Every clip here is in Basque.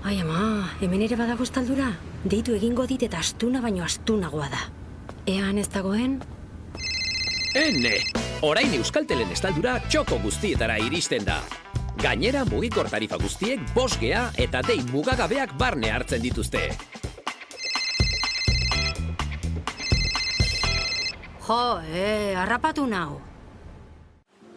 Ai ama, hemen ere badago estaldura? Deitu egingo dit eta astuna baino astunagoa da. Ean ez dagoen? Ene, orain Euskaltelen estaldura txoko guztietara iristen da. Gainera mugikor tarifa guztiek 5G eta dei mugagabeak barne hartzen dituzte. Jo, harrapatu nau.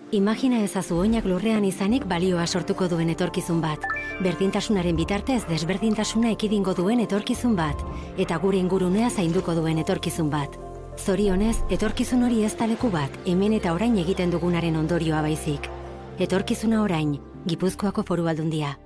Imagina ezazu oinak lurrean izanik balioa sortuko duen etorkizun bat. Berdintasunaren bitartez desberdintasuna ekidingo duen etorkizun bat. Eta gure ingurunea zainduko duen etorkizun bat. Zorionez, etorkizun hori ez da leku bat, hemen eta orain egiten dugunaren ondorioa baizik. Etorkizuna orain, Gipuzkoako Foru Aldundia.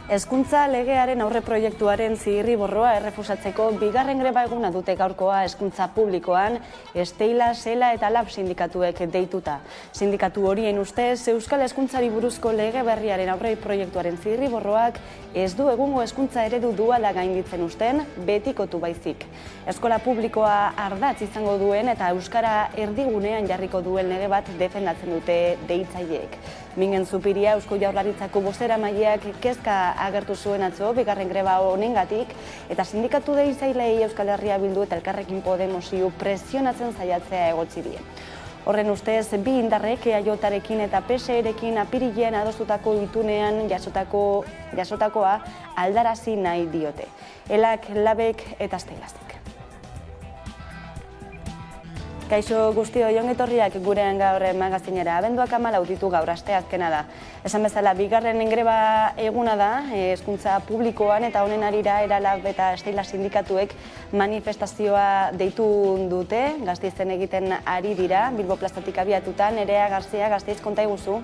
Hezkuntza legearen aurreproiektuaren zirriborroa errefusatzeko bigarren greba eguna dute gaurkoa hezkuntza publikoan Esteila, Sela eta Lab sindikatuek deituta. Sindikatu horien ustez, Euskal Hezkuntzari buruzko lege berriaren aurreproiektuaren zirriborroak ez du egungo hezkuntza eredu duala gainditzen usten, betikotu baizik. Eskola publikoa ardatz izango duen eta euskara erdigunean jarriko duen lege bat defendatzen dute deitzaileek. Mingen Zupiria Eusko Jaurlaritzako bozeramaileak kezka agertu zuen atzo bigarren greba honengatik eta sindikatu deitzaileei Euskal Herria Bildu eta Elkarrekin Podemosiu presionatzen saiatzea egotzi die. Horren ustez, bi indarrek EAJarekin eta PSErekin apirilean adostutako itunean jasotakoa aldarazi nahi diote. Elak, Labek eta Esteilazek. Kaixo guztio, ongetorriak gurean gaur magazinera. Abenduak 14 ditu gaur, asteazkena da. Esan bezala, bigarren greba eguna da, hezkuntza publikoan eta honen arira Eralab eta Esteila sindikatuek manifestazioa deitu dute, Gasteizen egiten ari dira, Bilbo plazatik abiatuta. Nerea Garzia, Gasteiz, konta iguzu.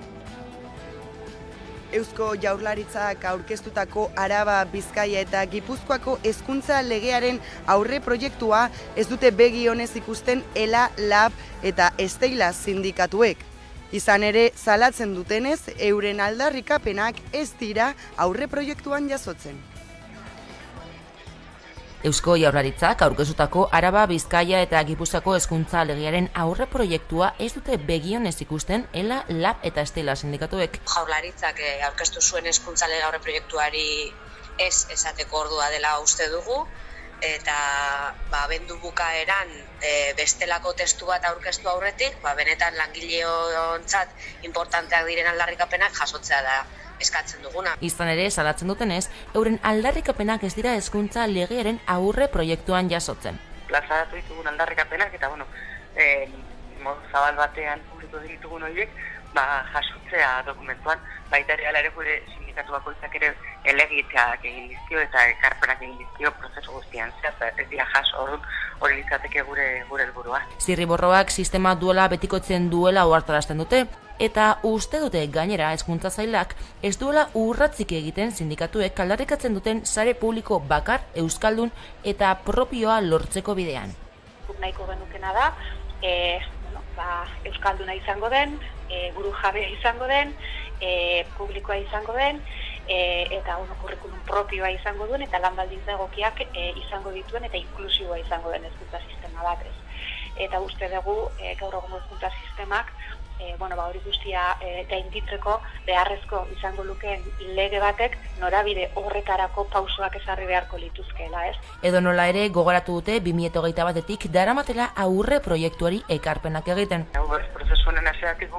Eusko Jaurlaritzak aurkeztutako Araba, Bizkaia eta Gipuzkoako hezkuntza legearen aurre proiektua ez dute begi onez ikusten Ela, Lab eta Esteila sindikatuek. Izan ere, salatzen dutenez, euren aldarrikapenak ez dira aurre proiektuan jasotzen. Eusko Jaurlaritzak aurkeztutako Araba, Bizkaia eta Gipuzkoako hezkuntza legearen aurre proiektua ez dute begionez ikusten Ela, Lab eta Esteila sindikatuek. Jaurlaritzak aurkeztu zuen hezkuntza lege aurre proiektuari ez esateko ordua dela uste dugu eta abendu bukaeran bestelako testu bat aurkeztu aurretik, benetan langileontzat importanteak diren aldarrikapenak jasotzea da eskatzen duguna. Izan ere, salatzen dutenez, euren aldarrikapenak ez dira hezkuntza legearen aurre proiektuan jasotzen. Plazaratu ditugun aldarrikapenak eta modu zabal batean publiko ditugun horiek, jasotzea dokumentuan, baita ere ere gure sindikatu bakoitzak ere elegiteak egin dizkio eta ekarpenak egin dizkio prozesu guztian. Ez dira jaso hori litzateke gure helburua. Zirriborroak sistema duela betikotzen duela ohartarazten dute, eta uste dute gainera hezkuntza sailak ez duela urratzik egiten sindikatuek aldarrikatzen duten sare publiko bakar, euskaldun eta propioa lortzeko bidean. Nahiko genukena da, euskalduna izango den, buru jabea izango den, publikoa izango den, eta kurrikulum propioa izango duen, eta lan baldintza egokiak izango dituen, eta inklusiboa izango den hezkuntza sistema bat ez. Eta uste dugu, gaur egungo hezkuntza sistemak, hori guztia gainditzeko beharrezko izango lukeen lege batek norabide horretarako pausoak ezarri beharko lituzkeela, ez? Edo nola ere gogoratu dute 2021-etik daramatela aurre proiektuari ekarpenak egiten. Prozesu honen hasieratik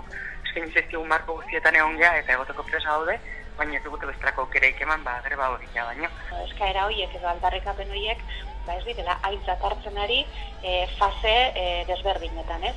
eskaini zaizkigun marko guztietan egon gea eta egoteko presa daude, baina ez dugute bestelako aukerik eman greba hori baino. Eskaera horiek edo aldarrikapen horiek ez direla aintzat hartzen ari fase desberdinetan, ez?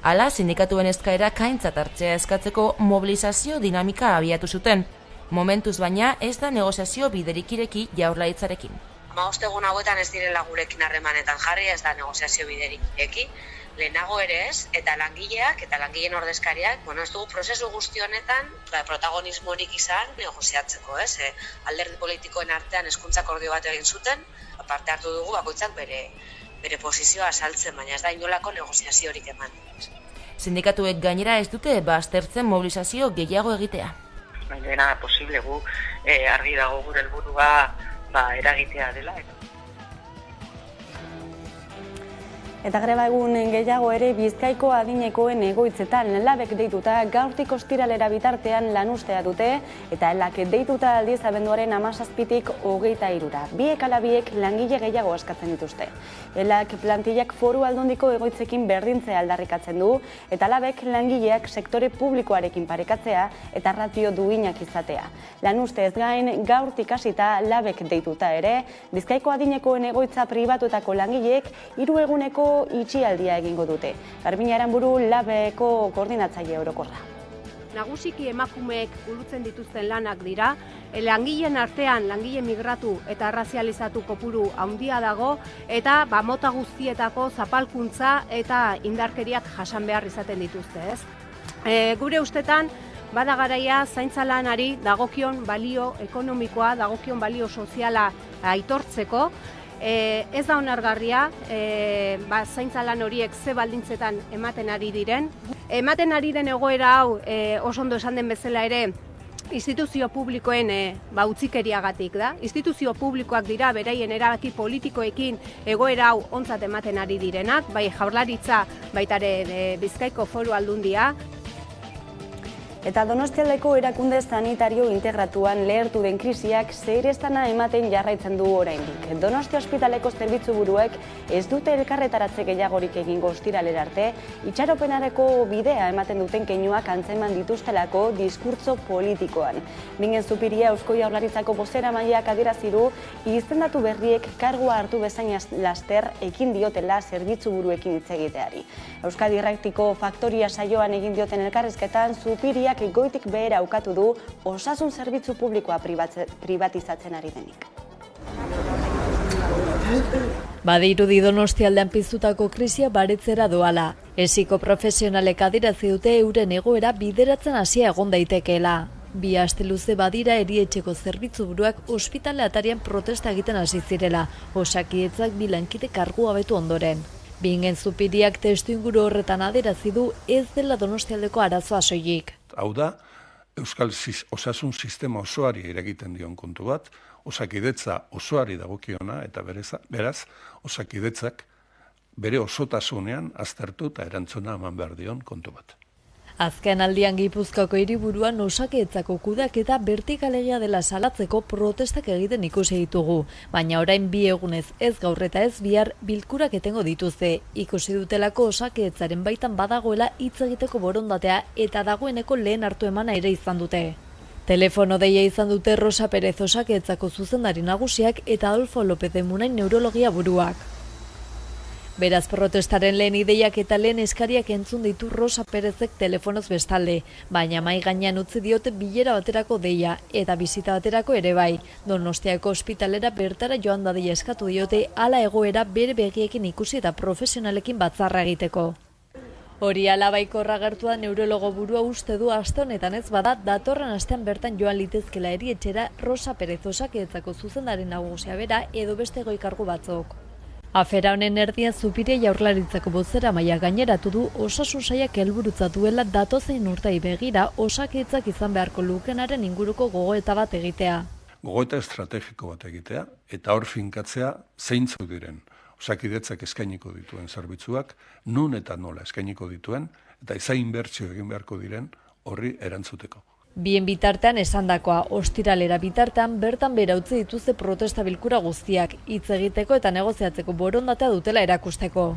Hala, sindikatuen eskaerak aintzat hartzea eskatzeko mobilizazio dinamika abiatu zuten. Momentuz baina ez da negoziazio biderik ireki Jaurlaritzarekin. 15 egun hauetan ez direla gurekin harremanetan jarri, ez da negoziazio biderik ireki. Lehenago ere ez, eta langileak eta langileen ordezkariak, ez dugu prozesu guzti honetan protagonismorik izan negoziatzeko, ez? Alderdi politikoen artean hezkuntza akordio bat egin zuten, parte hartu dugu bakoitzak bere posizioa azaltzen, baina ez da inolako negoziaziorik eman. Sindikatuek gainera ez dute baztertzen mobilizazio gehiago egitea. baina dena posible gu argi dago gure helburua eragitea dela. Eta greba egun gehiago ere Bizkaiko adinekoen egoitzetan labek deituta gaurtik ostiralera bitartean lanustea dute eta elak deituta aldiz abenduaren 17tik 23ra. Biek ala biek langile gehiago eskatzen dituzte. Elak plantillak Foru Aldundiko egoitzekin berdintzea aldarrikatzen du eta labek langileak sektore publikoarekin parekatzea eta ratio duinak izatea. Lanuste ez gain gaurtik hasita labek deituta ere Bizkaiko adinekoen egoitza pribatuetako langileek 3 eguneko itxialdia egingo dute. Garbiñe Aranburu labeko koordinatzaile orokorra. Nagusiki emakumeek burutzen dituzten lanak dira, langileen artean langile migratu eta arrazializatu kopuru handia dago eta mota guztietako zapalkuntza eta indarkeriak jasan behar izaten dituzte, ez? Gure ustetan bada garaia zaintza lanari dagokion balio ekonomikoa, dagokion balio soziala aitortzeko. Ez da onargarria, zaintza lan horiek ze baldintzetan ematen ari diren. Ematen ari den egoera hau, oso ondo esan den bezala ere, instituzio publikoen utzikeriagatik da. Instituzio publikoak dira beraien erabaki politikoekin egoera hau ontzat ematen ari direnak, bai Jaurlaritza, baita ere Bizkaiko Foru Aldundia. Eta Donostialdeko erakunde sanitario integratuan lehertu den krisiak zeireztana ematen jarraitzen du oraindik. Donostia ospitaleko zerbitzu buruek ez dute elkarretaratze gehiagorik egingo ostiralera arte, itxaropenareko bidea ematen duten keinuak antzeman dituztelako diskurtso politikoan. Bingen Zupiria Eusko Jaurlaritzako bozeramaileak adierazi du izendatu berriek kargua hartu bezain laster ekin diotela zerbitzu buruekin hitz egiteari. Euskadi Irratiko Faktoria saioan egin dioten elkarrizketan Zupiria goitik behera aukatu du osasun zerbitzu publikoa pribatizatzen ari denik. Badirudi Donostialdean piztutako krisia baretzera doala. Esiko profesionalek adierazi dute euren egoera bideratzen hasia egon daitekeela. 2 aste luze badira erietxeko zerbitzu buruak ospitale atarian protesta egiten hasi zirela, Osakidetzak 2 lankide kargua betu ondoren. Bingen Zupiriak testuinguru horretan adierazi du ez dela Donostialdeko arazoa soilik. Hau da, Euskal Osasun Sistema osoari eragiten dion kontu bat, Osakidetza osoari dagokiona eta beraz, Osakidetzak bere osotasunean aztertu eta erantzuna eman behar dion kontu bat. Azken aldian Gipuzkoako hiriburuan Osakidetzako kudaketa bertikalegia dela salatzeko protestak egiten ikusi ditugu, baina orain 2 egunez ez gaur eta ez bihar bilkurak etengo dituzte. Ikusi dutelako Osakidetzaren baitan badagoela hitz egiteko borondatea eta dagoeneko lehen hartu emana ere izan dute. Telefono deia izan dute Rosa Perez Osakidetzako zuzendari nagusiak eta Adolfo López de Munain neurologia buruak. Beraz protestaren lehen ideiak eta lehen eskariak entzun ditu Rosa Perezek telefonoz bestalde, baina mahai gainean utzi diote bilera baterako deia eta bizita baterako ere bai. Donostiako ospitalera bertara joan dadila eskatu diote hala egoera bere begiekin ikusi eta profesionalekin batzarra egiteko. Hori alabaikorra gertu da neurologo burua uste du aste honetan ez bada datorren astean bertan joan litezkela erietxera Rosa Perez Osakidetzako zuzendari nagusia bera edo beste goi kargu batzuk. Afera honen erdian Zupiria Jaurlaritzako bozeramailea gaineratu du osasun sailak helburutzat duela datozein urtei begira Osakidetzak izan beharko lukenaren inguruko gogoeta bat egitea. Gogoeta estrategiko bat egitea eta hor finkatzea zeintzuk diren Osakidetzak eskainiko dituen zerbitzuak, nun eta nola eskainiko dituen eta zain inbertsio egin beharko diren horri erantzuteko. Bien bitartean esandakoa, ostiralera bitartean bertan bera utzi dituzte protesta bilkura guztiak, hitz egiteko eta negoziatzeko borondatea dutela erakusteko.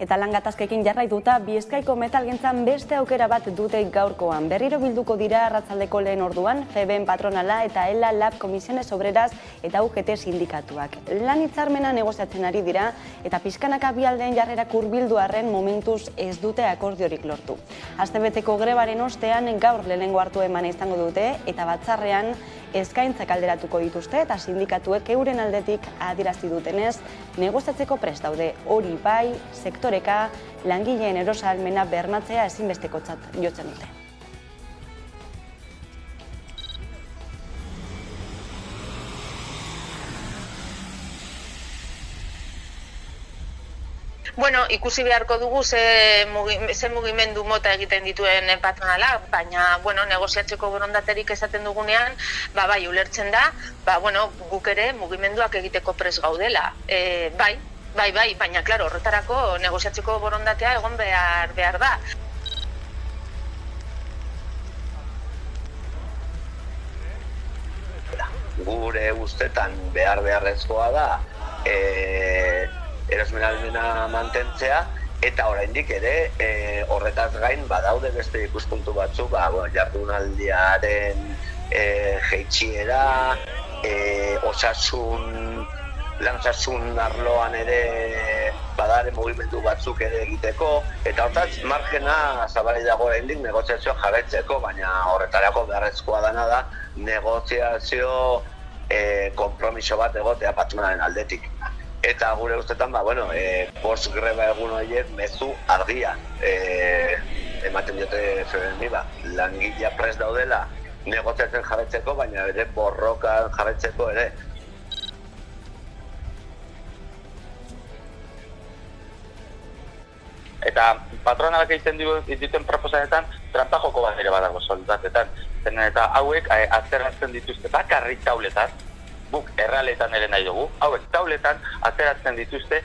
Eta lan gatazkekin jarraituta, Bizkaiko metalgintzan beste aukera bat dute gaurkoan. Berriro bilduko dira arratsaldeko lehen orduan, FEBEN patronala eta ELA Lab Comisiones Obreras eta UGT sindikatuak. Lan hitzarmena negoziatzen ari dira eta pixkanaka bi aldeen jarrerak hurbildu arren momentuz ez dute akordiorik lortu. Astebeteko grebaren ostean gaur lehenengo hartu emana izango dute eta batzarrean eskaintzak alderatuko dituzte eta sindikatuek euren aldetik adierazi dutenez negoziatzeko prest daude. Hori bai, sektoreka langileen erosahalmena bermatzea ezinbestekotzat jotzen dute. Bueno, ikusi beharko dugu ze mugimendu mota egiten dituen patronala, baina, bueno, negoziatzeko borondaterik esaten dugunean, bai, ulertzen da, guk ere mugimenduak egiteko prest gaudela. Bai, baina, klaro, horretarako negoziatzeko borondatea egon behar da. Gure ustetan beharrezkoa da erosmen-ahalmena mantentzea, eta oraindik ere horretaz gain badaude beste ikuspuntu batzuk, jardunaldiaren jaitsiera, lan osasun arloan ere badare mugimendu batzuk ere egiteko, eta hortaz margena zabalik dago oraindik negoziazioa jarraitzeko, baina horretarako beharrezkoa dena da negoziazio konpromiso bat egotea patronalen aldetik. Eta gure ustetan, post-greba egun horiek mezu argia ematen diote femenini, langilea prest daudela negoziatzen jarraitzeko, baina ere borrokan jarraitzeko ere. Eta patronalak egiten dituen proposanetan trampa joko bat ere badago soldatetan. Eta hauek atzeratzen dituzte bakarrik tauletan, guk errealetan ere nahi dugu, hauek tauletan atzeratzen dituzte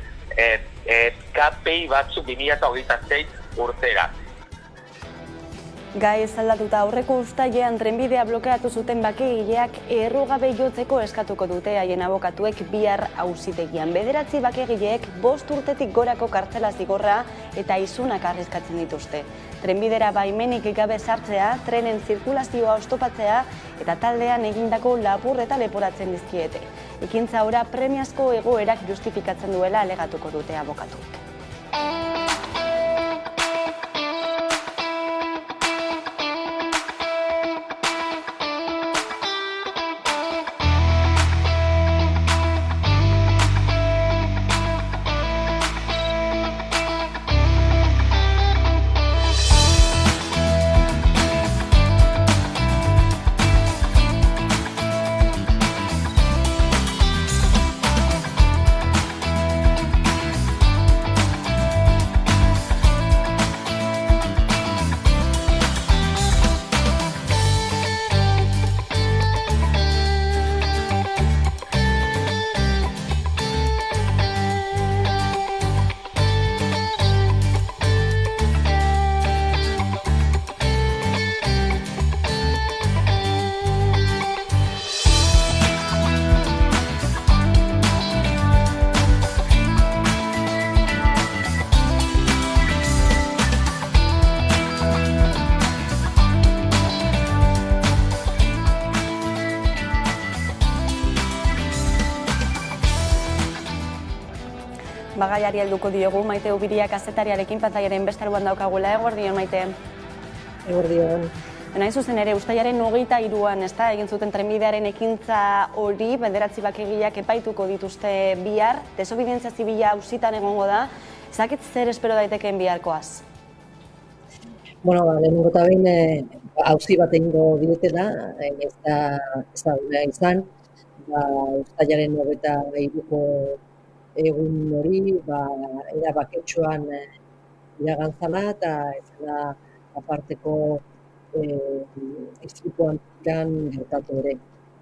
KPI batzuk 2026 urtera. Gai aldatuta aurreko uztailean trenbidea blokeatu zuten bakegileak errugabe jotzeko eskatuko dute haien abokatuek bihar auzitegian. 9 bakegileek 5 urtetik gorako kartzela zigorra eta isunak arriskatzen dituzte. Trenbidera baimenik gabe sartzea, trenen zirkulazioa oztopatzea eta taldean egindako lapurreta leporatzen dizkiete. Ekintza ora premiazko egoerak justifikatzen duela alegatuko dute abokatuek. Bagaiari helduko diogu, Maite Ubiria kazetariarekin pantailaren beste alboan daukagula. Eguerdion, Maite. Eguerdion. Hain zuzen ere, uztailaren 23an, egin zuten trenbidearen ekintza hori, 9 bakegileak epaituko dituzte bihar, desobedientzia zibila auzitan egongo da. Zakit zer espero daitekeen biharkoaz? Lehenengo eta behin auzi bat egingo dietela, ez da izan, uztailaren 23ko egun hori erabaketsuan iragantzala eta ez da aparteko istripuan gertatu ere.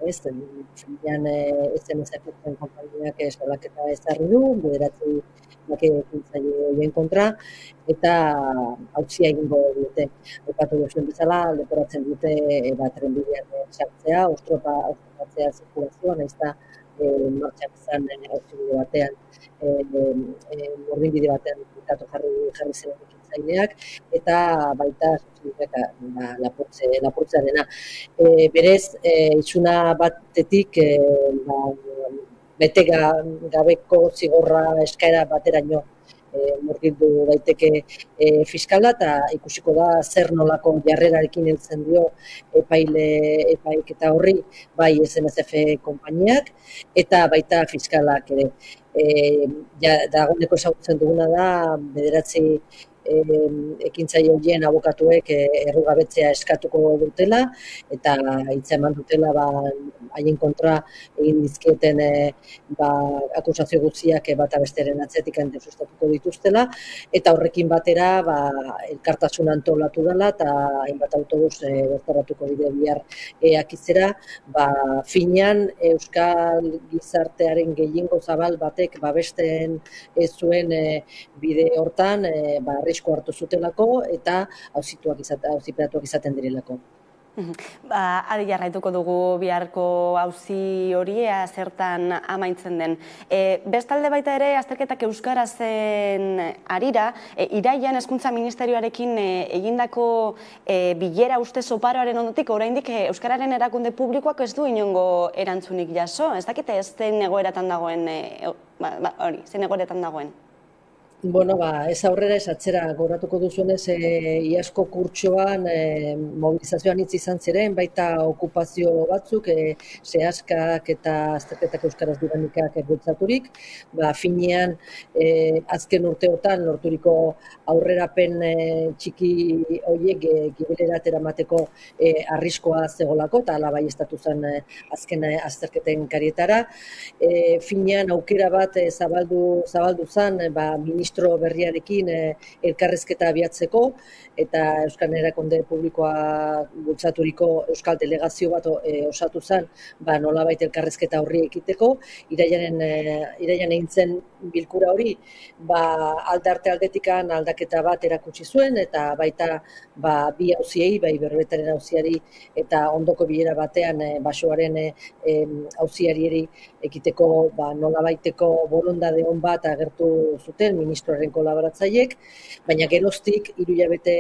Zinean SNCF-en konpainiak salaketa ezarri du, 9 bakegintzaile kontra, eta auzia egingo dute. Aipatu duzuen bezala, leporatzen dute trenbidean sartzea, oztopatzea zirkulazioan, ez da martxan izan auzibide batean, berdinbide batean jarri zen ekintzaileak, eta baita lapurtzearena. Berez, isuna batetik bete gabeko zigorra eskaera bateraino murgildu daiteke fiskala, eta ikusiko da zer nolako jarrerarekin heltzen dio epaiketa horri, bai SNCF konpainiak eta baita fiskalak ere. Dagoeneko ezagutzen duguna da 9 ekintzaile horien abokatuek errugabetzea eskatuko dutela, eta hitza eman dutela haien kontra egin dizkieten akusazio guztiak bata besteren atzetik sustatuko dituztela, eta horrekin batera elkartasun antolatu dela, eta hainbat autobus bertaratuko bide bihar Akizera, finean Euskal gizartearen gehiengo zabal batek babesten ez zuen bide hortan arrisku hartu zutelako eta auziperatuak izaten direlako. Adi jarraituko dugu biharko auzi hori zertan amaintzen den. Bestalde baita ere, azterketak euskarazen arira, irailean Hezkuntza Ministerioarekin egindako bilera uste oparoaren ondotik, oraindik euskararen erakunde publikoak ez du inongo erantzunik jaso. Ez dakite zein egoeratan dagoen, zein egoeratan dagoen? Bueno, ez aurrera ez atzera goratuko duzuenez iazko kurtsoan mobilizazioan hitz izan ziren, baita okupazio batzuk, sehaskak eta azterketak euskaraz dinamikak bultzaturik, finean azken urteotan lorturiko aurrerapen txiki horiek gibilerat eramateko arriskoa zegolako, eta ala bai estatu zen azken azterketen karietara. Finean aukera bat zabaldu zen, ministro berriarekin elkarrezketa abiatzeko, eta Euskal Erakunde Publikoa bultzaturiko Euskal Delegazio bat osatu zen, nolabait elkarrezketa horri ekiteko. Irailean egin zen bilkura hori, aldarte aldetikan aldaketa bat erakutsi zuen, eta baita bi auziei, bai Berbetaren auziari eta ondoko bilera batean basoaren auziari ekiteko nolabaiteko borondade on bat agertu zuten ministroaren kolaboratzaileek, baina geroztik 3 hilabete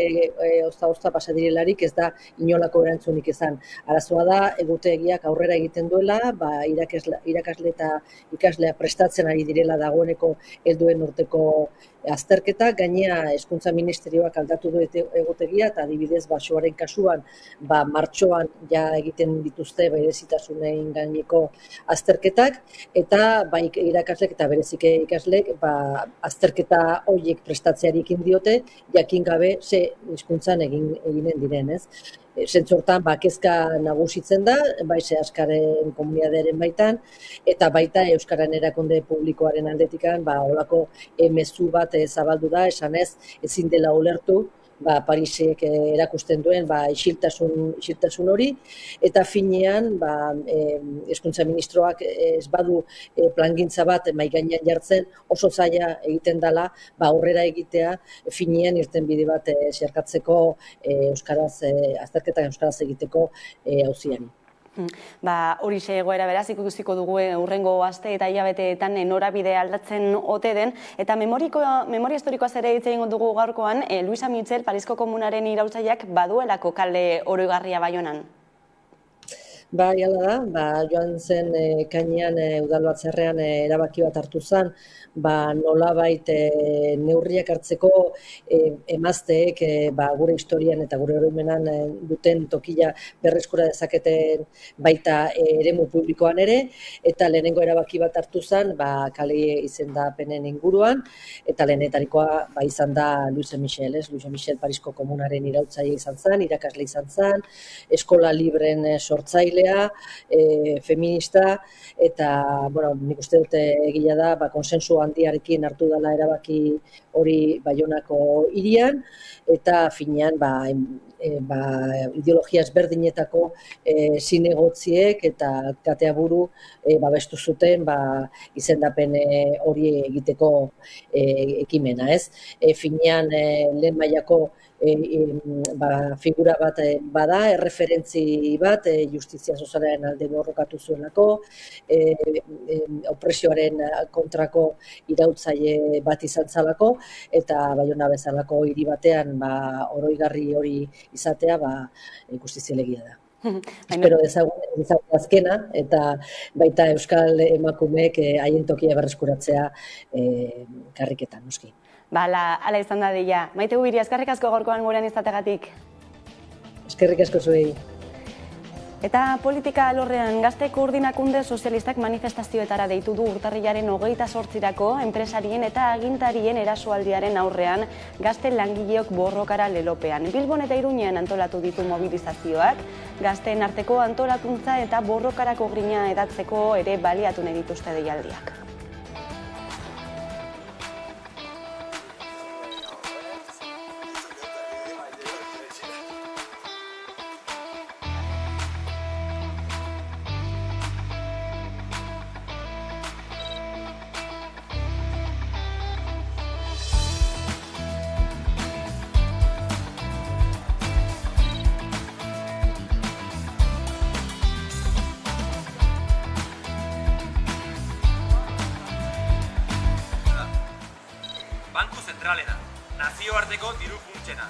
ozta pasa direlarik ez da inolako erantzunik izan. Arazoa da, egutegiak aurrera egiten duela, irakasle eta ikaslea prestatzen ari direla dagoeneko helduen urteko azterketa, gainea Hezkuntza Ministerioak aldatu du egutegia, eta adibidez basoaren kasuan, martxoan ja egiten dituzte berezitasunen gaineko azterketak, eta bai irakaslek eta berezik ikaslek azterketa horiek prestatzearekin diote, jakin gabe ze hizkuntzan eginen diren, ez? Zentzortan, kezka nagusitzen da, bai sehaskaren komunitatearen baitan, eta baita Euskararen Erakunde Publikoaren aldetikan, holako mezu bat zabaldu da, esanez, ezin dela ulertu, Parisek erakusten duen isiltasun hori, eta finean Hezkuntza Ministroak ez badu plangintza bat mahai gainean jartzen, oso zaila egiten dela aurrera egitea, finean irtenbide bat zeharkatzeko azterketak euskaraz egiteko auzian. Horixe egoera beraz ikusiko dugu hurrengo aste eta hilabeteetan norabide aldatzen ote den, eta memoria historikoaz ere hitz egingo dugu gaurkoan, Luisa Mitxell, Parisko Komunaren iraultzaileak baduelako kale oroigarria Baionan. Bai, hala da, joan zen ekainean udalbatzarrean erabaki bat hartu zen, nolabait neurriak hartzeko emazteek gure historian eta gure oroimenan duten tokia berreskura dezaketen baita eremu publikoan ere, eta lehenengo erabaki bat hartu zen, kale izendapenen inguruan, eta lehenetarikoa izan da Luisa Mitxell, Luisa Mitxell Parisko Komunaren iraultzaile izan zen, irakasle izan zen, eskola libren sortzaile, feminista, eta nik uste dut egia da konsensu handiarekin hartu dela erabaki hori Baionako hirian, eta finean ideologia ezberdinetako zinegotziek eta kateaburu babestu zuten izendapen hori egiteko ekimena, ez? Finean lehen mailako figura bat bada, erreferentzi bat, justizia sozialaren alde borrokatu zuelako, opresioaren kontrako iraultzaile bat izan zalako, eta Baiona bezalako hiri batean oroigarri hori izatea ikusi zilegia da. Espero dezagun azkena, eta baita Euskal emakumeek haien tokia berreskuratzea karriketan, noski. Hala izan da dira. Maite Gubiria, eskerrik asko gaurkoan gurean izategatik. Eskerrik asko zuei. Eta politika alorrean gazte koordinakunde sozialistak manifestazioetara deitu du urtarrilaren 28rako enpresarien eta agintarien erasoaldiaren aurrean gazte langileok borrokara lelopean. Bilbon eta Iruñean antolatu ditu mobilizazioak, gazteen arteko antolakuntza eta borrokarako grina edatzeko ere baliatu nahi dituzte deialdiak. Banku zentralena, nazioarteko diru funtsena,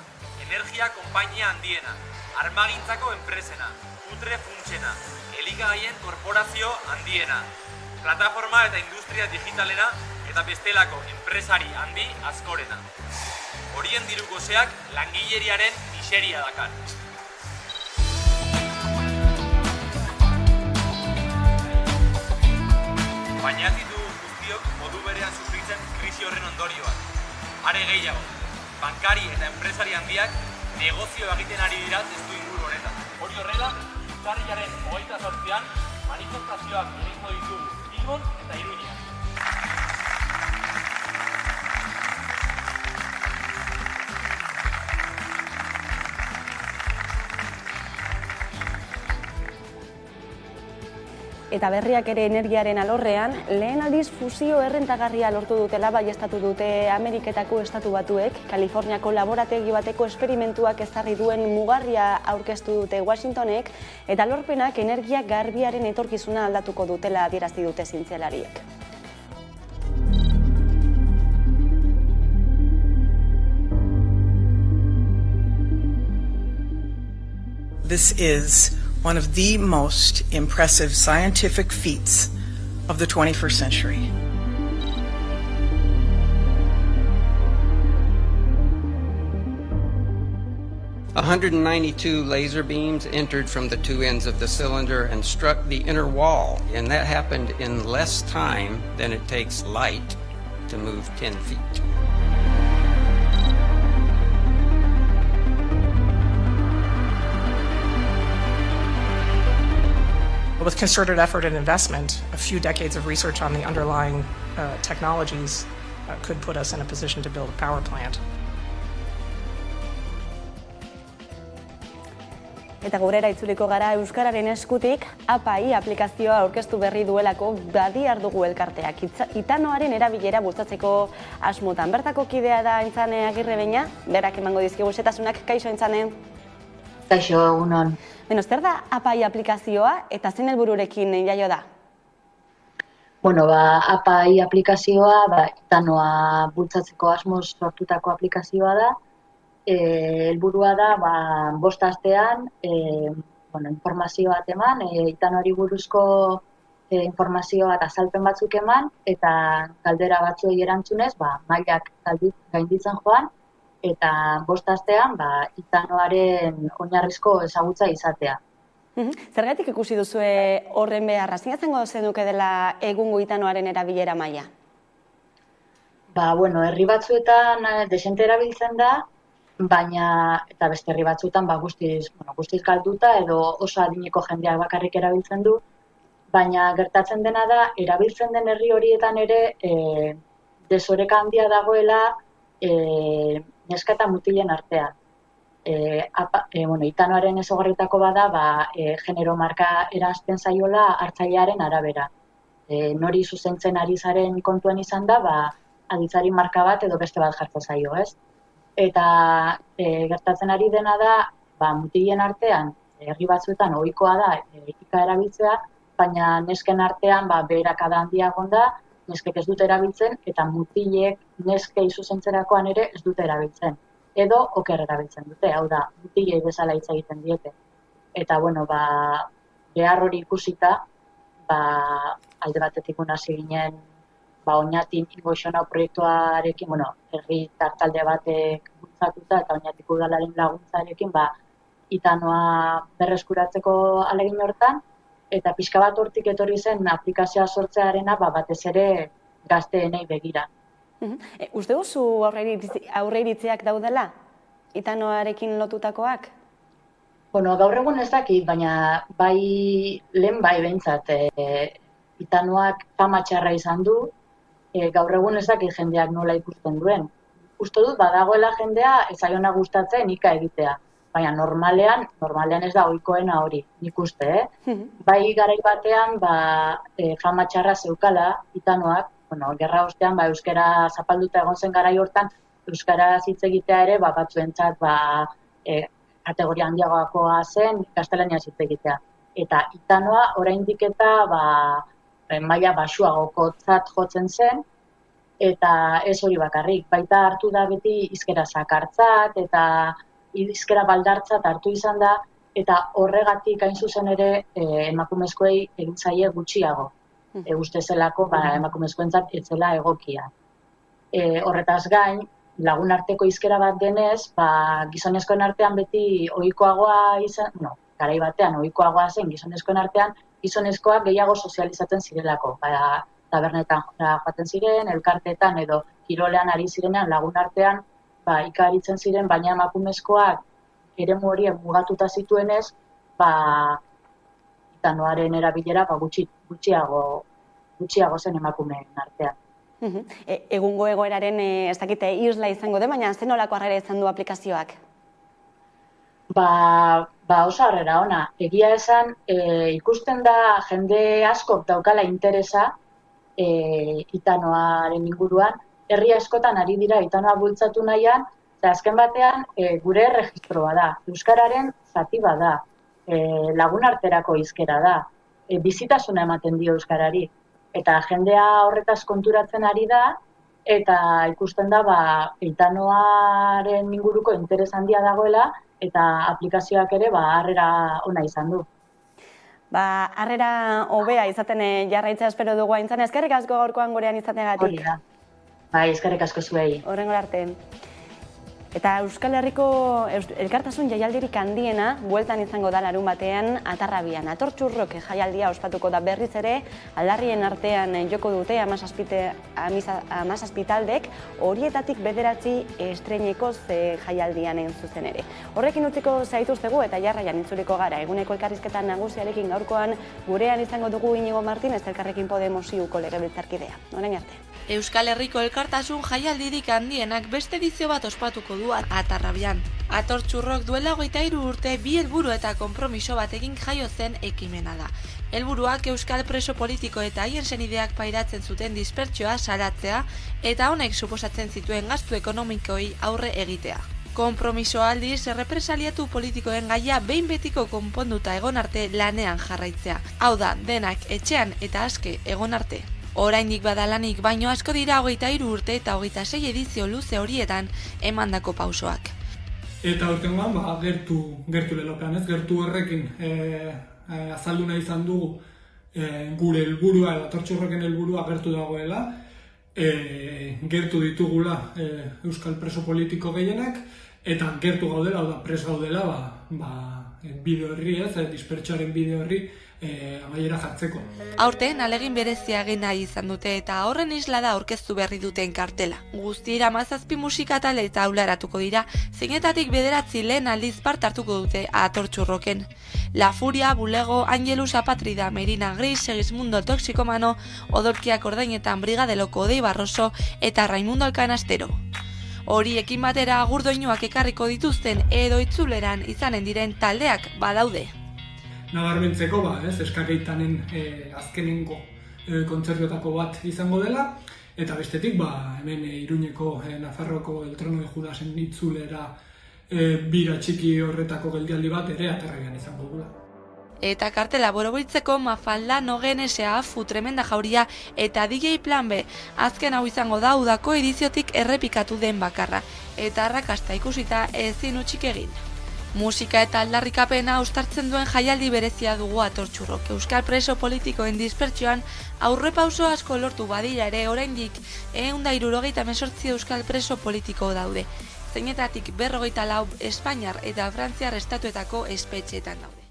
energia konpainia handiena, armagintzako enpresena, putre funtsena, elikagaien korporazio handiena, plataforma eta industria digitalena eta bestelako enpresari handi askorena. Horien diru goseak langileriaren miseria dakar. Baina ez ditu guztiok modu berean sufritzen krisi horren ondorioak. Are gehiago, bankari eta enpresari handiak negozio egiten ari dira testuinguru honetan. Hori horrela, urtarrilaren 28an manifestazioak egingo ditugu Bilbon eta Iruñean. Eta berriak ere energiaren alorrean, lehen aldiz fusio errentagarria lortu dutela baieztatu dute Ameriketako estatu batuek, Kaliforniako laborategi bateko esperimentuak ezarri duen mugarria aurkeztu dute Washingtonek, eta lorpenak energia garbiaren etorkizuna aldatuko dutela adierazi dute zientzialariek. This is one of the most impressive scientific feats of the 21st century. A 192 laser beams entered from the two ends of the cylinder and struck the inner wall, and that happened in less time than it takes light to move 10 feet. With concerted effort and investment, a few decades of research on the underlying technologies could put us in a position to build a power plant. Eta gurera itzuliko gara Euskararen eskutik, APAI aplikazioa aurkeztu berri duelako badiar dugu elkarteak. Itanoaren erabilera bultzatzeko asmotan. Bertako kidea da Aintzane Agirrebeña, berak emango dizkigu xetasunak. Kaixo Aintzane? Kaixo, egunon. Zer da APAI aplikazioa eta zein helbururekin jaio da? APAI aplikazioa itanoa bultzatzeko asmoz sortutako aplikazioa da. Helburua da 5 astean informazio bat eman, itanoari buruzko informazioa eta azalpen batzuk eman, eta galdera batzuei erantzunez mailak gainditzen joan, eta 5 astean itanoaren oinarrizko ezagutza izatea. Zergatik ikusi duzue horren beharra? Zein izango zenuke dela egungo itanoaren erabilera maila? Herri batzuetan desente erabiltzen da, baina eta beste herri batzuetan guztiz galduta edo oso adineko jendeak bakarrik erabiltzen du, baina gertatzen dena da, erabiltzen den herri horietan ere desoreka handia dagoela neska eta mutilen artean. Itanoaren ezaugarrietako bada, genero marka eranzten zaiola hartzailearen arabera. Nori zuzentzen ari zaren kontuen izan da, aditzari marka bat edo beste bat jartzen zaio, ez? Eta gertatzen ari dena da, mutilen artean, herri batzuetan ohikoa da etika erabiltzea, baina nesken artean beherakada handia egon da, neskek ez dute erabiltzen, eta mutilek neskei zuzentzerakoan ere ez dute erabiltzen. Edo oker erabiltzen dute, hau da, mutilei bezala hitz egiten diete. Eta, behar hori ikusita, alde batetik hasi ginen, Oñatin Ingoixona proiektuarekin, herri talde batek bultzatuta eta Oñatik udalaren laguntzarekin, Itanoa berreskuratzeko alegin hortan, eta pixka bat hortik etorri zen aplikazioa sortzearena batez ere gazteenei begira. Uste duzu aurreiritziak daudela, Itanoarekin lotutakoak? Bueno, gaur egun ez dakit, baina lehen behintzat Itanoak fama txarra izan du, gaur egun ez dakit jendeak nola ikusten duen. Uste dut, badagoela jendea ezaiona gustatzen ika egitea. Baina normalean ez da ohikoena hori, nik uste, Bai garai batean, fama txarra zeukala Itanoak, gerra ostean, euskara zapalduta egon zen garai hortan, euskara hitz egitea ere, batzuentzat, kategoria handiagoakoa zen, gaztelaniaz hitz egitea. Eta Itanoa, oraindik eta, maila baxuagokotzat jotzen zen, eta ez hori bakarrik. Baita hartu da beti hizkera zakartzat, eta hizkera baldartzat hartu izan da, eta horregatik hain zuzen ere emakumezkoei egin zaie gutxiago. Uste zelako emakumezkoentzat ez zela egokia. Horretaz gain, lagun arteko hizkera bat denez, gizonezkoen artean beti ohikoagoa izan, garai batean ohikoagoa zen gizonezkoen artean, gizonezkoak gehiago sozializatzen zirelako. Tabernetan joaten ziren, elkarteetan edo kirolean ari zirenean lagun artean, ikaritzen ziren, baina emakumezkoak eremu horiek mugatuta zituenez, Itanoaren erabilera gutxiago zen emakumeen artean. Egungo egoeraren ez dakite isla izango den, baina zen nolako harrera izan du aplikazioak? Oso harrera ona. Egia esan, ikusten da jende askok daukala interesa Itanoaren inguruan, herri askotan ari dira Itanoa bultzatu nahian, eta azken batean gure erregistroa da, euskararen zati bat da, lagun arterako hizkera da, bizitasuna ematen dio euskarari, eta jendea horretaz konturatzen ari da, eta ikusten da Itanoaren inguruko interes handia dagoela, eta aplikazioak ere harrera ona izan du. Harrera hobea izaten jarraitzea espero dugu aintzan, eskerrik asko gaurkoan gurean izateagatik. Hori da. Eskerrik asko zuei. Horrengora arte. Eta Euskal Herriko elkartasun jaialdirik handiena bueltan izango da larun batean Atarrabian. Atortxurrok jaialdia ospatuko da berriz ere, aldarrien artean joko dute 17 taldek, horietatik 9 estreinekoz jaialdian zuzen ere. Horrekin utziko zaituztegu eta jarraian itzuliko gara. Eguneko elkarrizketan nagusiarekin gaurkoan gurean izango dugu Inigo Martínez Elkarrekin Podemos iuko legebiltzarkidea. Orain arte. Euskal Herriko elkartasun jaialdirik handienak beste edizio bat ospatuko du Atarrabian. Atortxurrok duela 23 urte bi helburu eta konpromiso batekin jaio zen ekimena da. Helburuak euskal preso politiko eta haien senideak pairatzen zuten dispertsioa salatzea eta honek suposatzen zituen gastu ekonomikoi aurre egitea. Konpromisoa aldiz, errepresaliatu politikoen gaia behin betiko konponduta egon arte lanean jarraitzea. Hau da, denak etxean eta aske egon arte. Oraindik badalanik baino asko dira 23 urte eta 26 edizio luze horietan emandako pausoak. Eta aurtengoan gertu lelopean, gertu horrekin azaldu nahi izan dugu gure helburua, Atortxurroken helburua gertu dagoela, gertu ditugula euskal preso politiko gehienak, eta gertu gaudela, pres gaudela, bide horri dispertsioaren bide horri amaiera jartzeko. Aurten alegin berezia egin nahi izan dute eta horren isla da aurkeztu berri duten kartela. Guztira 17 musika talde eta aularatuko dira, zeinetatik 9 lehen aldiz part hartuko dute Atortxurroken. La Furia, Bulego, Angelus Apatrida, Merina Gris, Segismundo Toxikomano, Odolkiak Ordainetan, Brigadeloko Dei Barroso eta Raimundo Alkanastero. Horiekin batera agurdoinuak ekarriko dituzten edo itzuleran izanen diren taldeak badaude. Nabarmentzeko, eskakeitanen azkenengo kontzertuetako bat izango dela, eta bestetik, hemen Iruñeko Nafarroko El Trono de Judasen itzulera bira txiki horretako geldialdi bat ere Atarrabian izango dula. Eta kartela borobiltzeko Mafalda, Nogen, S.A.F.U, Tremenda Jauria eta DJ Plan B. Azken hau izango da udako ediziotik errepikatu den bakarra, eta arrakasta ikusita ezin utzik egin. Musika eta aldarrikapena uztartzen duen jaialdi berezia dugu Atortxurrok. Euskal preso politikoen dispertsioan aurrepauso asko lortu badira ere oraindik 178 euskal preso politiko daude. zeinetatik 54 Espainiar eta Frantziar estatuetako espetxeetan daude.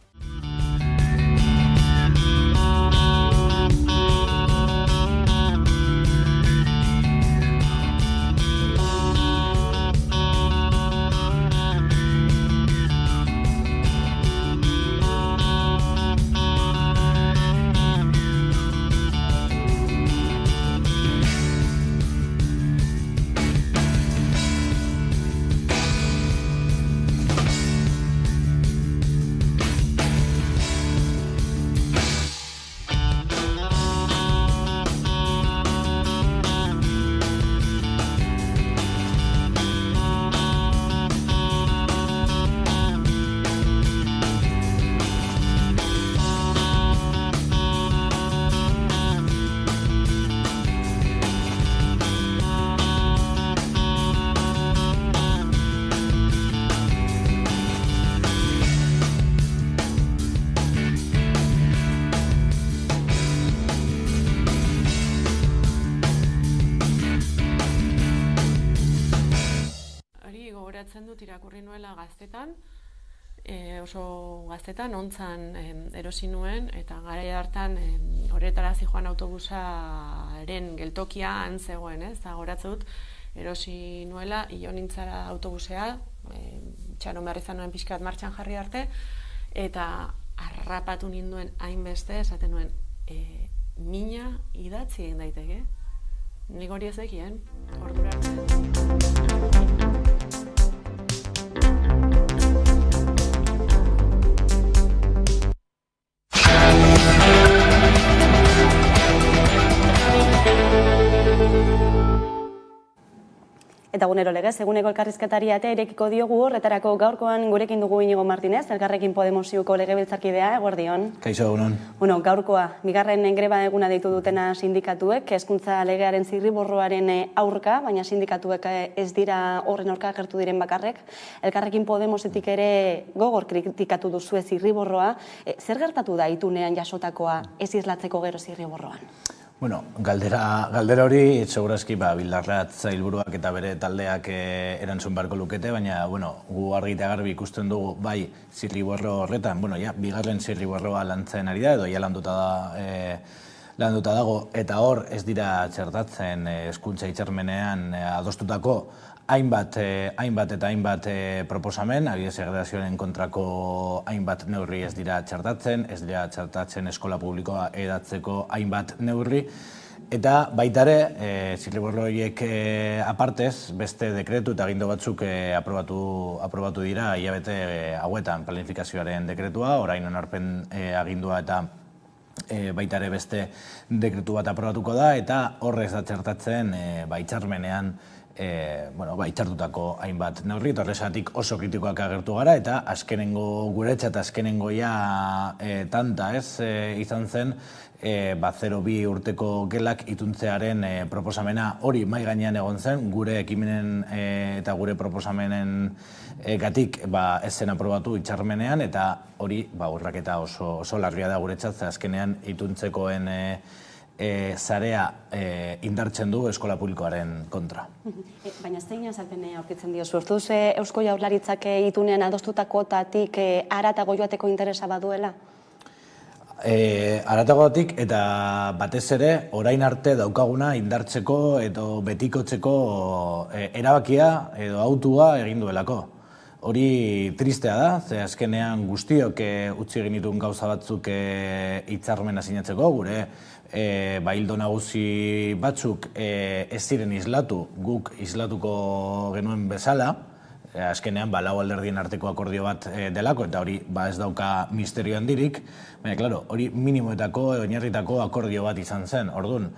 dut irakurri nuela gaztetan, oso gaztetan, ontzan erosi nuen, eta garai hartan horretara zijoan autobusaren geltokia han zegoen, eta goratzen dut erosi nuela, io nintzara autobusea, txaron behar izan nuen pixkat martxan jarri arte, eta harrapatu ninduen hainbeste, esaten nuen, mina idatzi egin daiteke. Nik hori ez dekien, ordura arte. Eta egunero legez, eguneko elkarrizketari atea irekiko diogu, horretarako gaurkoan gurekin dugu Inigo Martinez, Elkarrekin Podemosiuko legebiltzarkidea, eguerdion. Kaixo, egunon. Gaurkoa, bigarren greba eguna deitu dutena sindikatuek, hezkuntza legearen zirriborroaren aurka, baina sindikatuek ez dira horren aurka agertu diren bakarrek. Elkarrekin Podemosetik ere gogor kritikatu duzue zirriborroa. Zer gertatu da itunean jasotakoa ez islatzeko gero zirriborroan? Bueno, galdera hori, segurazki Bildarratz sailburuak eta bere taldeak erantzun beharko lukete, baina, gu argi eta garbi ikusten dugu, bai, zirriborro horretan, bigarren zirriborroa lantzen ari da, edo ja landuta dago, eta hor ez dira txertatzen hezkuntza hitzarmenean adostutako hainbat proposamen, adibidez segregazioaren kontrako hainbat neurri ez dira txertatzen eskola publikoa edatzeko hainbat neurri, eta baita ere, zirriborro horiek apartez, beste dekretu eta agindu batzuk aprobatu dira hilabete hauetan, planifikazioaren dekretua, orain onarpen agindua eta baita ere beste dekretu bat aprobatuko da, eta horrez da txertatzen hitzarmenean itxartutako hainbat neurri, eta horrezatik oso kritikoak agertu gara, eta azkenengo guretzat, azkenengo tanta izan zen, 0-2 urteko gelak ituntzearen proposamena hori mai gainean egon zen, gure ekimenen eta gure proposamenen gatik ez zen aprobatu hitzarmenean, eta hori urraketa oso larria da guretzat, azkenean ituntzekoen zarea indartzen du eskola publikoaren kontra. Baina zein azalpene aurkitzen dio, zuertuz Eusko Jaurlaritzak itunean adostutakotatik haratago joateko interesa baduela? Haratagotik eta batez ere orain arte daukaguna indartzeko edo betikotzeko erabakia edo autua egin duelako. Hori tristea da, ze azkenean guztiok utzi egin dituen gauza batzuk hitzarmena sinatzeko, gure ildo nagusi batzuk ez ziren islatu, guk islatuko genuen bezala, azkenean lau alderdien arteko akordio bat delako, eta hori ez dauka misterio handirik, baina, hori minimoetako, oinarritako akordio bat izan zen, orduan,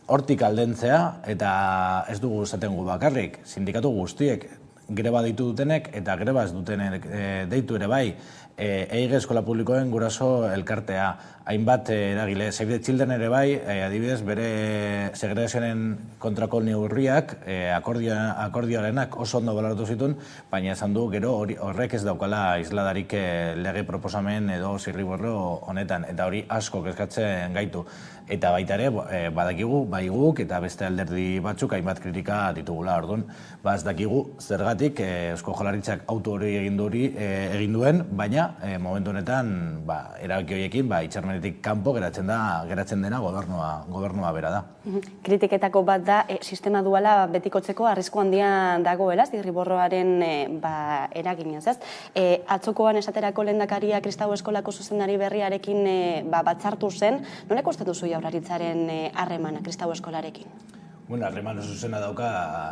hortik aldentzea, eta ez dugu zaten gu bakarrik, sindikatu guztiek, greba deitu dutenek eta greba ez dutenek deitu ere bai, EIGE eskola publikoen guraso elkartea, hainbat eragile, Save the Children ere bai, adibidez bere segregazioaren kontrako neurriak, akordioarenak oso ondo baloratu zituen, baina esan du gero horrek ez daukala isladarik lege proposamen edo zirriborro honetan, eta hori asko kezkatzen gaitu. Eta baita ere, badakigu, bai guk eta beste alderdi batzuk hainbat kritika ditugula, orduan, ez dakigu zergatik horregatik Eusko Jaurlaritzak auto hori egin duen, baina momentu honetan erabaki horiekin hitzarmenetik kanpo geratzen dena gobernua bera da. Kritiketako bat da sistema duala betikotzeko arrisku handia dagoela zirriborroaren eraginez, ez? Atzokoan esaterako lehendakaria Kristau Eskolako zuzendari berriarekin batzartu zen, nola ikusten duzu Jaurlaritzaren harremana Kristau Eskolarekin? Harreman oso zuzena dauka,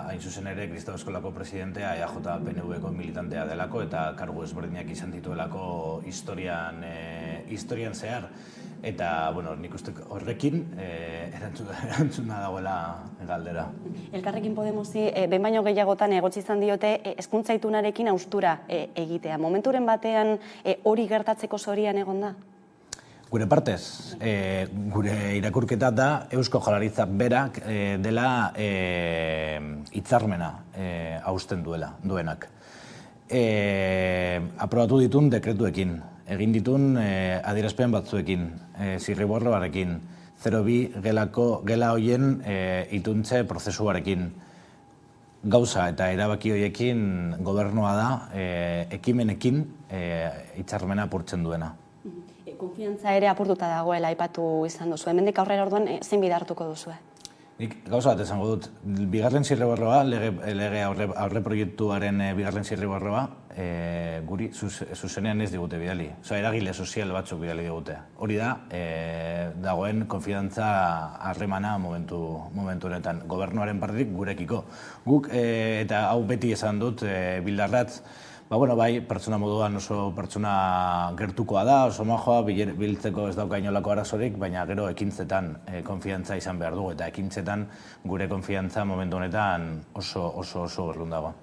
hain zuzen ere, Kristau Eskolako presidentea EAJ-PNV-ko militantea delako eta kargu ezberdinak izan dituelako historian zehar. Eta, nik uste horrekin erantzuna dagoela galdera. Elkarrekin Podemosi, behin baino gehiagotan egotzi izan diote hezkuntza itunarekin haustura egitea. Momenturen batean hori gertatzeko zorian egon da? Gure partez, gure irakurketa da Eusko Jaurlaritza berak dela hitzarmena hausten duenak. Aprobatu ditun dekretuekin, egin ditun adierazpen batzuekin, zirriborroarekin, 02 gela hoien ituntze prozesuarekin. Gauza eta erabaki horiekin gobernua da ekimenekin hitzarmena apurtzen duena. Konfiantza ere apurtuta dagoela aipatu izan duzu. Hemendik aurrera orduan zein bide hartuko duzue? Nik gauza bat esango dut. Bigarren zirriborroa, lege aurreproiektuaren bigarren zirriborroa, guri zuzenean ez digute bidali. Eragile sozial batzuk bidali digute. Hori da, dagoen konfidantza harremana momentu honetan. Gobernuaren partetik gurekiko. Guk, eta hau beti esan dut, Bildarratz, pertsona moduan oso pertsona gertukoa da, oso majoa, biltzeko ez dauka inolako arazorik, baina gero ekintzetan konfiantza izan behar dugu, eta ekintzetan gure konfiantza momentu honetan oso urrun dago.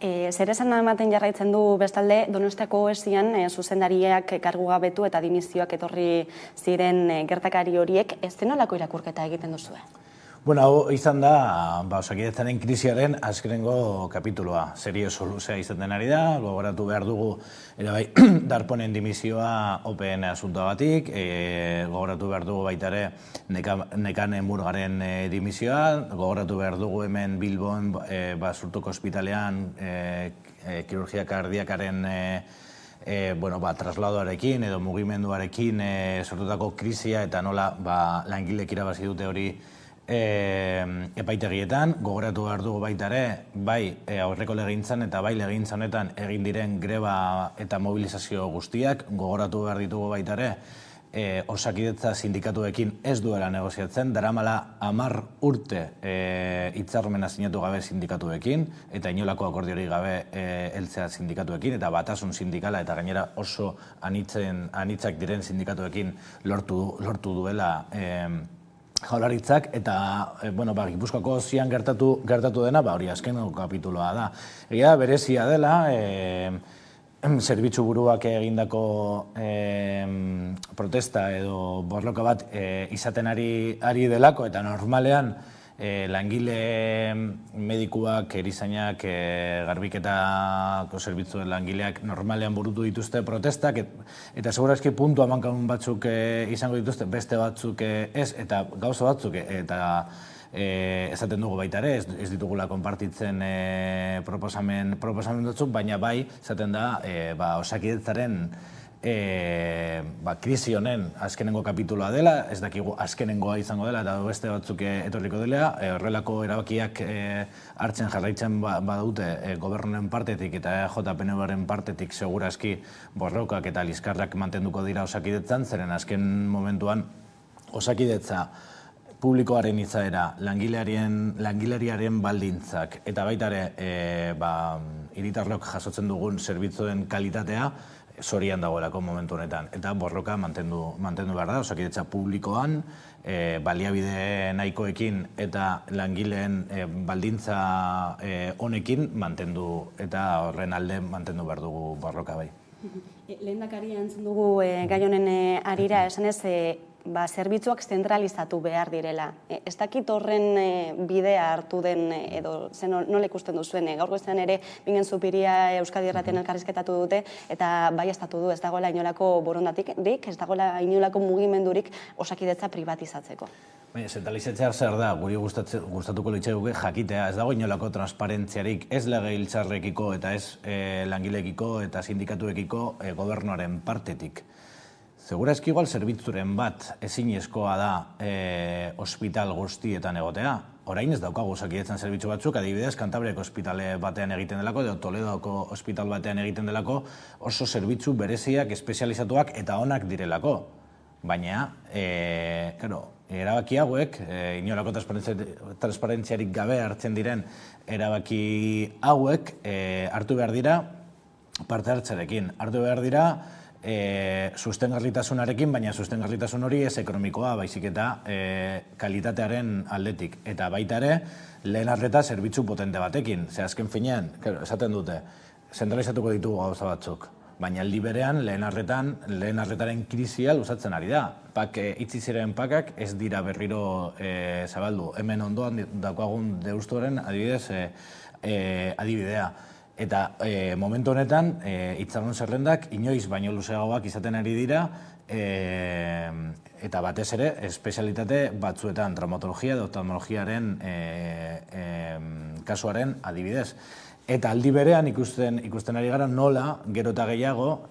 Zer esan ematen jarraitzen du bestalde, Donostiako OESian zuzendariak kargugabetu eta dimizioak etorri ziren gertakari horiek, ez denolako irakurketa egiten duzue? Hau izan da, Osakidetzaren krisiaren azkenengo kapituloa. Serio soluzea izaten ari da, gogoratu behar dugu Darponen dimisioa OPN asuntoagatik, gogoratu behar dugu baita ere Nekane Murgaren dimisioa, gogoratu behar dugu hemen Bilbon Basurtoko ospitalean kirurgia kardiakaren trasladoarekin edo mugimenduarekin sortutako krisia eta nola langilek irabazi dute hori epaitegietan, gogoratu behar dugu baita ere, bai aurreko legintzan eta bai legintza honetan egin diren greba eta mobilizazio guztiak, gogoratu behar ditugu baita ere, Osakidetza sindikatuekin ez duela negoziatzen, daramala 10 urte hitzarmena sinatu gabe sindikatuekin, eta inolako akordiori gabe heltzea sindikatuekin, eta batasun sindikala eta gainera oso anitzak diren sindikatuekin lortu duela Jaurlaritzak, eta Gipuzkoako zian gertatu dena, hori azkeneko kapituloa da. Egia berezia dela, zerbitzu buruak egindako protesta edo borroka bat izaten ari delako, eta normalean langile medikuak, erizainak, garbiketako zerbitzuen langileak normalean burutu dituzte protestak, eta segurazki puntu amankamun batzuk izango dituzte, beste batzuk ez, eta gauza batzuk, eta esaten dugu baita ere, ez ditugula konpartitzen proposamen batzuk, baina bai, esaten da, Osakidetzaren krisi honen azkenengo kapituloa dela, ez dakigu azkenengoa izango dela eta beste batzuk etorriko dela, horrelako erabakiak hartzen jarraitzen badute gobernuaren partetik eta EAJ-PNV-aren partetik segurazki borrokak eta liskarrak mantenduko dira Osakidetzan, zeren azken momentuan Osakidetza publikoaren izaera, langileriaren baldintzak eta baita ere hiritarrok jasotzen dugun zerbitzuen kalitatea zorian dagoelako momentu honetan. Eta borroka mantendu behar da, Osakidetza publikoan, baliabide nahikoekin eta langileen baldintza honekin mantendu eta horren alde mantendu behar dugu borroka bai. Lehendakaria entzun dugu gai honen harira, esanez zerbitzuak zentralizatu behar direla. Ez dakit horren bidea hartu den edo nola ikusten duzuen. Gaur goizean ere bingen Zupiria Euskadi Irratian elkarrizketatu dute eta baieztatu du ez dagoela inolako borondatik, ez dagoela inolako mugimendurik Osakidetza pribatizatzeko. Zentralizatzea zer da, guri gustatuko litzaiguke jakitea, ez dago inolako transparentziarik ez legebiltzarrekiko eta ez langileekiko eta sindikatuekiko gobernuaren partetik. Segurazki igual zerbitzuren bat ezinezkoa da ospital guztietan egotea. Orain ez daukagu Osakidetzan zerbitzu batzuk, adibidez, Kantabriako ospitale batean egiten delako, edo Toledoko ospital batean egiten delako, oso zerbitzu bereziak, espezializatuak eta onak direlako. Baina, erabaki hauek, inolako transparentziarik gabe hartzen diren erabaki hauek hartu behar dira parte hartzarekin. Hartu behar dira sustengarritasunarekin, baina sustengarritasun hori ez ekonomikoa, baizik eta kalitatearen aldetik. Eta baita ere, lehen arreta zerbitzu potente batekin. Ze azken finean, esaten dute, zentralizatuko ditugu gauza batzuk. Baina aldi berean, lehen arretaren krisia luzatzen ari da. Itzi ziren pakak ez dira berriro zabaldu. Hemen ondoan daukagun deustuaren adibidea. Eta momentu honetan, hitzarmen zerrendak inoiz baino luzeagoak izaten ari dira, eta batez ere, espezialitate batzuetan, traumatologia edo oftalmologiaren kasuaren adibidez. Eta aldi berean ikusten ari gara nola, gero eta gehiago,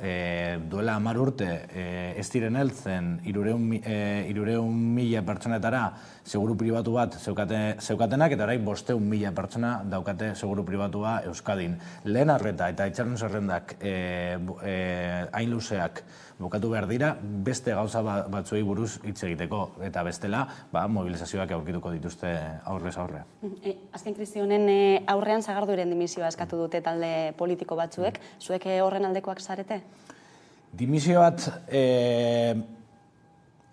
duela 10 urte ez diren heltzen 300.000 pertsonetara seguru pribatu bat zeukatenak, eta orain 500.000 pertsona daukate seguru pribatua Euskadin. Lehen arreta eta itxaron zerrendak hain luzeak bukatu behar dira, beste gauza batzuei buruz hitz egiteko, eta bestela mobilizazioak aurkituko dituzte aurrez aurre. Azken krisi honen aurrean Sagarduiren dimisioa eskatu dute talde politiko batzuek, zuek horren aldekoak zarete? Dimisio bat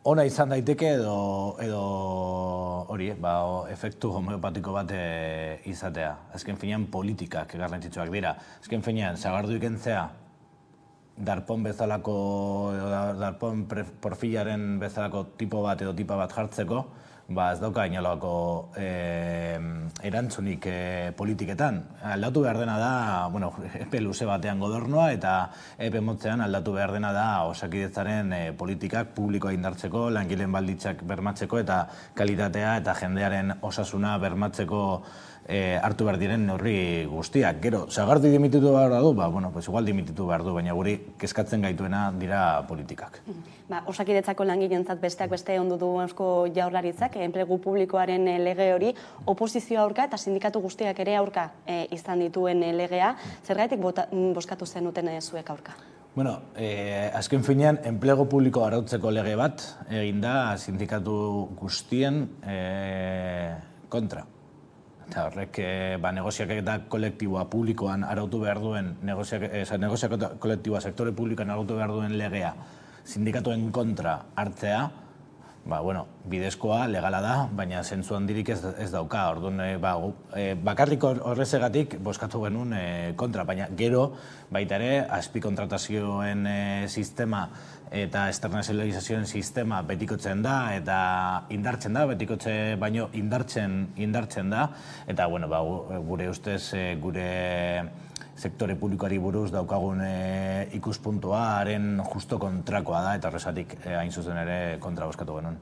ona izan daiteke edo hori, efektu homeopatiko bat izatea. Azken finean politikak garrantzitsuak dira. Azken finean, Sagardui kentzea, Darpón bezalako, Darpón porfilaren bezalako tipo bat edo tipa bat jartzeko, ez dauka inolako erantzunik politiketan. Aldatu behar dena da, epe luze batean gobernua eta epe motzean aldatu behar dena da Osakidetzaren politikak publikoa indartzeko, langileen baldintzak bermatzeko eta kalitatea eta jendearen osasuna bermatzeko hartu behar diren neurri guztiak. Gero, Sagardui dimititu behar du, igual dimititu behar du, baina guri kezkatzen gaituena dira politikak. Osakidetzako langileentzat besteak beste ondu du Eusko Jaurlaritzak, enplegu publikoaren lege hori, oposizioa aurka eta sindikatu guztiak ere aurka izan dituen legea. Zergatik bozkatu zenuten zuek aurka? Azken finean, enplegu publiko arautzeko lege bat egin da sindikatu guztien kontra. Eta horrek negoziaketa kolektiboa publikoan arautu behar duen, negoziaketa kolektiboa sektore publikoan arautu behar duen legea sindikatuen kontra hartzea, bidezkoa, legala da, baina zentzu handirik ez dauka. Orduan, bakarrik horrezegatik bozkatu genuen kontra, baina gero baita ere azpikontratazioen sistema eta externalizazioen sistema betikotzen da eta indartzen da, betikotze baino indartzen da, eta gure ustez gure sektore publikoari buruz daukagun ikuspuntuaren justo kontrakoa da, eta horrezatik hain zuzen ere kontra bozkatu genuen.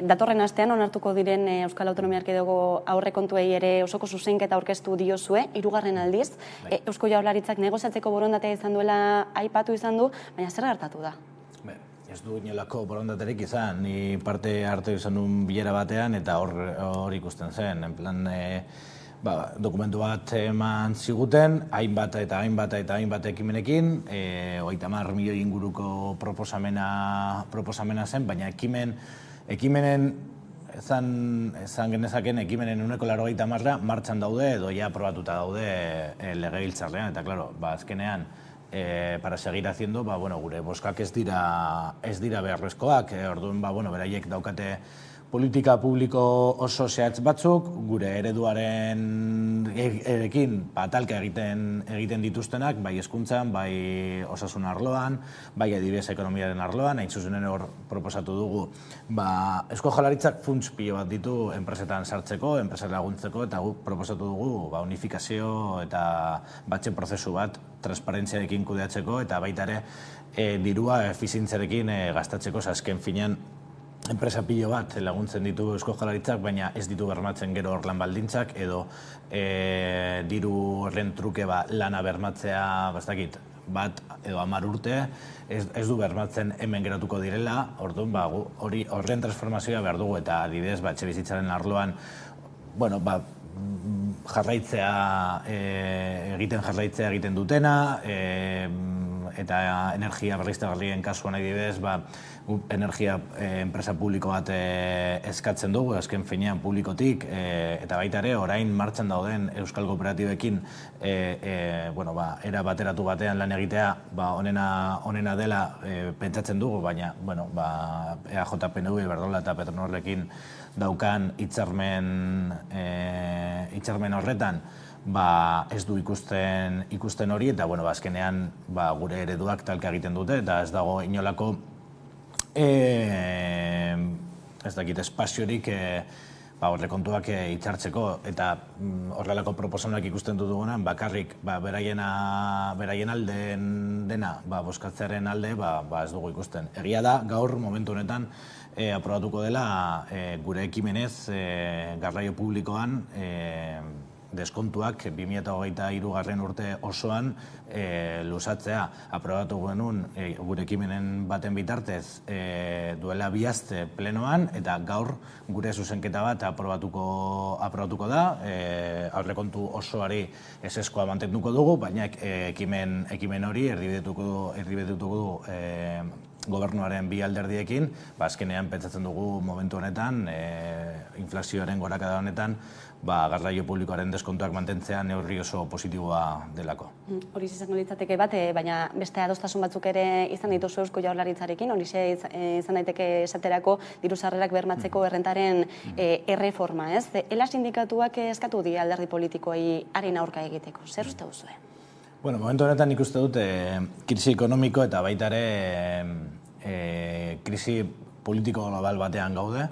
Datorren astean onartuko diren Euskal Autonomia Erkidegoko aurrekontuei ere osoko zuzenketa aurkeztu diozue, 3. aldiz. Eusko Jaurlaritzak negoziatzeko borondatea izan duela aipatu izan du, baina zer gertatu da? Ez du inolako borondaterik izan, ni parte hartu izan un bilera batean eta hor ikusten zen. En plan, dokumentu bat eman ziguten, hainbat ekimenekin, 30 milioi inguruko proposamena zen, baina ekimenen ezan genezaken ekimenen 80% martxan daude edo ja aprobatuta daude legebiltzarrean, eta klaro, azkenean para seguir haciendo, gure boskak ez dira beharrezkoak, orduan beraiek daukate politika publiko oso zehatz batzuk, gure ereduaren erekin talka egiten dituztenak, bai hezkuntzan, bai osasun arloan, bai adibidez ekonomiaren arloan, hain zuzenen hor proposatu dugu. Eusko Jaurlaritzak funts pilo bat ditu enpresetan sartzeko, enpresak laguntzeko, eta guk proposatu dugu unifikazio eta batxe prozesu bat transparentziarekin kudeatzeko, eta baita ere dirua efizientziarekin gastatzeko, azken finean enpresa pilo bat laguntzen ditu Eusko Jaurlaritzak, baina ez ditu bermatzen gero lan baldintzak, edo diru horren truke lana bermatzea, bastakit, bat edo 10 urte, ez du bermatzen hemen geratuko direla, orduan horren transformazioa behar dugu, eta adibidez, etxebizitzaren arloan, jarraitzea egiten dutena, eta energia berriztagarrien kasuan adibidez, energia enpresa publiko bat eskatzen dugu, azken finean publikotik, eta baita ere, orain martxan dauden Euskal Kooperatibekin era bateratu batean lan egitea onena dela pentsatzen dugu, baina EAJ, PNV, Iberdrola eta Petronorrekin daukan hitzarmen horretan ez du ikusten hori, eta azkenean gure ereduak talka egiten dute, eta ez dago inolako espaziorik horrekontuak hitzartzeko, eta horrelako proposamenak ikusten dugunan, bakarrik beraien alde dena bozkatzearen alde ez dugu ikusten. Egia da, gaur momentu honetan aprobatuko dela gure ekimenez garraio publikoan deskontuak 2023 urte osoan luzatzea. Aprobatu genuen gure ekimenen baten bitartez duela 2 aste plenoan, eta gaur gure zuzenketa bat aprobatuko da, aurrekontu osoari ezeskoa mantenduko dugu, baina ekimen hori erdibidetuko du gobernuaren bi alderdiekin, azkenean pentsatzen dugu momentu honetan, inflazioaren gorakada honetan, garraio publikoaren deskontuak mantentzea neurri oso positiboa delako. Hori izango litzateke bat, baina beste adostasun batzuk ere izan dituzu Eusko Jaurlaritzarekin, hori izan daiteke esaterako diru sarrerak bermatzeko errentaren erreforma, ez? Ela sindikatuak eskatu die alderdi politikoei haren aurka egiteko, zer uste duzue? Momentu honetan ikuste dut krisi ekonomiko eta baita ere krisi politiko global batean gaude.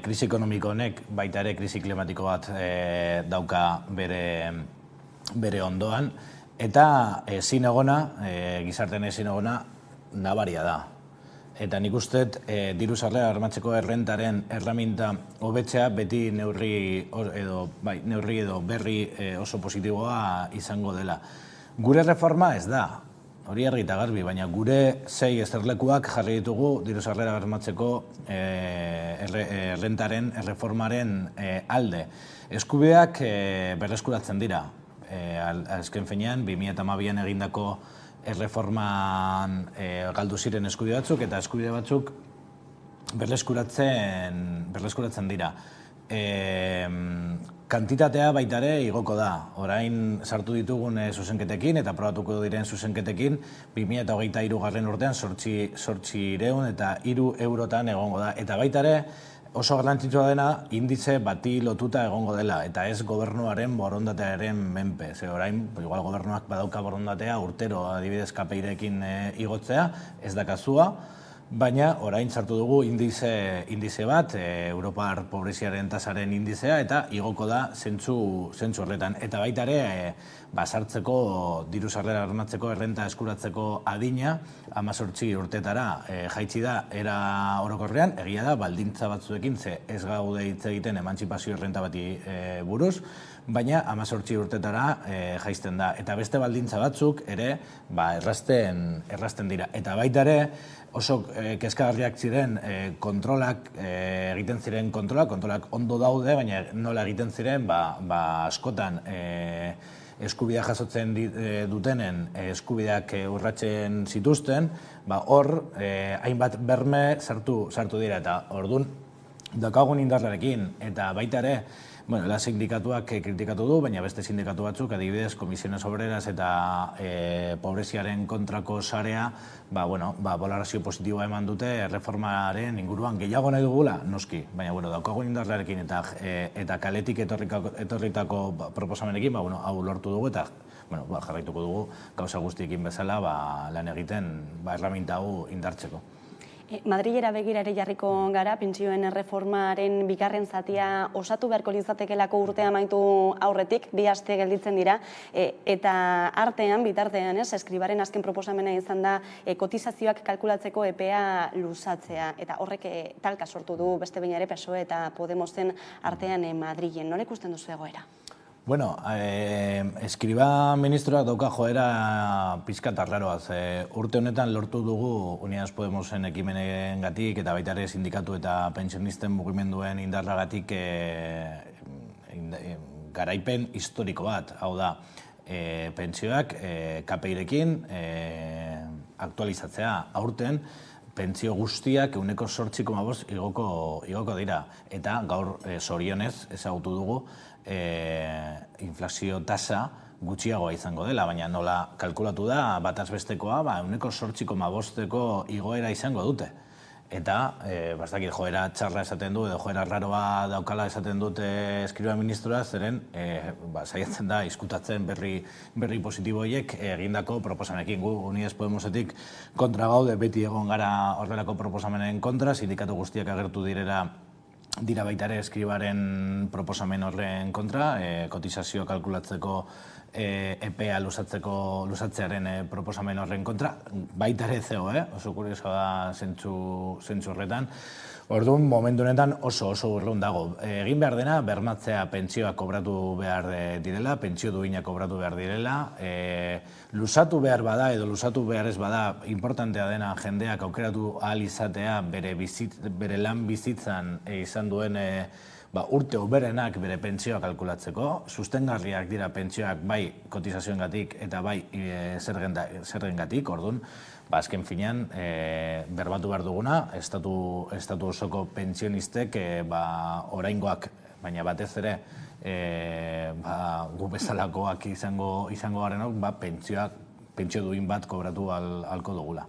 Krisi ekonomiko honek baita ere krisi klimatiko bat dauka bere ondoan, eta gizartean ezin egona nabaria da. Eta nik uste diru sarrera bermatzeko errentaren erraminta hobetzea beti neurri edo berri oso positiboa izango dela. Gure reforma ez da, hori argi eta garbi, baina gure 6 esterlekuak jarri ditugu diru sarrera bermatzeko errentaren erreformaren alde. Eskubideak berreskuratzen dira. Azken finean, 2012an egindako erreforman galdu ziren eskubide batzuk, eta eskubide batzuk berreskuratzen dira. Kantitatea baita ere igoko da. Orain sartu ditugun zuzenketekin eta probatuko diren zuzenketekin 2023 urtean 800 eta 3 eurotan egongo da. Eta baita ere oso garrantzitsua dena indize bati lotuta egongo dela, eta ez gobernuaren borondatearen menpe. Orain, igual gobernuak badauka borondatea urtero adibidez KPI-rekin igotzea, ez da kasua, baina orain sartu dugu indize bat, Europar pobreziaren tasaren indizea, eta igoko da zentzu horretan. Eta baita ere, sartzeko diru sarrera bermatzeko errenta eskuratzeko adina 18 urtetara jaitsi da era orokorrean, egia da baldintza batzuekin ez gaude hitz egiten emantzipazio errenta bati buruz, baina 18 urtetara jaisten da. Eta beste baldintza batzuk ere errazten dira. Eta baita ere, oso kezkagarriak ziren kontrolak, egiten ziren kontrolak ondo daude, baina nola egiten ziren, askotan eskubideak jasotzen dutenen eskubideak urratzen zituzten, hor hainbat berme sartu dira, eta orduan daukagun indarrarekin, eta baita ere Bueno, la sindikatuak kritikatu du, baina beste sindikatu batzuk, adibidez, Comisiones Obreras eta pobreziaren kontrako sarea, balorazio positiboa eman dute reformaren inguruan gehiago nahi dugula, noski, baina daukagun indarrarekin eta kaletik etorritako proposamenekin, hau lortu dugu eta jarraituko dugu gauza guztiekin bezala lan egiten erraminta hau indartzeko. Madrilera begira ere jarriko gara, pentsioen reformaren bigarren zatia osatu beharko litzatekelako urtea amaitu aurretik, 2 aste gelditzen dira, eta bitartean, eskribaren azken proposamena izan da kotizazioak kalkulatzeko epea luzatzea, eta horrek talka sortu du beste behin ere PSOE eta Podemosen artean Madrilen. Nola ikusten duzu egoera? Bueno, eskriba ministroak dauka joera pizkat arraroaz. Urte honetan lortu dugu Unidas Podemosen ekimenengatik eta baita ere sindikatu eta pentsionisten mugimenduen indarragatik garaipen historiko bat. Hau da, pentsioak KPI-rekin aktualizatzea aurten, pentsio guztiak 8,5% igoko dira. Eta gaur zorionez ezagutu dugu inflazio tasa gutxiagoa izango dela, baina nola kalkulatu da bataz bestekoa 8,5%ko igoera izango dute. Eta, bastakit, joera txarra esaten du, edo joera raroa daukala esaten dute eskriba ministroa, zeren saiatzen da izkutatzen berri positibo horiek egindako proposamenekin. Gu Unidas Podemosetik kontra gaude, beti egon gara horrelako proposamenen kontra, sindikatu guztiak agertu dira baita ere eskribaren proposamen horren kontra, kotizazio kalkulatzeko EPEA luzatzearen proposamen horren kontra, baita ere zeo, oso kuriosoa da zentzu horretan. Orduan, momentu honetan oso urrun dago. Egin behar dena, bermatzea pentsioak kobratu behar direla, pentsio duinak kobratu behar direla, luzatu behar bada edo luzatu behar ez bada, importantea dena jendeak aukeratu ahal izatea bere lan bizitzan izan duen urte oberenak bere pentsioa kalkulatzeko, sustengarriak dira pentsioak bai kotizazioengatik eta bai zergengatik, orduan, azken finean, berbatu behar duguna, estatu osoko pentsionistek oraingoak, baina batez ere, gu bezalakoak izango garenok, pentsio duin bat kobratu alko dugula.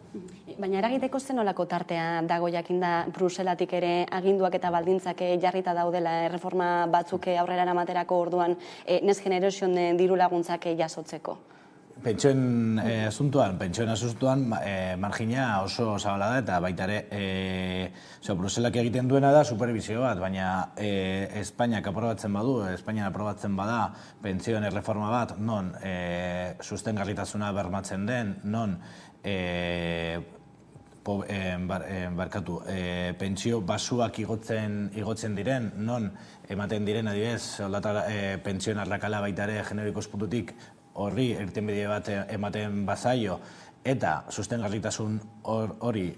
Baina eragiteko zen nolako tartea dago jakinda Bruselatik ere aginduak eta baldintzak jarrita daudela erreforma batzuk aurrera eramaterako orduan Next Generation diru laguntzak jasotzeko? Pentsioen asuntuan margina oso zabala da eta baita ere Bruselak egiten duena da supervisio bat, baina Espainiak aprobatzen bada pentsioen erreforma bat, non sustengarritasuna bermatzen den, non pentsio basuak igotzen diren, non ematen diren adibidez pentsioen arrakala baita ere genero ikuspuntutik horri irtenbide bat ematen bazaio eta sustengarritasun hori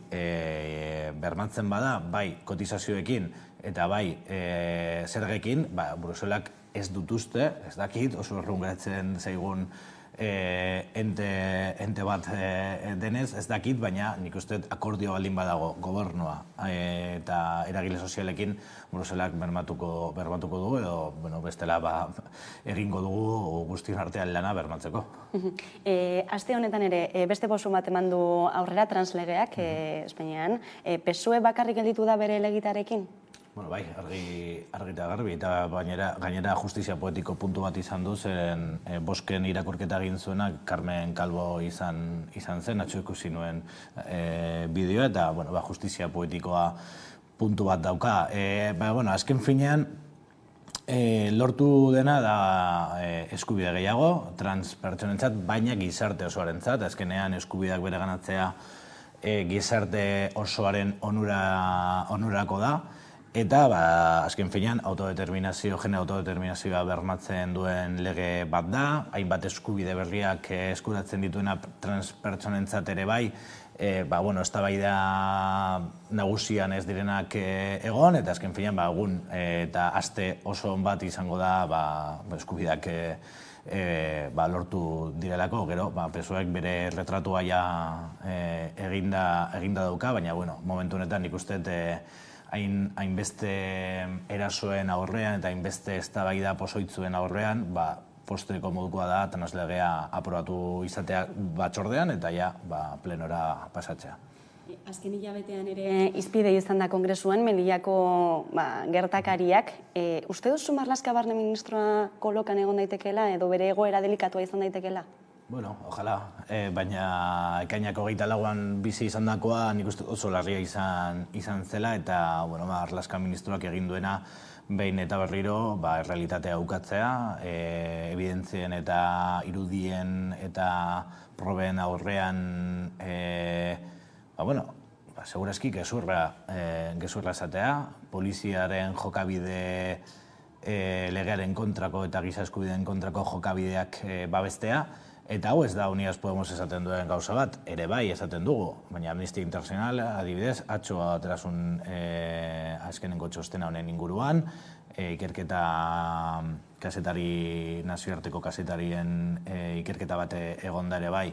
bermatzen bada, bai kotizazioekin eta bai zergekin, Bruselak ez dutuzte, ez dakit, oso errun geratzen zaigun ente bat denez, ez dakit, baina nik uste akordio baldin badago gobernua eta eragile sozialekin Bruselak bermatuko dugu edo bestela egingo dugu guztion artean lana bermatzeko. Aste honetan ere, beste pauso bat eman du aurrera translegeak Espainian, PSOE bakarrik gelditu da bere legitarekin? Bueno, bai, argi eta garbi, eta gainera justizia poetiko puntu bat izan du, zeren bosken irakurketa egin zuena Carmen Calvo izan zen, atxo ikusi nuen bideoa, eta justizia poetikoa puntu bat dauka. Azken finean, lortu dena da eskubide gehiago, transpertsonentzat, baina gizarte osoarentzat, azkenean eskubideak bere ganatzea gizarte osoaren onurako da, eta azken finean gene autodeterminazioa bermatzen duen lege bat da, hainbat eskubide berriak eskuratzen dituena transpertsonentzat ere bai, eztabaida nagusian ez direnak egon, eta azken finean egun eta aste oso on bat izango da eskubideak lortu direlako, gero PSOEk bere retratua eginda dauka, baina momentu honetan nik uste hainbeste erasoen aurrean eta hainbeste eztabaida pozoitzuen aurrean, posteko modukoa da translegea aprobatu izatea batzordean eta ja plenora pasatzea. Azken hilabetean ere izpide izan da kongresuan, Melillako gertakariak. Uste duzu Marlaska barne ministroa kolokan egon daitekeela edo bere egoera delikatua izan daitekeela? Bueno, ojalá, baina ekainako 24an bizi izan dakoa nik uste oso larria izan zela eta Marlaska ministroak egin duena behin eta berriro errealitatea ukatzea, evidentzien eta irudien eta proben aurrean segurazki gezurra esatea, poliziaren jokabide legearen kontrako eta giza eskubideen kontrako jokabideak babestea, eta hau ez da Unidas Podemos esaten duen gauza bat, ere bai esaten dugu, baina Amnistia Internacional adibidez, atzo aterasun azkenengo txostena honen inguruan, ikerketa nazioarteko kazetarien ikerketa bat egonda ere bai,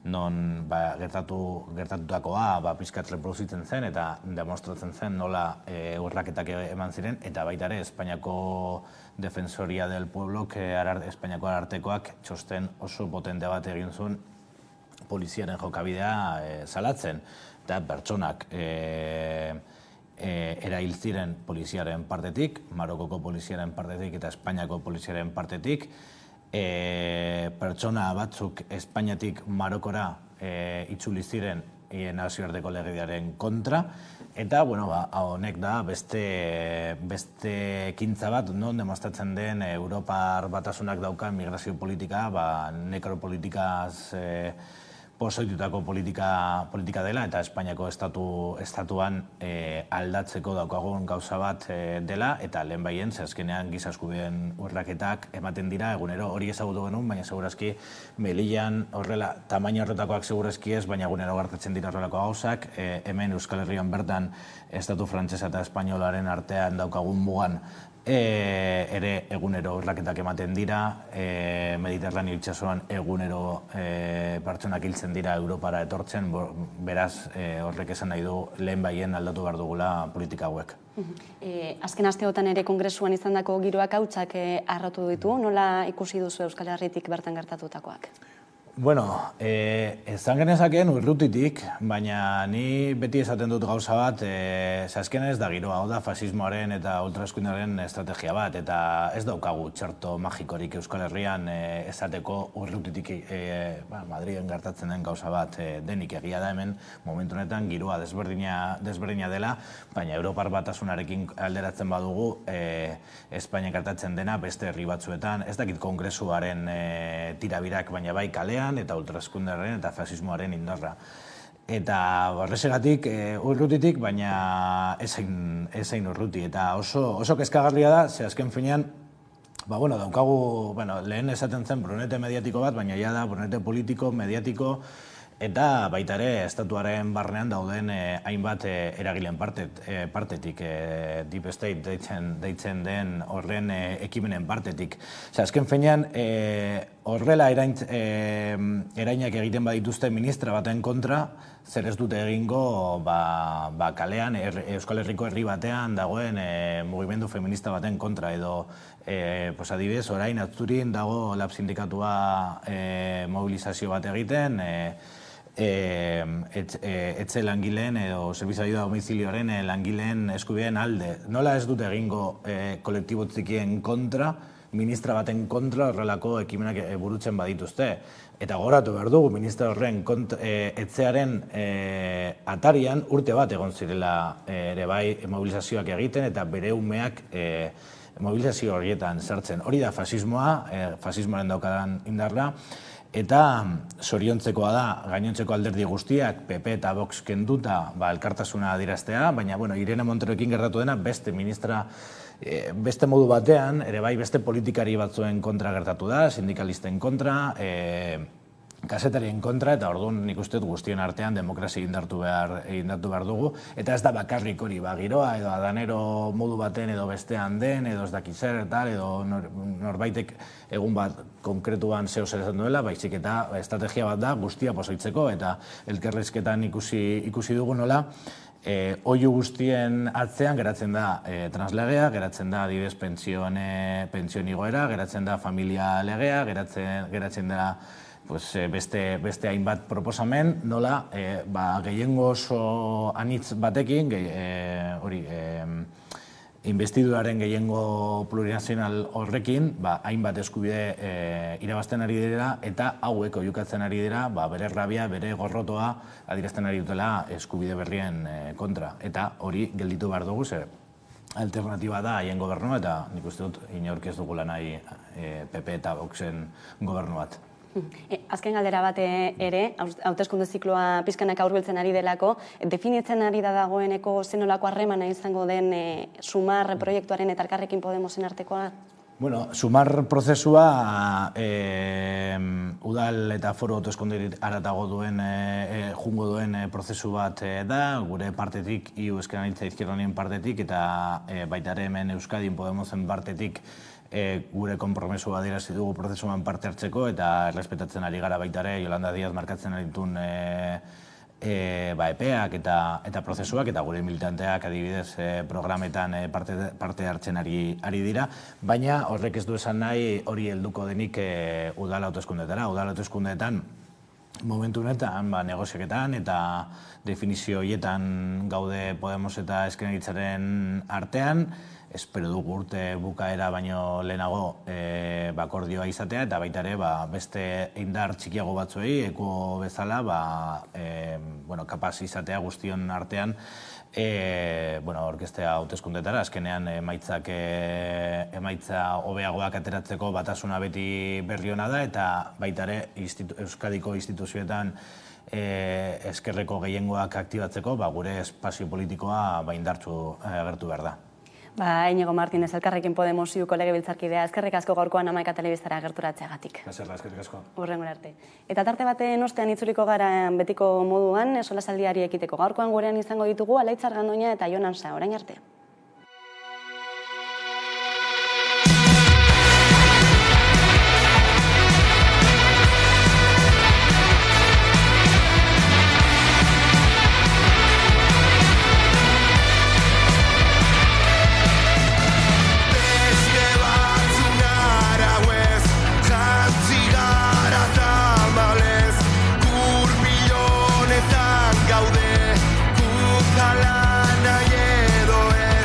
non gertatutakoa pizkat reproduzitzen zen eta demostratzen zen nola urraketak eman ziren, eta baita ere Espainiako Defensoria del Pueblok, Espainiako arartekoak txosten oso potente bat egin zuen poliziaren jokabidea salatzen, eta pertsonak erail ziren poliziaren partetik, Marokoko poliziaren partetik eta Espainiako poliziaren partetik, pertsona batzuk Espainiatik Marokora itzuli ziren nazioarteko legediaren kontra, eta honek da beste ekintza bat non demostratzen den Europar Batasunak daukan migrazio politika, nekropolitikaz pozoitutako politika dela eta Espainiako estatuan aldatzeko daukagun gauza bat dela, eta lehen baien, azkenean giza eskubideen urraketak ematen dira egunero, hori ezagutu genuen, baina segurazki Melillan horrela, tamaina horretakoak segurazki ez, baina egunero gertatzen dira horrelako gauzak, hemen Euskal Herrian bertan estatu frantsesa eta espainolaren artean daukagun mugan ere egunero urraketak ematen dira, Mediterraneo itsasoan egunero pertsonak hiltzen dira Europara etortzen, beraz horrek esan nahi du lehen baien aldatu behar dugula politika hauek. Azken asteotan ere kongresuan izandako giroak hautsak harratu ditu, nola ikusi duzu Euskal Herritik bertan gertatutakoak? Bueno, ezan genezakeen urrutitik, baina ni beti esaten dut gauza bat, azken ez da giroa, hau da fasismoaren eta ultraeskuinaren estrategia bat, eta ez daukagu txerto magikorik Euskal Herrian esateko urrutitik Madriden gertatzen den gauza bat denik, egia da hemen momentu honetan giroa desberdina dela, baina Europar Batasunarekin alderatzen badugu Espainiak gertatzen dena beste herri batzuetan, ez dakit kongresuaren tirabirak, baina bai kalean, eta ultraeskuinaren eta fasismoaren indarra. Eta horrezegatik urrutitik, baina ezein urruti. Eta oso kezkagarria da, ze azken finean, daukagu, lehen esaten zen brunete mediatiko bat, baina ja da brunete politiko, mediatiko, eta baita ere estatuaren barnean dauden hainbat eragileen partetik, Deep State deitzen den horren ekimenen partetik. Azken finean, horrela erainak egiten badituzte ministra baten kontra, zer ez dute egingo kalean, Euskal Herriko herri batean dagoen mugimendu feminista baten kontra, edo adibidez, orain Atzurin dago lab sindikatua mobilizazio bat egiten, etxe langileen edo zerbitzu ayuda domizilioaren langileen eskubideen alde. Nola ez dute egingo kolektibo txikien kontra, ministra baten kontra horrelako ekimenak burutzen badituzte. Eta gogoratu behar dugu, ministra horren etxearen atarian urte bat egon zirela ere bai mobilizazioak egiten eta bere umeak mobilizazio horietan sartzen. Hori da fasismoa, fasismoaren daukadan indarra, eta zoriontzekoa da gainontzeko alderdi guztiak, PP eta Vox kenduta elkartasuna adieraztea, baina Irene Monteroekin gertatu dena beste ministra, beste modu batean, ere bai beste politikari batzuen kontra gertatu da, sindikalisten kontra, kazetarien kontra, eta orduan nik uste guztien artean demokrazia indartu behar dugu, eta ez da bakarrik hori, giroa edo adanero modu baten edo bestean den, edo ez dakit zer, edo norbaitek egun bat konkretuan zeo zer esan duela, baizik eta estrategia bat da guztia pozoitzeko, eta elkarrizketan ikusi dugu nola, oihu guztien atzean geratzen da translegea, geratzen da adibidez pentsioen igoera, geratzen da familia legea, geratzen da beste hainbat proposamen, nola gehiengo oso anitz batekin, investiduraren gehiengo plurinazional horrekin, hainbat eskubide irabazten ari dira, eta hauek oihukatzen ari dira, bere rabia, bere gorrotoa adierazten ari dutela eskubide berrien kontra. Eta hori gelditu behar dugu, zer alternatiba da haien gobernua, eta nik uste dut inork ez dugula nahi PP eta Voxen gobernu bat. Azken galdera bat ere, hauteskunde zikloa pizkanaka hurbiltzen ari delako, definitzen ari da dagoeneko zenolako harremana izango den Sumar proiektuaren eta Elkarrekin Podemosen artekoa? Bueno, Sumar prozesua udal eta foro hauteskunde haratago jungo duen prozesu bat da, gure partetik, IU Ezker Anitza Izquierda Uniden partetik, eta baita ere hemen Euskadin Podemosen partetik gure konpromesu adierazi dugu prozesuan parte hartzeko, eta errespetatzen ari gara baita ere Yolanda Díaz markatzen ari ditun epeak eta prozesuak, eta gure militanteak adibidez programetan parte hartzen ari dira, baina horrek ez du esan nahi hori helduko denik udal hauteskundeetara. Udal hauteskundeetan momentu honetan negoziaketan eta definizio horietan gaude Podemos eta Ezker Anitzaren artean. Espero dugu urte bukaera baino lehenago akordioa izatea, eta baita ere beste indar txikiago batzuei eko bezala kapaz izatea guztion artean orkestea hauteskundetara. Azkenean emaitza hobeagoak ateratzeko batasuna beti berri ona da, eta baita ere Euskadiko instituzioetan ezkerreko gehiengoak aktibatzeko gure espazio politikoa indartsu agertu behar da. Iñigo Martínez, Elkarrekin Podemos iuko legebiltzarkidea, eskerrik asko gaurkoan Hamaika telebistara gerturatzeagatik. Eskerrik asko. Hurrengora arte. Eta tarte baten ostean itzuliko gara betiko moduan, solasaldiari ekiteko. Gaurkoan gurean izango ditugu Alaitz Argandoña eta Jon Ansa, orain arte. Gaude, guk ala nahi edo ez.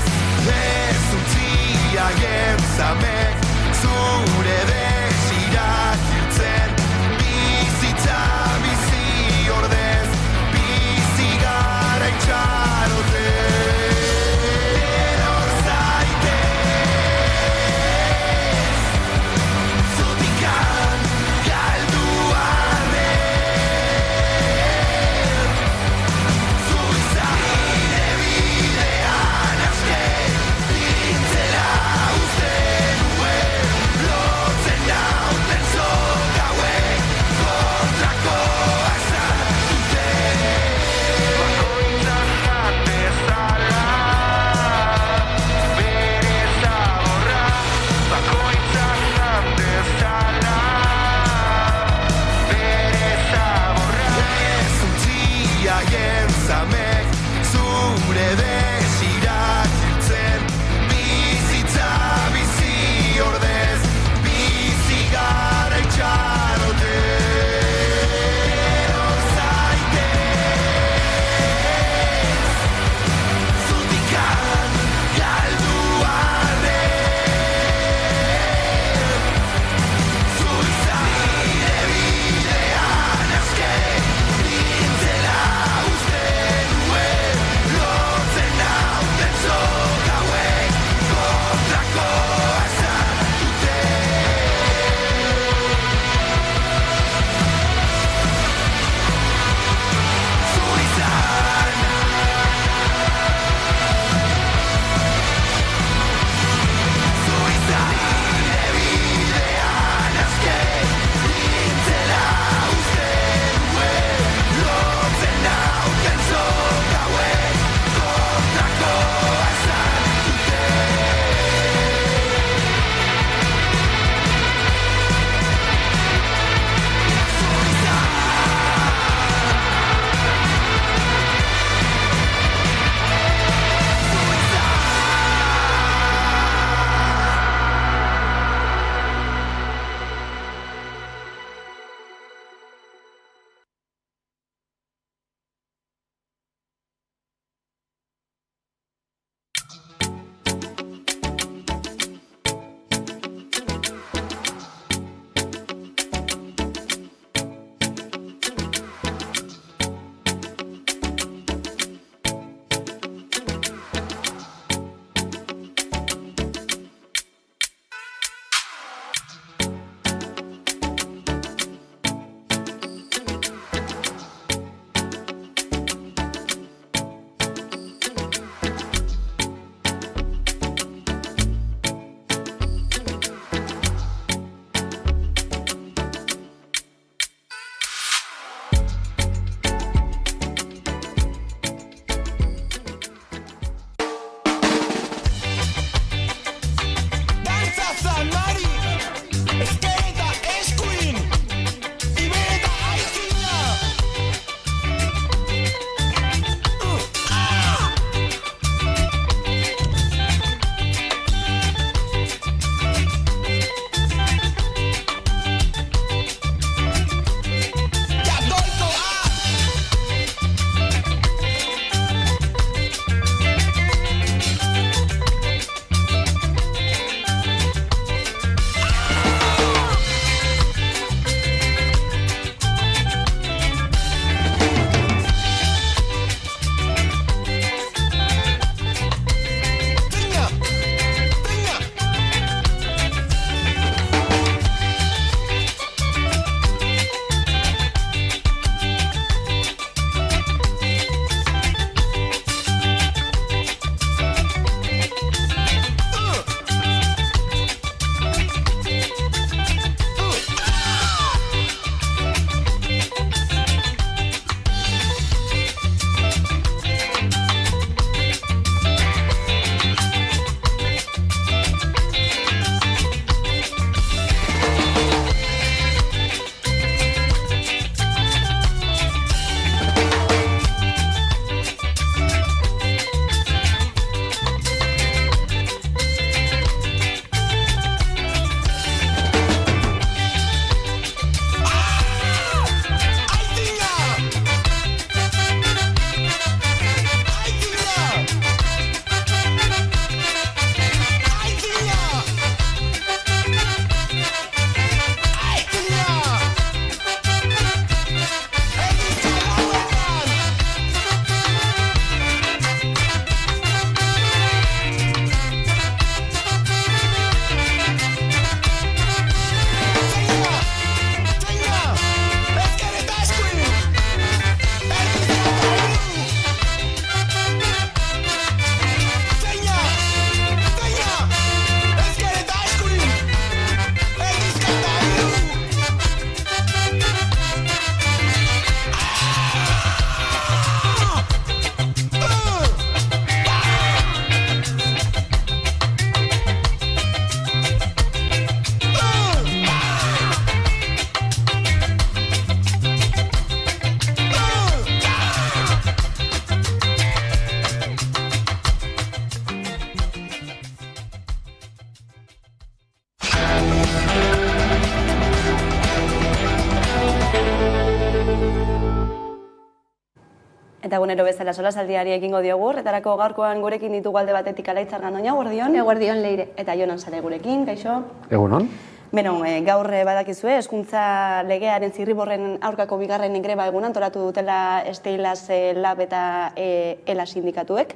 Eta egunero bezala solasaldiari egingo diogu, horretarako gaurkoan gurekin ditugu alde batetik Alaitzar Gandoña, eguerdion. Eguerdion, Leire. Eta Jonan Sare gurekin, kaixo. Egunon. Beno, gaur badakizue, hezkuntza legearen zirriborren aurkako bigarren greba egun antolatu dutela Steilas Lab eta ELA sindikatuek.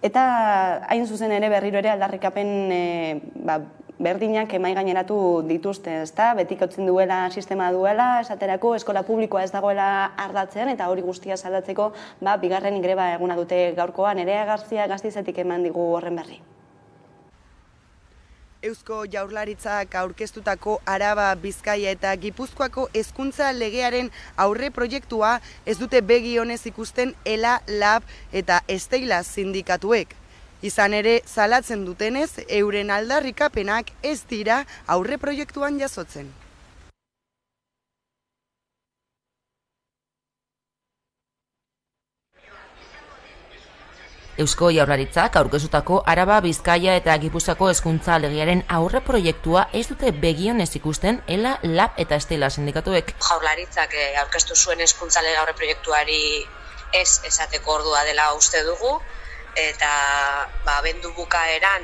Eta hain zuzen ere berriro ere aldarrikapen berdinak emai gaineratu dituzte, ezta? Betikotzen duela sistema duela, esaterako eskola publikoa ez dagoela ardatzean, eta hori guztia salatzeko bigarren greba eguna dute gaurkoan. Nerea Garzia Gaztizetik eman digu horren berri. Eusko Jaurlaritzak aurkeztutako Araba, Bizkaia eta Gipuzkoako hezkuntza legearen aurre proiektua ez dute begi onez ikusten ELA, LAB eta Steilas sindikatuek. Izan ere, salatzen dutenez, euren aldarrikapenak ez dira aurre proiektuan jasotzen. Eusko Jaurlaritzak aurkeztutako Araba, Bizkaia eta Gipuzkoako hezkuntza legearen aurre proiektua ez dute begionez ikusten ELA, LAB eta Steilas sindikatuek. Jaurlaritzak aurkeztu zuen hezkuntza lege aurre proiektuari ez esateko ordua dela uste dugu, eta abendu bukaeran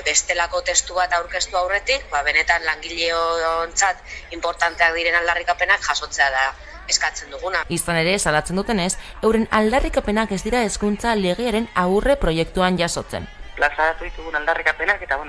bestelako testu bat aurkeztu aurretik, benetan langileontzat importanteak diren aldarrikapenak jasotzea da eskatzen duguna. Izan ere, salatzen dutenez, euren aldarrikapenak ez dira hezkuntza legearen aurre proiektuan jasotzen. Plazaratu ditugun aldarrikapenak eta,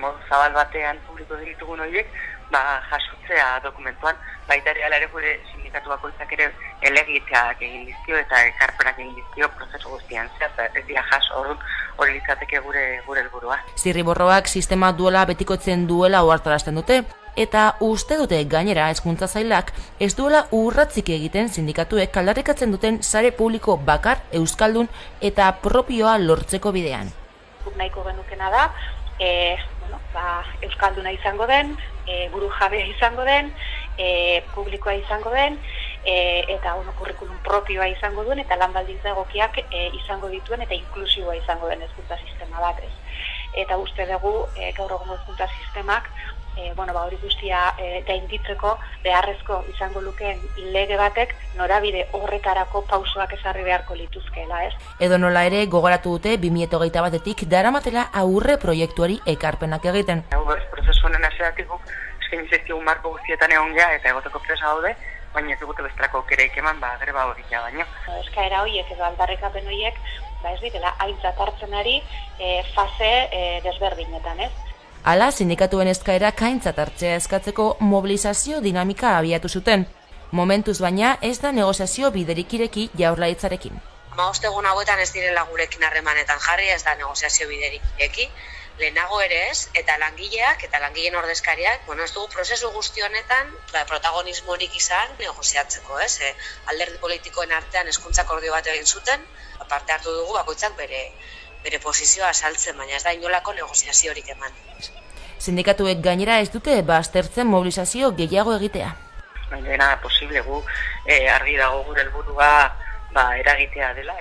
modu zabal batean publiko ditugun horiek, jasotzea dokumentuan, baita ere gure sindikatu bakoitzak ere elegiteak egin dizkio eta ekarpenak egin dizkio prozesu guztian zehar, ez dira jaso hori litzateke gure helburua. Zirriborroak sistema duela betikotzen duela ohartarazten dute, eta uste dute gainera hezkuntza sailak ez duela urratzik egiten sindikatuek aldarrikatzen duten sare publiko bakar, euskaldun eta propioa lortzeko bidean. Nahiko genukena da, euskalduna izango den, buru jabea izango den, publikoa izango den, eta kurrikulum propioa izango duen, eta lan baldintza egokiak izango dituen, eta inklusiboa izango den hezkuntza sistema bat ez. Eta uste dugu, gaur egun hezkuntza sistemak, hori guztia gainditzeko beharrezko izango lukeen lege batek norabide horretarako pausoak ezarri beharko lituzkeela, ez? Edo nola ere gogoratu dute 2021etik daramatela aurre proiektuari ekarpenak egiten. Prozesu honen hasieratik eskaini zaizkigun marko guztietan egon gea eta egoteko presa daude, baina ez dugute bestelako aukerik eman greba hori baino. Eskaera horiek edo aldarrikapen horiek ez direla aintzat hartzen ari fase desberdinetan, ez? Hala, sindikatuen eskaerak aintzat hartzea eskatzeko mobilizazio dinamika abiatu zuten. Momentuz baina ez da negoziazio biderik ireki Jaurlaritzarekin. 15 egun hauetan ez direla gurekin harremanetan jarri, ez da negoziazio biderik ireki. Lehenago ere ez, eta langileak eta langileen ordezkariak, ez dugu prozesu guzti honetan protagonismorik izan negoziatzeko, ez? Alderdi politikoen artean hezkuntza akordio bat egin zuten, parte hartu dugu bakoitzak bere posizioa asaltzen, baina ez da inolako negoziaziorik eman. Sindikatuek gainera ez dute baztertzen mobilizazio gehiago egitea. Baina posible gu argi dago gure helburua eragitea dela.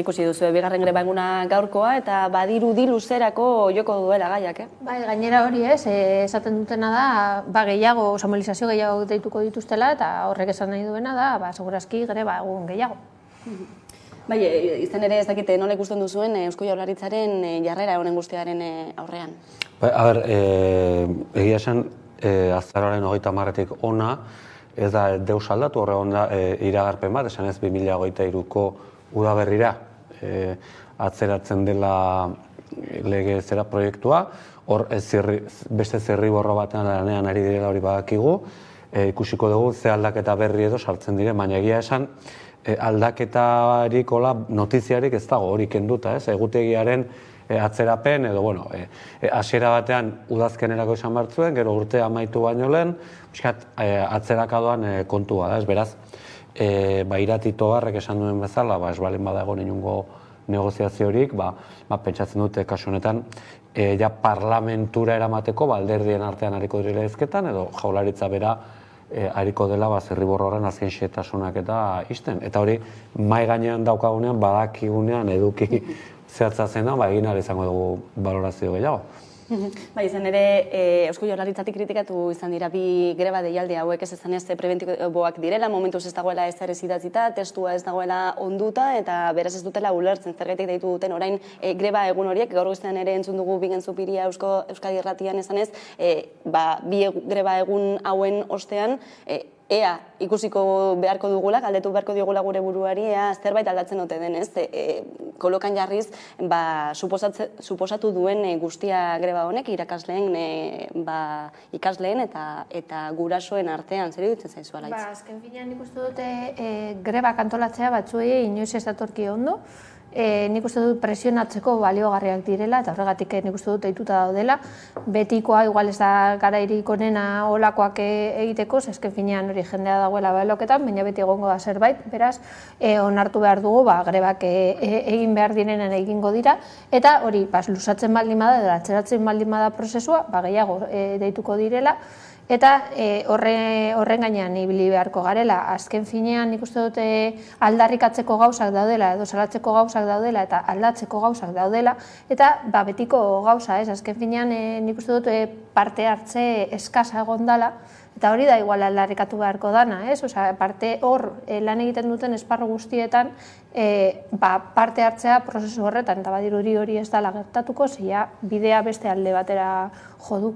Ikusi duzu, bigarren greba eguna gaurkoa eta badirudi luzerako joko duela gaiak, Bai, gainera hori esaten dutena da, gehiago, mobilizazio gehiago deituko dituztela eta horrek esan nahi duena da, segurazki greba egun gehiago. Bai, izan ere ez dakite nola ikusten duzuen Eusko Jaurlaritzaren jarrera honen guztiaren aurrean. Bai, egia esan, azaroaren 30-etik ona, ez da deus aldatu horregon da iragarpen bat, esan ez 2023ko udaberrira atzeratzen dela lege zera proiektua, hor beste zirriborro batean lanean ari direla hori badakigu, ikusiko dugu ze aldaketa berri edo sartzen dire, baina egia esan aldaketarik notiziarik ez dago hori kenduta, egutegiaren atzerapen edo, hasiera batean udazkenerako izan bartzuen, gero urtea amaitu baino lehen, atzerakadoan kontua da, beraz, Iratito Barrek esan duen bezala, ez balen badago inungo negoziaziorik, pentsatzen dute kasu honetan, parlamentura eramateko alderdien artean hariko direla ezketan, edo Jaurlaritza bera hariko dela zirriborro horren azken xehetasunak eta isten. Eta hori, mai gainean daukagunean, badakigunean eduki zehatza zena, egin ahal izango dugu balorazio gehiago. Bai, izan ere, Eusko Jaurlaritzatik kritikatu izan dira bi greba deialdi hauek ez ezan ez preventiboak direla, momentuz ez dagoela ez ere idatzita, testua ez dagoela onduta, eta beraz ez dutela ulertzen zergatik deitu duten orain greba egun horiek, gaur goizean ere entzun dugu Bingen Zupiria Euskadi Irratian esan ez, bi greba egun hauen ostean, ea ikusiko beharko dugula, galdetu beharko diogula gure buruari, ea zerbait aldatzen ote denez, kolokan jarriz, suposatu duen guztia greba honek, irakasleen, ikasleen eta gurasoen artean, zer iruditzen zaizu alaitz? Azken finean nik uste dute greba kantolatzea batzuei inoiz ez datorki ondo, nik uste dut presionatzeko baliogarriak direla, eta horregatik nik uste dut deituta daudela. Betikoa, igual ez da garairik onena olakoak egiteko, azken finean hori jendea dagoela baloketan, baina beti egongo da zerbait, beraz, onartu behar dugu, grebak egin behar direnen egingo dira, eta hori, lusatzen baldin bada, edo atzeratzen baldin bada prozesua, gehiago deituko direla, eta horren gainean ibili beharko garela. Azken finean nik uste dute aldarrikatzeko gauzak daudela, edo salatzeko gauzak daudela, eta aldatzeko gauzak daudela, eta betiko gauza, azken finean nik uste dute parte hartze eskasa egon dela, eta hori da igual aldarrikatu beharko dana, parte hor lan egiten duten esparru guztietan parte hartzea prozesu horretan, eta badirudi hori ez dela gertatuko, zia bidea beste alde batera jo du.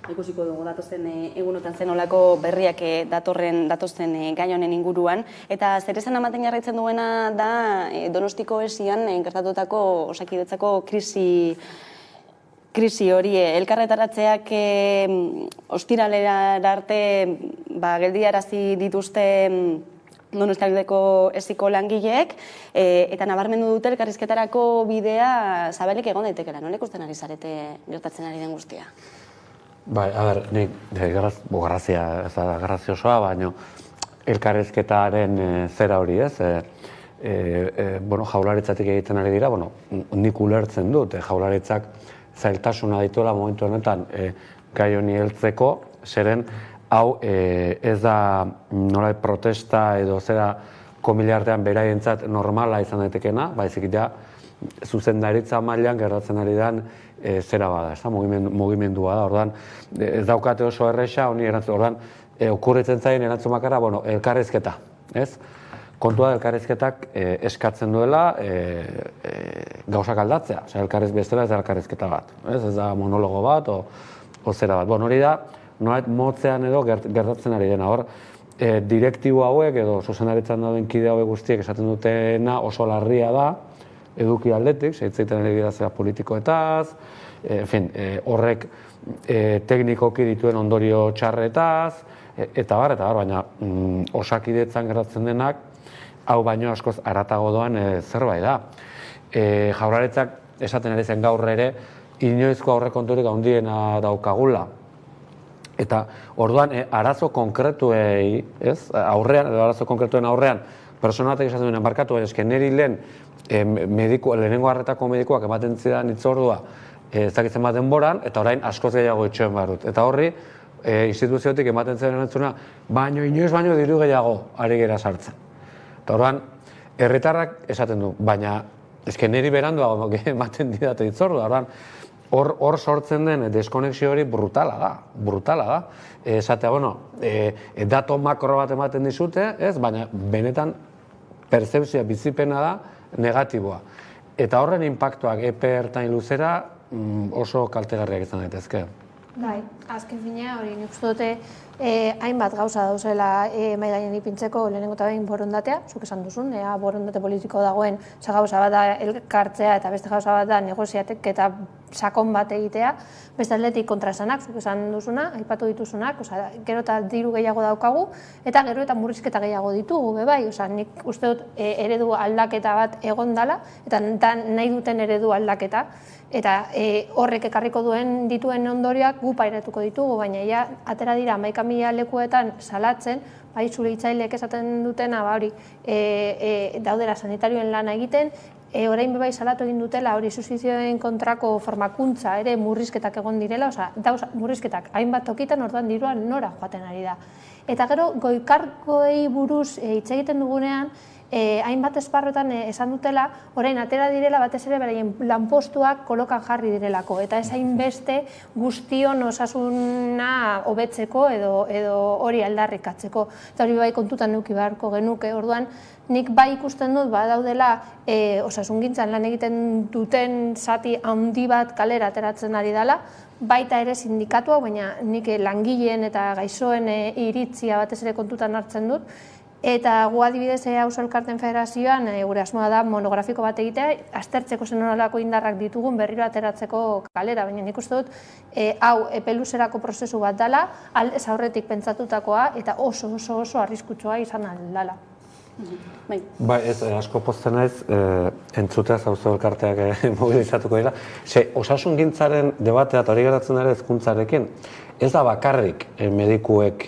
Ikusiko dugu datozen egunotan zenolako berriak datozen gai honen inguruan, eta zer esan ematen jarraitzen duena da Donostiko esian gertatutako Osakidetzako krisi hori, elkarretaratzeak ostiralera arte geldiarazi dituzte Donostialdeko esiko langileek, eta nabarmendu dute elkarrizketarako bidea zabalik egon daitekela. Nola ikusten ari zarete gertatzen ari den guztia? Bai, nik grazia, ez da graziosoa, baina elkarrizketaren zera hori ez, jaularitzatik egiten ari dira, nik ulertzen dut, jaularitzak zailtasuna dituela momentu honetan gai honi heltzeko, zeren hau ez da nola protesta edo zera komilartean beraientzat normala izan daitekena, baizik ja zuzendaritza mailan gertatzen ari den zera bada, ez da, mugimendua da, ordan ez daukate oso erresa, honi erantzun, ordan okurritzen zaien erantzun bakarra, elkarrizketa, ez? Kontua elkarrizketak eskatzen duela gauzak aldatzea, bestela ez da elkarrizketa bat, ez da monologo bat o zera bat. Hori da, motzean edo gertatzen ari dena, hor, direktibo hauek edo zuzendaritzan dauden kide hauek guztiek esaten dutena oso larria da, eduki aldetik, zeitzeiten ari dira zera politikoetaz, horrek teknikoki dituen ondorio txarretaz, eta baina Osakidetzan gertatzen denak, hau baino askoz haratago doan zerbait da. Jaurlaritzak esaten ari zen gaur ere, inoizko aurrekonturik handiena daukagula. Eta orduan, arazo konkretuei, arazo konkretuen aurrean, persona batek esaten duen, barkatu, eske niri lehenengo harretako medikuak ematen zidan itzordua ezakitzen bat denboran, eta orain askoz gehiago itxoen barut. Eta horri, instituziotik ematen zidan erantzuna, inoiz baino diru gehiago ari gera sartzen. Eta orduan, herritarrak esaten du, baina eske niri berandua ematen didate itzordua, orduan, hor sortzen den deskonexio hori brutala da. Esatea, dato makro bat ematen dizute, baina benetan percepzioa bizipena da negatiboa. Eta horren inpaktuak epe ertain luzera oso kaltegarriak izan daitezke. Bai, azken finea hori nik uste dute hainbat gauza dauzela mahai gainen ipintzeko lehenengo eta behin borondatea, zuk esan duzun, borondate politiko dagoen gauza bat da elkartzea eta beste gauza bat da negoziatek eta sakon bat egitea, beste aldetik kontraesanak, zuk esan duzuna, aipatu dituzunak, gero eta diru gehiago daukagu, eta gero eta murrizketa gehiago ditugu, bai, nik uste dut eredu aldaketa bat egon dela, eta nahi duten eredu aldaketa, eta horrek ekarriko dituen ondorioak gu pairatuko ditugu, baina ja, atera dira 11.000 lekuetan salatzen, bai, zure hitzaileek esaten dutena, hori, daudela sanitarioen lana egiten, orain bebai salatu egin dutela, hori suizidioen kontrako formakuntza, ere murrizketak egon direla, murrizketak hainbat tokitan orduan diruan nora joaten ari da. Eta gero, goikargoei buruz hitz egiten dugunean, hainbat esparrotan esan dutela, orain atera direla batez ere beraien lanpostuak kolokan jarri direlako, eta ez hainbeste guztion osasuna hobetzeko edo hori aldarrikatzeko. Eta hori bai kontutan eduki beharko genuke, orduan nik bai ikusten dut badaudela osasungintzan lan egiten duten zati handi bat kalera ateratzen ari dela, baita ere sindikatua, baina nik langileen eta gaixoen iritzia batez ere kontutan hartzen dut, eta gu adibidez Auzo Elkarteen Federazioan gure asmoa da monografiko bat egitea, aztertzeko zen nolako indarrak ditugun berriro ateratzeko kalera, baina nik uste dut hau epe luzerako prozesu bat dela, aldez aurretik pentsatutakoa eta oso arriskutsua izan aldala. Bai, ez, asko pozten naiz, entzuteaz Auzo Elkarteak mobilizatuko dira. Osasungintzaren debatea eta hori geratzen ere hezkuntzarekin, ez da bakarrik medikuek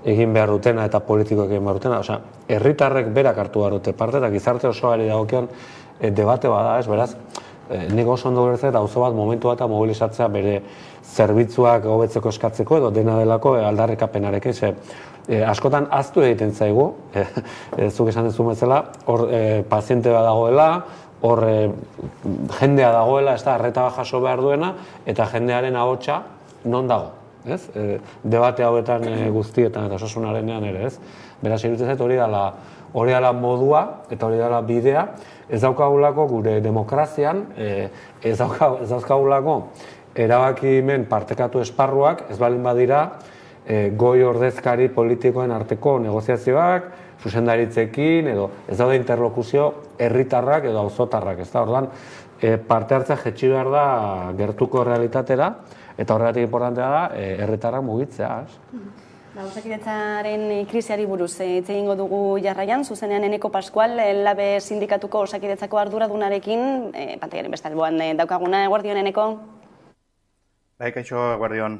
egin behar dutena eta politikoek egin behar dutena, herritarrek berak hartu behar dute parte eta gizarte osoari dagokion debate bada, ez, beraz, nik oso ondo gertzen eta auzo bat momentu bat mobilizatzea bere zerbitzuak hobetzeko eskatzeko edo dena delako aldarrikapenarekin, askotan ahaztu egiten zaigu, zuk esan duzu bezala, hor paziente bat dagoela, hor jendea dagoela, ez da, arreta bat jaso behar duena, eta jendearen ahotsa non dago. Debate hauetan guztietan eta osasunarenean ere, ez? Beraz, iruditzen zait hori dela modua eta hori dela bidea. Ez daukagulako gure demokrazian, ez daukagulako erabakimen partekatu esparruak, ez balin badira goi ordezkari politikoen arteko negoziazioak, zuzendaritzekin, edo ez daude interlokuzio herritarrak edo auzotarrak, ez da? Orduan, parte hartzea jetxi behar da gertuko realitatera, eta horregatik importantea da, herritarrak mugitzea. Osakidetzaren krisiari buruz hitz egingo dugu jarraian, zuzenean Eneko Pascual, Labe sindikatuko Osakidetzako arduradunarekin, pantaiaren beste alboan daukaguna, eguardion Eneko? Bai, kaixo, eguardion.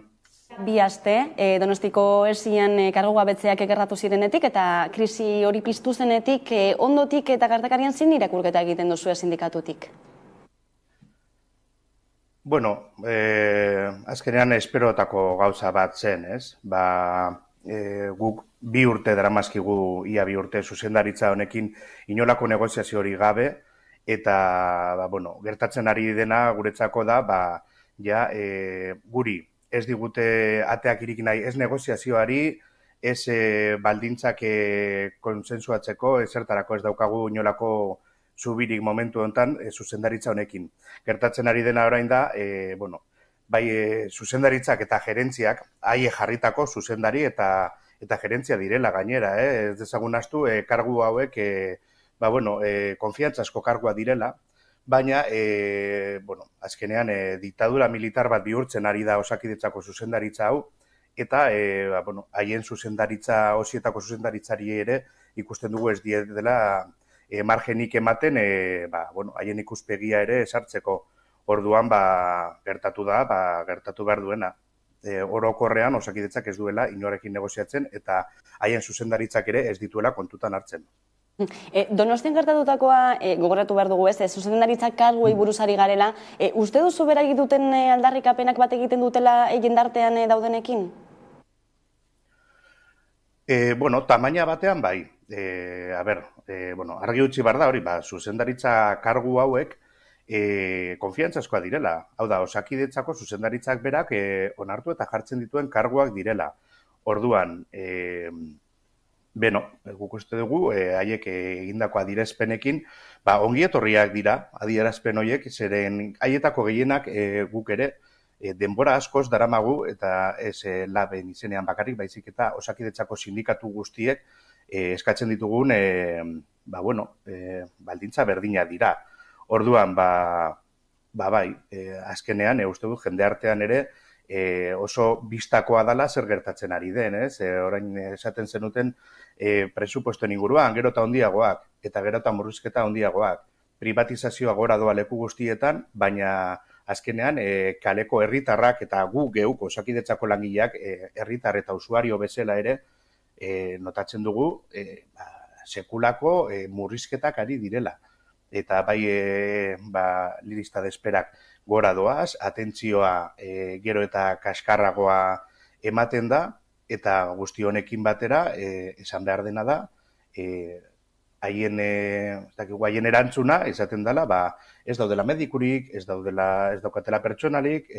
Bi aste, Donostiko esian kargugabetzeak egerratu zirenetik eta krisi hori piztu zenetik, ondotik eta gertakarian zein irakurketa egiten duzu sindikatutik? Bueno, azkenean esperotako gauza bat zen, ez? Guk 2 urte daramazkigu, ia 2 urte zuzendaritza honekin inolako negoziazio hori gabe, eta gertatzen ari dena guretzako da, guri ez digute ateak irik nahi, ez negoziazioari, ez baldintzak konsensuatzeko, ezertarako ez daukagu inolako zubirik momentu honetan zuzendaritza honekin. Gertatzen ari dena orain da, bai zuzendaritzak eta gerentziak, haie jarritako zuzendari eta gerentzia direla gainera, ez dezagun astu, kargu hauek, konfiantzazko kargua direla, baina, azkenean, diktadura militar bat bihurtzen ari da Osakidetzako zuzendaritza hau, eta haien zuzendaritza, osietako zuzendaritzari ere ikusten dugu ez dela margenik ematen, haien ikuspegia ere esartzeko. Orduan, gertatu behar duena. Orokorrean, Osakidetzak ez duela inorekin negoziatzen, eta haien zuzendaritzak ere ez dituela kontutan hartzen. Donostian gertatutakoa gogoratu behar dugu, ez? Zuzendaritzak karguei buruzari garela. Uste duzu berak duten aldarrikapenak bat egiten dutela jendartean daudenekin? Tamaina batean bai. Argi utzi behar da hori, zuzendaritza kargu hauek konfiantzazkoa direla. Hau da, Osakidetzako zuzendaritzak berak onartu eta jartzen dituen karguak direla. Orduan, guk uste dugu, haiek egindako adierazpenekin, ongi etorriak dira, adierazpen horiek, zeren haietako gehienak guk ere, denbora askoz daramagu, eta ez Laben izenean bakarrik, baizik eta Osakidetzako sindikatu guztiek eskatzen ditugun, baldintza berdina dira. Orduan, azkenean, uste dut, jende artean ere, oso bistakoa dela zer gertatzen ari den, ez? Orain esaten zenuten presupuestoen inguruan, gero eta handiagoak, eta gero eta murrizketa handiagoak. Privatizazioa gora doa leku guztietan, baina azkenean kaleko herritarrak eta gu geuk Osakidetzako langileak herritar eta usuario bezala ere notatzen dugu sekulako murrizketak ari direla. Eta bai lista de esperak gora doaz, atentzioa gero eta kaskarragoa ematen da, eta guzti honekin batera esan behar dena da, haien erantzuna izaten dela, ez daudela medikurik, ez daukatela pertsonalik,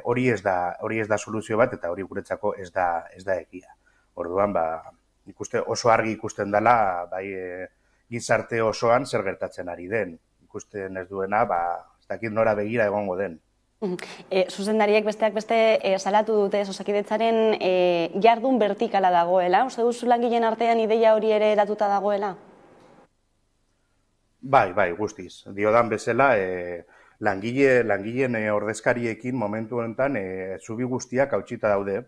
hori ez da soluzio bat, eta hori guretzako ez da egia. Orduan, ikuste oso argi ikusten dela, gizarte osoan zer gertatzen ari den. Ikusten ez duena, ez dakit nora begira egongo den. Zuzendariek besteak beste salatu dute Osakidetzaren jardun vertikala dagoela. Uste duzu langileen artean ideia hori ere eratuta dagoela? Bai, guztiz. Diodan bezala, langileen ordezkariekin momentu honetan zubi guztiak hautsita daude.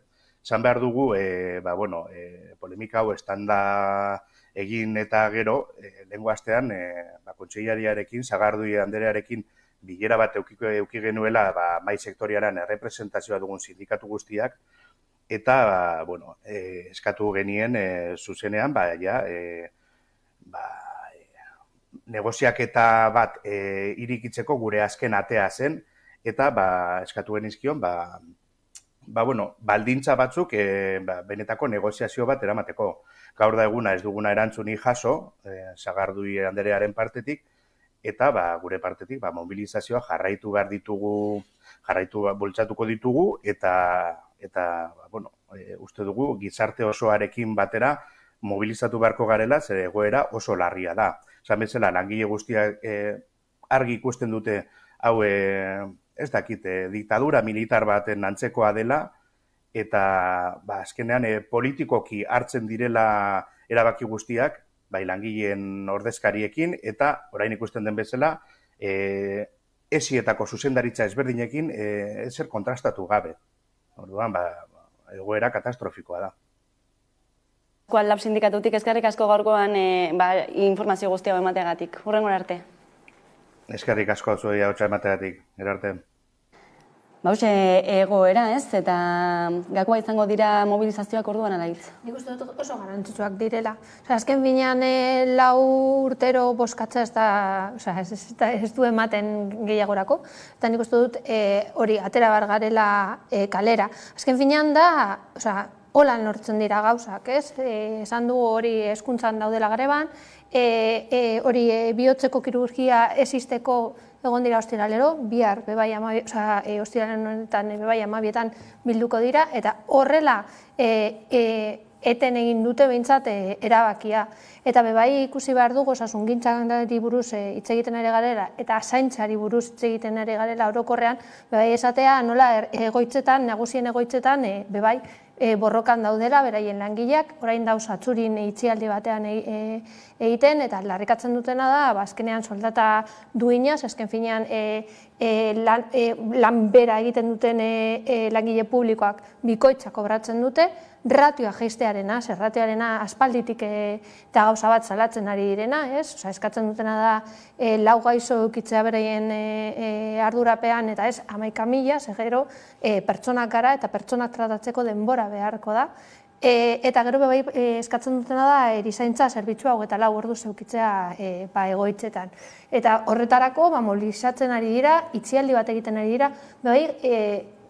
Esan behar dugu, polemika hau estanda egin eta gero, lehengo astean, kontseilariarekin, Sagardui Anderearekin, bilera bat euki genuela mai sektorialan errepresentazioa dugun sindikatu guztiak, eta eskatu genien zuzenean negoziaketa bat irikitzeko gure azken atea zen, eta eskatu genizkion baldintza batzuk benetako negoziazio bat eramateko. Gaur da eguna ez duguna erantzuni jaso, Sagardui Anderearen partetik, eta gure partetik mobilizazioa jarraitu behar ditugu, bultzatuko ditugu, eta uste dugu gizarte osoarekin batera mobilizatu beharko garela, zer egoera oso larria da. Esan bezala, langile guztiak argi ikusten dute, hau ez dakit, diktadura militar baten antzekoa dela, eta azkenean politikoki hartzen direla erabaki guztiak, bai langileen ordezkariekin, eta orain ikusten den bezala, esietako zuzendaritza ezberdinekin ezer kontrastatu gabe. Orduan, egoera katastrofikoa da. Lab sindikatutik eskerrik asko gaurkoan informazio guztia emateagatik. Hurrengora arte. Eskerrik asko zuei ahotsa emateagatik. Gero arte. Hauxe egoera, ez? Eta gakoa izango dira mobilizazioak orduan ala hitz. Nik uste dut oso garrantzitsuak direla. Azken binean 4 urtero bozkatza ez du ematen gehiagorako. Eta nik uste dut hori atera bar garela kalera. Azken finean da, holan lortzen dira gauzak, ez? Esan dugu hori hezkuntzan daudela greban, hori bihotzeko kirurgia existeko egon dira ostiralero, bihar ostiralen honetan bebai 12etan bilduko dira, eta horrela eten egin dute behintzat erabakia. Eta bebai ikusi behar dugu osasungintzari buruz hitz egiten ari garela, eta zaintzari buruz hitz egiten ari garela orokorrean, bebai esatea nola egoitzetan, nagusien egoitzetan, bebai borrokan daudela, beraien langileak, orain dauz atzurin itxialdi batean egiten, eta larrikatzen dutena da, azkenean soldata duinaz, azken finean lan bera egiten duten langile publikoak bikoitza kobratzen dute, ratioa jeistearena, ratioarena aspalditik eta gauza bat salatzen ari direna, eskatzen dutena da 4 gaixo eukitzea beraien ardurapean, eta ez 11.000, gero pertsonak gara eta pertsonak tratatzeko denbora beharko da. Eta gero bebai eskatzen dutena da erizaintza zerbitzua 24 ordu zeukitzea egoitzetan. Eta horretarako mobilizatzen ari dira, itxialdi bat egiten ari dira, bebai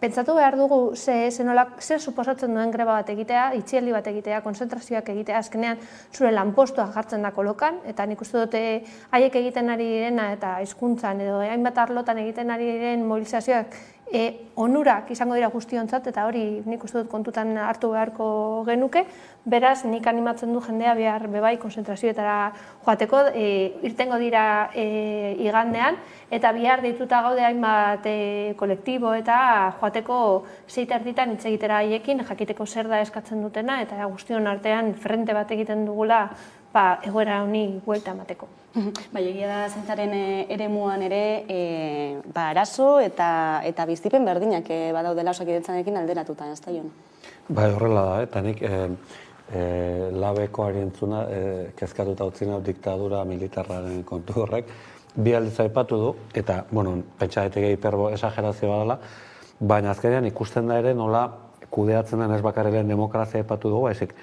pentsatu behar dugu zer suposatzen duen greba bat egitea, itxialdi bat egitea, konzentrazioak egitea, azkenean zure lanpostua jartzen da kolokan, eta nik uste dute haiek egiten ari direna eta hizkuntzan edo hainbat arlotan egiten ari diren mobilizazioak onurak izango dira guztiontzat, eta hori nik uste dut kontutan hartu beharko genuke, beraz nik animatzen du jendea behar bebai konzentrazioetara joateko, irtengo dira igandean, eta bihar deituta gaude hainbat kolektibo eta joateko 6:30 hitz egitera haiekin, jakiteko zer da eskatzen dutena, eta guztion artean frente bat egiten dugula egoera honi buelta emateko. Bai, egia da zaintzaren eremuan ere arazo eta bizipen berdinak badaudela Osakidetzarekin alderatuta, ez da, Jon? Bai, horrela da, eta nik labeko arientzuna kezkatuta utzina diktadura militarraren kontu horrek, bi aldiz aipatu du, eta, pentsa daiteke hiperbo esagerazio badala, baina azkenean ikusten da ere nola kudeatzen den ez bakarren demokrazia aipatu dugu, baizik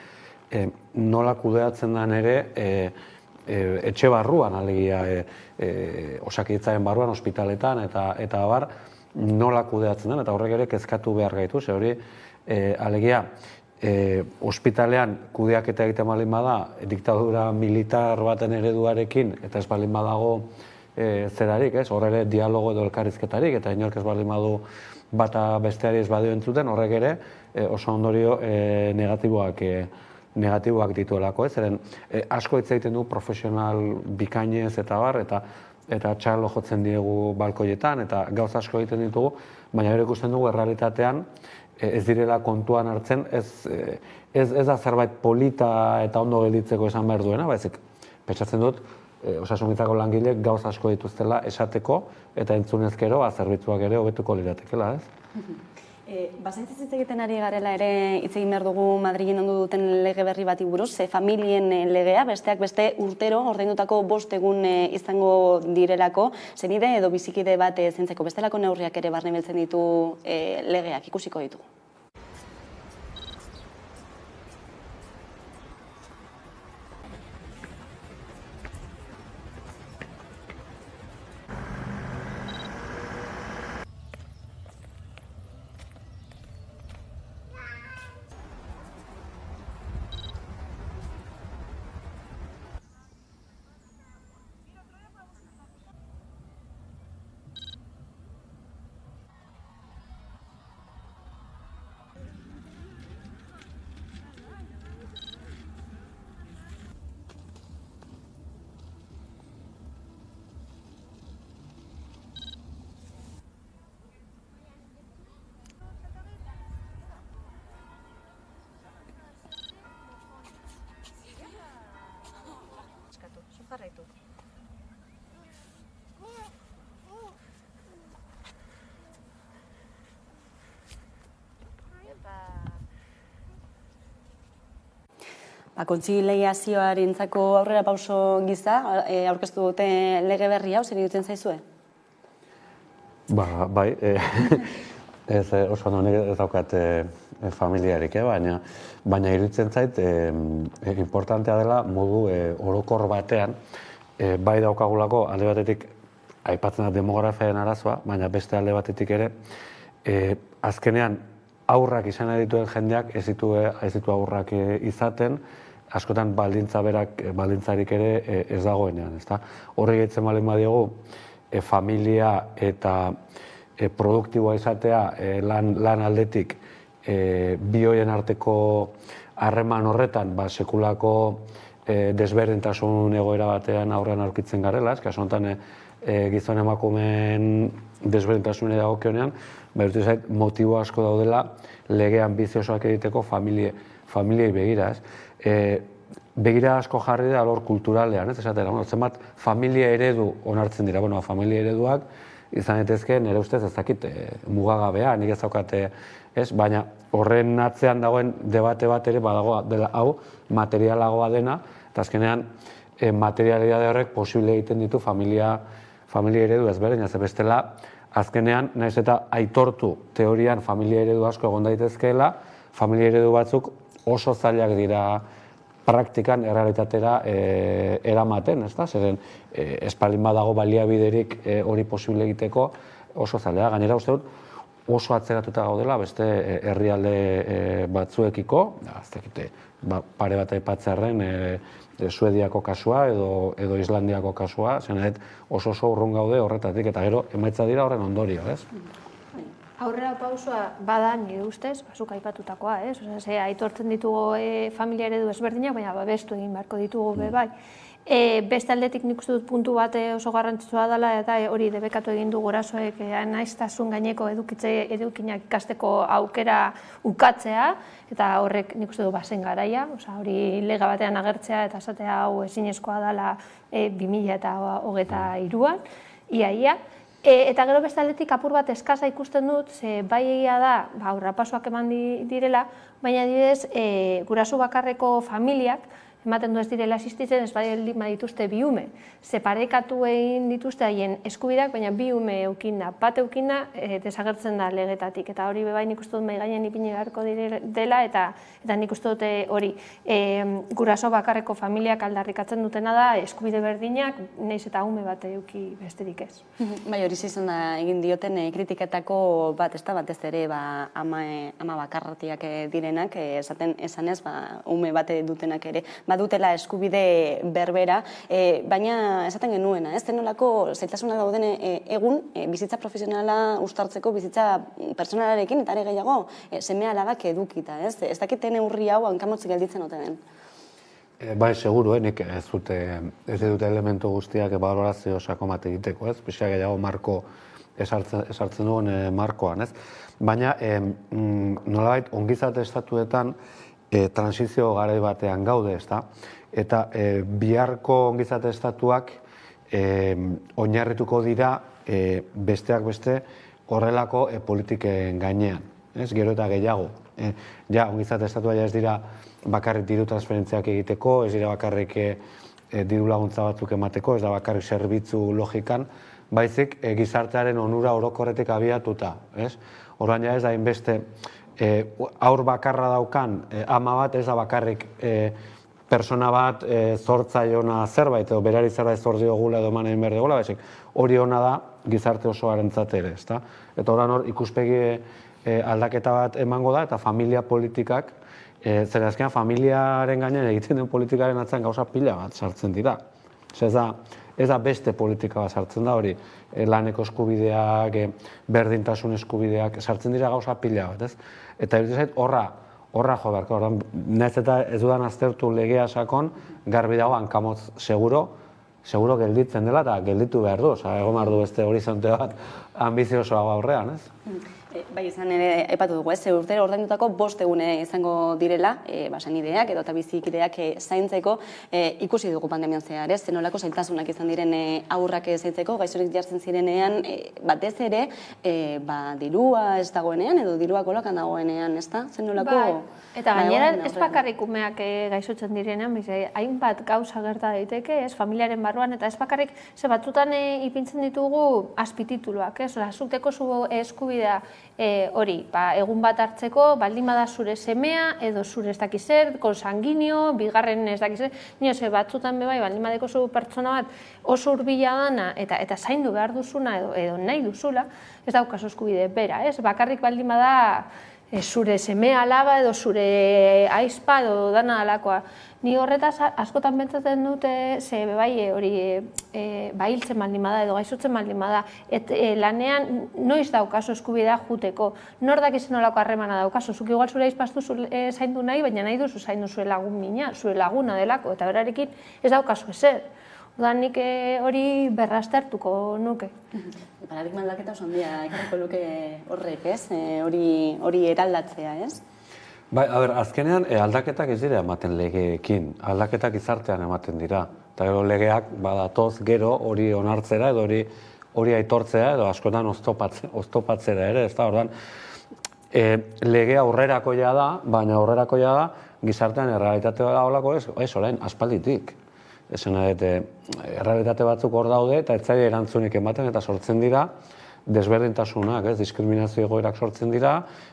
nola kudeatzen den ere etxe barruan, alegia Osakidetzaren barruan, ospitaletan, eta nola kudeatzen den, eta horrek ere kezkatu behar gaitu, ze hori, alegia, ospitalean kudeaketa egiten baldin bada, diktadura militar baten ereduarekin, eta ez baldin badago zerarik, hor ere dialogo edo elkarrizketarik, eta inork ez baldin badu bata besteari ez badio entzuten, horrek ere oso ondorio negatiboak dituelako, zeren asko hitz egiten du profesional bikainez eta bar, eta txalo jotzen diegu balkoietan, eta gauza asko egiten ditugu, baina gero ikusten dugu errealitatean ez direla kontuan hartzen, ez da zerbait polita eta ondo gelditzeko esan behar duena, baizik, pentsatzen dut, osasungintzako langileek gauza asko dituztela esateko eta entzunezkero zerbitzuak ere hobetuko liratekela, ez? Bazaintz hitz egiten ari garela ere hitz egin behar dugu Madrilen ondu duten lege berri bati buruz, familien legea, besteak beste urtero ordaindutako 5 egun izango direlako, senide edo bizikide bat zentzeko bestelako neurriak ere barne biltzen ditu legeak ikusiko ditugu. Jarraitu. Kontziliazioarentzako aurrera pauso gisa, aurkeztu dute lege berri hau, zer iruditzen zaizue? Bai, oso honek ez daukat familiarik, baina iruditzen zait importantea dela modu orokor batean, bai daukagulako alde batetik aipatzen da demografiaren arazoa, baina beste alde batetik ere, azkenean aurrak izan dituen jendeak ez ditu aurrak izaten, askotan baldintzarik ere ez dagoenean. Horrek egiten baldin badiogu, familia eta produktiboa izatea lan aldetik bi horien arteko harreman horretan sekulako desberdintasun egoera batean aurrean aurkitzen garela, kasu honetan gizon emakumeen desberdintasunei dagokionean, iruditzen zait motibo asko daudela lege anbiziosoak egiteko familiei begira. Begira asko jarri da alor kulturalean, zenbat familia eredu onartzen dira, familia ereduak izan daitezke nire ustez ez dakit mugagabea, nik ez daukate, baina horren atzean dagoen debate bat ere badago dela hau materialagoa dena, eta azkenean materialidade horrek posible egiten ditu familia eredu ezberdin, ez bestela azkenean naiz eta aitortu teorian familia eredu asko egon daitezkeela, familia eredu batzuk oso zailak dira praktikan errealitatera eramaten, zeren espaldin badago baliabiderik hori posible egiteko oso zaila. Gainera uste dut oso atzeratuta gaudela beste herrialde batzuekiko, pare bat aipatzearren Suediako kasua edo Islandiako kasua, zenet oso urrun gaude horretatik, eta gero emaitza dira horren ondorio, ez? Aurrera pausoa bada nire ustez, zuk aipatutakoa, aitortzen ditugu familia eredu ezberdinak, baina babestu egin beharko ditugu bai. Beste aldetik nik uste dut puntu bat oso garrantzitsua dela, eta hori debekatu egin du gurasoek aniztasun gaineko edukinak ikasteko aukera ukatzea, eta horrek nik uste dut bazen garaia, hori lega batean agertzea eta esatea hau ezinezkoa dela 2023an, ia. Eta gero beste aldetik apur bat eskasa ikusten dut, bai egia da, aurrerapasoak eman direla, baina adibidez, guraso bakarreko familiak ematen du ez direla existitzen, ez baldin badituzte bi ume. Separekatu egin dituzte haien eskubideak, baina bi ume eukinda, bat eukinda, desagertzen da legetatik. Eta hori bebai nik uste dut mahai gainen ipini beharko dela, eta nik uste dut hori guraso bakarreko familiak aldarrikatzen dutena da, eskubide berdinak, naiz eta ume bat euki besterik ez. Bai, hori izan da egin dioten kritiketako bat, ez da, batez ere ama bakarratiak direnak, esanez, ume bate dutenak ere, badutela eskubide berbera, baina esaten genuena, ez denolako zailtasuna dauden egun bizitza profesionala uztartzeko bizitza personalarekin eta ere gehiago seme-alabak edukita, ez? Ez dakiten neurri hau hankamotzik gelditzen ote den. Bai, seguru, nik ez dute elementu guztiak balorazio sakon bat egiteko, ez? Pixka gehiago marko esartzen duen markoan, ez? Baina, nolabait, ongizate estatuetan transizio garai batean gaude, ez da? Eta biharko ongizate estatuak oinarrituko dira besteak beste horrelako politiken gainean, ez? Gero eta gehiago. Ja, ongizate estatua ez dira bakarrik diru transferentziak egiteko, ez dira bakarrik diru laguntza batzuk emateko, ez da bakarrik zerbitzu logikan, baizik gizartearen onura orokorretik abiatuta, ez? Orduan ja ez da inbeste aur bakarra daukan ama bat ez da bakarrik persona bat zortzaiona zerbait, edo berari zerbait zor diogula edo eman egin behar dugula, baizik hori ona da gizarte osoarentzat ere, ezta? Eta hor ikuspegi aldaketa bat emango da, eta familia politikak, zer azkenean familiaren gainean egiten den politikaren atzean gauza pila bat sartzen dira. Ez da beste politika bat sartzen da hori, laneko eskubideak, berdintasun eskubideak, sartzen dira gauza pila bat, ez? Eta iruditzen zait horra jo beharko, nahiz eta ez dudan aztertu legea sakon, garbi dago hankamotz seguro gelditzen dela eta gelditu behar du, egon behar du beste horizonte bat ambiziosoago aurrean, ez? Bai, izan ere, aipatu dugu, ez, urtero ordaindutako 5 egune izango direla, senideak edo eta bizikideak zaintzeko, ikusi dugu pandemian zehar, ez, zenolako zailtasunak izan diren aurrak zaintzeko, gaixorik jartzen zirenean, batez ere, dirua ez dagoenean, edo dirua kolokan dagoenean, ez da, zenolako... Eta gainera, ez bakarrik umeak gaixotzen direnean, hainbat gauza gerta daiteke, ez, familiaren barruan, eta ez bakarrik, ze batzutan ipintzen ditugu azpitituluak, ez, zuteko eskubidea hori, egun bat hartzeko, baldin bada zure semea, edo zure ez dakizer, konsanginio, bigarren ez dakizer, nio batzutan bebai, baldin badeko zu pertsona bat oso urbila dana, eta zaindu behar duzuna, edo nahi duzula, ez daukazu eskubide bera, ez, bakarrik baldin bada zure semea alaba edo zure aizpa edo dana alakoa. Ni horretaz askotan pentsatzen dute, ze bai hori bahiltzen baldin bada edo gaixotzen baldin bada, lanean noiz daukazu eskubidea juteko, nor dakizen olako harremana daukazu, zuk igual zure aizpaztu zaindu nahi, baina nahi duzu zaindu zure lagun mina, zure laguna delako, eta berarekin ez daukazu ezer. Odan nik hori berraztertuko nuke. Paradigma aldaketa oso handia ekarriko luke horrek, ez? Hori eraldatzea, ez? Bai, azkenean aldaketak ez dira ematen legeekin, aldaketak izartean ematen dira. Eta gero legeak badatoz gero hori onartzera edo hori aitortzea edo askotan oztopatzera ere, ez da, ordan. Legea aurrerakoia da, baina aurrerakoia da gizartean errealitatea da holako ez orain, aspalditik. Esena errealitate batzuk hor daude eta ez zaila erantzunik ematen eta sortzen dira desberdintasunak, diskriminazio egoerak sortzen dira,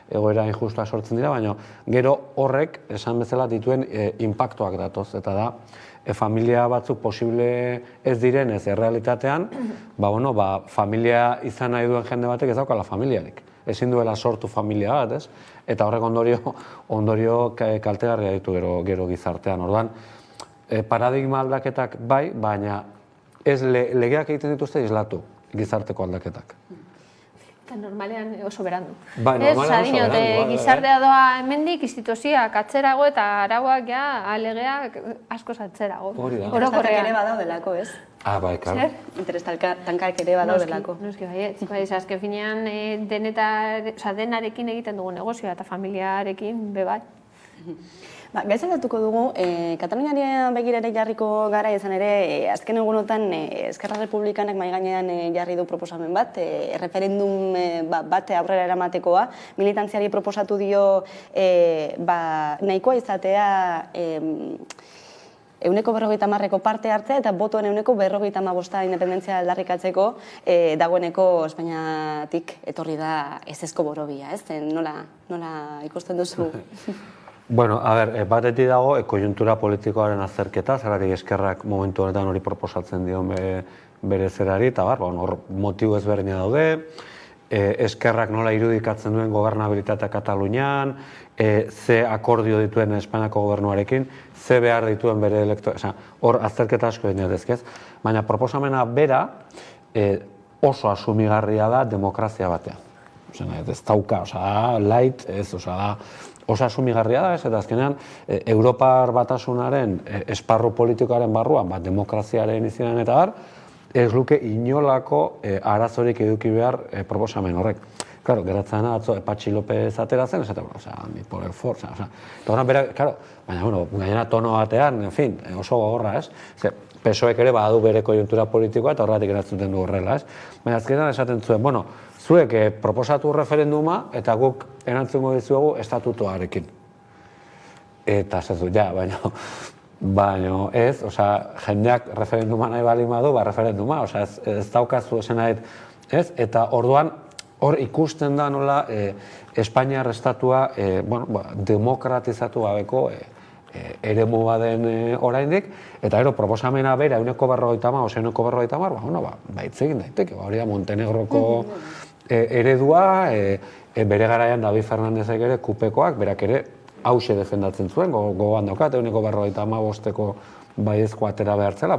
egoera injustua sortzen dira, baina gero horrek esan bezala dituen inpaktuak datoz, eta da familia batzuk posible ez direnez errealitatean, familia izan nahi duen jende batek ez daukala familiarik. Ezin duela sortu familia bat, ez? Eta horrek ondorio kaltegarria ditu gero gizartean. Orduan, paradigma aldaketak bai, baina ez legeak egiten dituzte islatu gizarteko aldaketak. Eta normalean oso berandu. Bai, normalean oso berandu. Gizartea doa hemendik, instituzioak atzerago eta arauak legeak askoz atzerago. Orokorrean ere badaudelako, ez? Bai, klar. Interes tankak ere badaudelako. Noski, bai, azken finean denarekin egiten dugu negozioa eta familiarekin bebai. Gaizaldatuko dugu, Kataluniari begira ere jarriko gara izan ere, azken egunotan Eskerra Republikanak mahai gainean jarri du proposamen bat, referendum bat aurrera eramatekoa, militantziari proposatu dio nahikoa izatea 50%ko parte hartzea eta botoen 50% independentzia aldarrikatzeko dagoeneko Espainiatik etorri da ezezko borobia, ez? Nola ikusten duzu? Bueno, a ber, batetik dago konjuntura politikoaren azterketa, zergatik eskerrak momentu honetan hori proposatzen dion bere zerari, eta hor motibo ezberdina daude, eskerrak nola irudikatzen duen gobernabilitatea Katalunian, ze akordio dituen Espainiako gobernuarekin, ze behar dituen bere hor azterketa asko egin dezkez, baina proposamena bera oso asumigarria da demokrazia batean. Ez dauka, light, ez, da, oso asumigarria da, ez, eta azkenean Europar Batasunaren esparru politikoaren barruan, demokraziaren izanen eta bar, ez luke inolako arazorik eduki behar proposamen horrek. Claro, geratzen atzo Patxi López atera zen, ez eta, ni poder forza, eta horren bera, baina, gainera tono batean, en fin, oso gogorra, ez? PSOEk ere badu bere konjuntura politikoa eta horretik eratzuten du horrela, ez? Baina azkenean esaten zuen, zuek proposatu referenduma eta guk erantzungo dizuegu estatutoarekin. Eta zezu, baina ez, jendeak referenduma nahi bali madu, referenduma, ez daukazu esan nahi, ez? Eta orduan, hor ikusten da nola Espainiar estatua demokratizatu gabeko eremu baden oraindik, eta proposamena bera 150, hitz egin daiteke, hori da Montenegroko eredua, bere garaian David Fernandezek ere kupekoak, berak ere hause defendatzen zuen, gogoan daukat, 150ko baiezko atera behartzela,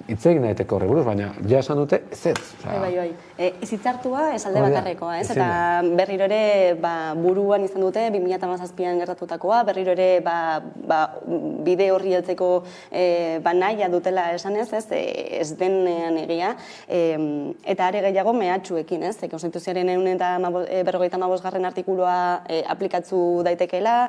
hitz egin daiteke horri buruz, baina ja esan dute ez. Bai. Izitzartua ez alde bakarrekoa, ez? Eta berriro ere buruan izan dute 2017an gertatutakoa, berriro ere bide horri heltzeko nahia dutela esan ez denean egia, eta are gehiago mehatxuekin, ez? Konstituzioaren 155. artikulua aplikatzu daitekeela,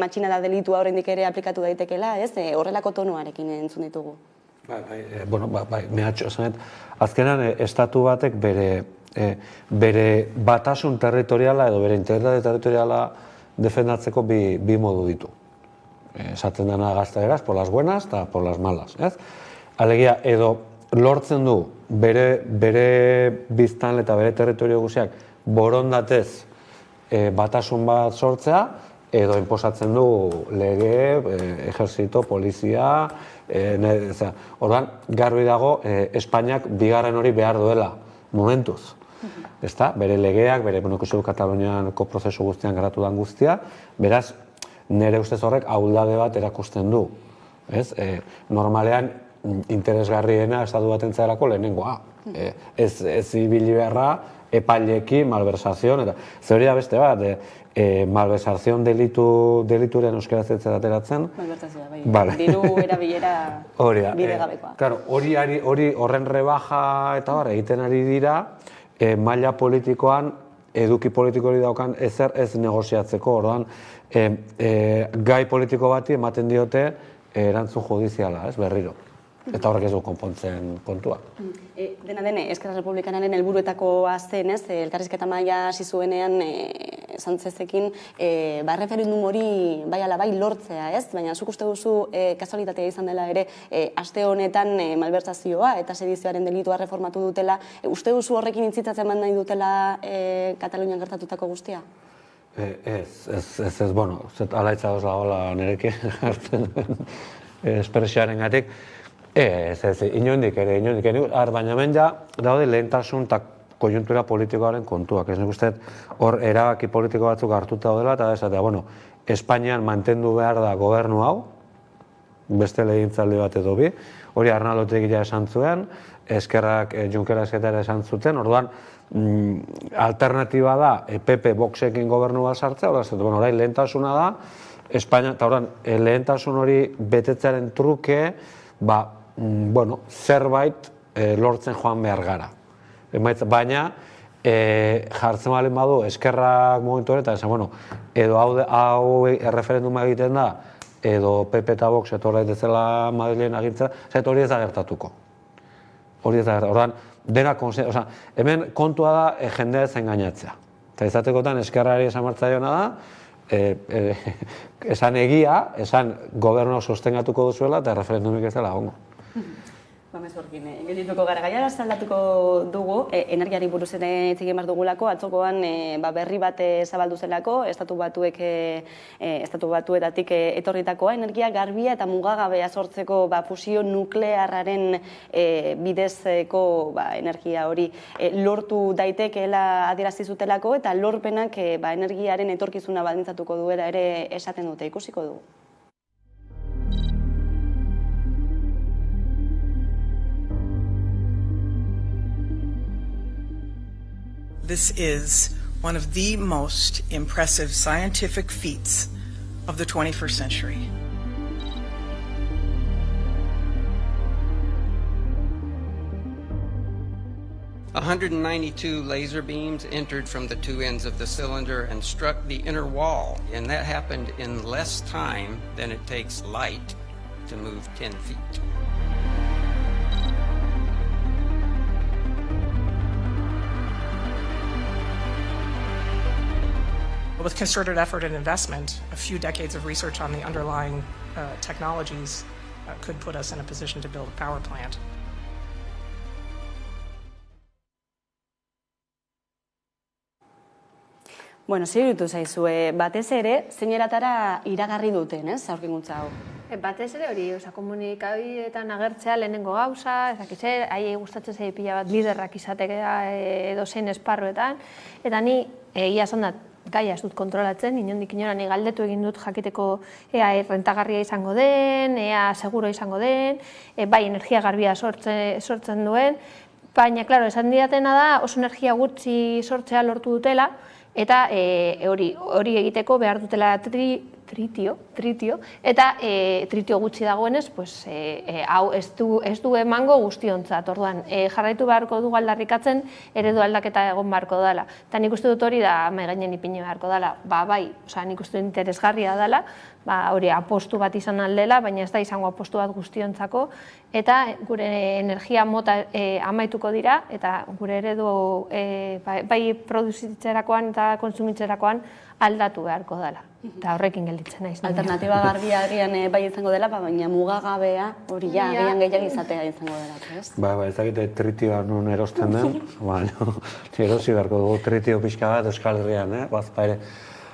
matxinada delitua oraindik ere aplikatu daitekeela, ez? Horrelako tonuarekin entzun ditugu. Mehatxo esanet, azkenan estatu batek bere batasun territoriala edo bere integritate territoriala defendatzeko bi modu ditu. Esaten dena gazteleraz, por las buenas eta por las malas. Alegia, edo lortzen du bere biztan eta bere territorio guziak borondatez batasun bat sortzea, edo inposatzen du lege, ejerzito, polizia, orduan, garbi dago, Espainiak bigarren hori behar duela, momentuz. Bere legeak, bere Kataluniako prozesu guztian garatu dan guztia, beraz, nire ustez horrek ahuldade bat erakusten du. Normalean, interesgarriena estatu batentzarako lehenengoa. Ez ibili beharra, epaileekin, malversazion, eta ze hori da beste bat, malversazion delituren euskaraz ateratzen. Malversazioa, bai. Diru erabilera bide gabekoa. Hori horren rebaja eta egiten ari dira, maila politikoan, eduki politiko hori daukan ezer ez negoziatzeko, orduan, gai politiko bati ematen diote erantzun judiziala, berriro. Eta horrek ez du konpontzen kontua. Dena dene, Eskerra Republikanaren helburuetakoa zen, elkarrizketa maila hasi zuenean Sánchezekin, referendum hori bai ala bai lortzea, ez? Baina zuk uste duzu kasualitatea izan dela ere aste honetan malbertsazioa eta sedizioaren delitua reformatu dutela, uste duzu horrekin intzitatzen nahi dutela Katalunian gertatutako guztia? Ez, ala itzagoz dagoela nirekin hartzen duen espresioaren gatik. Inondik ere, baina hemen daude lehentasun eta konjuntura politikoaren kontuak. Ez nik uste hor erabaki politiko batzuk hartuta daudela eta esatea, Espainian mantendu behar da gobernu hau, beste legintzaldi bat edo bi, hori Arnaldotek esan zuen, Eskerrak Junqueras eta esan zuten, orduan alternatiba da PP Voxekin gobernu bat sartzea, orain lehentasuna da, Espainia, eta orain lehentasun hori betetzearen truke, zerbait lortzen joan behar gara. Baina, jartzen balen badu, Eskerrak momentu honetan, edo hau erreferenduma egiten da, edo PP eta Vox etorra dezela Madrilen agintzea, hori ez da gertatuko. Orduan, hemen kontua da jendea ez engainatzea. Eta izatekotan Eskerrari esan martzaiona da, esan egia, esan gobernu sostengatuko duzuela eta referendumik ez dela ongo. Mezorkin, geldituko gara. Gaia aldatuko dugu, energiari buruz ere hitz egin behar dugulako, atzokoan berri bat zabaldu zelako, estatu batuetatik etorritakoa, energia garbia eta mugagabea sortzeko fusio nuklearraren bidezko energia hori lortu daitekeela adierazi zutelako, eta lorpenak energiaren etorkizuna baldintzatuko duela ere esaten dute, ikusiko dugu. This is one of the most impressive scientific feats of the 21st century. "192 laser beams entered from the two ends of the cylinder and struck the inner wall, and that happened in less time than it takes light to move 10 feet. With concerted effort and investment, a few decades of research on the underlying technologies could put us in a position to build a power plant. Bueno, zirutu zaizue, batez ere, zeineratara iragarri duten, aurkikuntza hau? Batez ere hori, komunikabideetan agertzea lehenengo gauza, ezakitze, haiei gustatzen zaie pila bat liderrak izatekea edozein esparruetan, eta ni egia esan gaia ez dut kontrolatzen, inondik inora ni galdetu egin dut jakiteko ea rentagarria izango den, ea seguro izango den, bai energia garbia sortzen duen, baina, klaro, esan diatena da oso energia gutxi sortzea lortu dutela, eta hori egiteko behar dutela tritio, eta tritio gutxi dagoenez, hau ez du emango guztiontzat. Orduan, jarraitu beharko du aldarrikatzen, eredu aldaketa egon beharko dela. Eta nik uste dut hori da mahai gainen ipini beharko dela. Bai, nik uste dut interesgarria dela, hori apostu bat izan aldela, baina ez da izango apostu bat guztiontzako, eta gure energia mota amaituko dira, eta gure eredu bai produzitzerakoan eta konsumitzerakoan aldatu beharko dela. Eta horrekin gelditzen naiz. Alternatiba garbia agian bai izango dela, baina mugagabea hori agian gehiago izatea izango dela, ez? Bai, ez dakite tritioa nun erosten den, baina erosi beharko dugu tritio pixka bat Euskal Herrian, bazpa ere.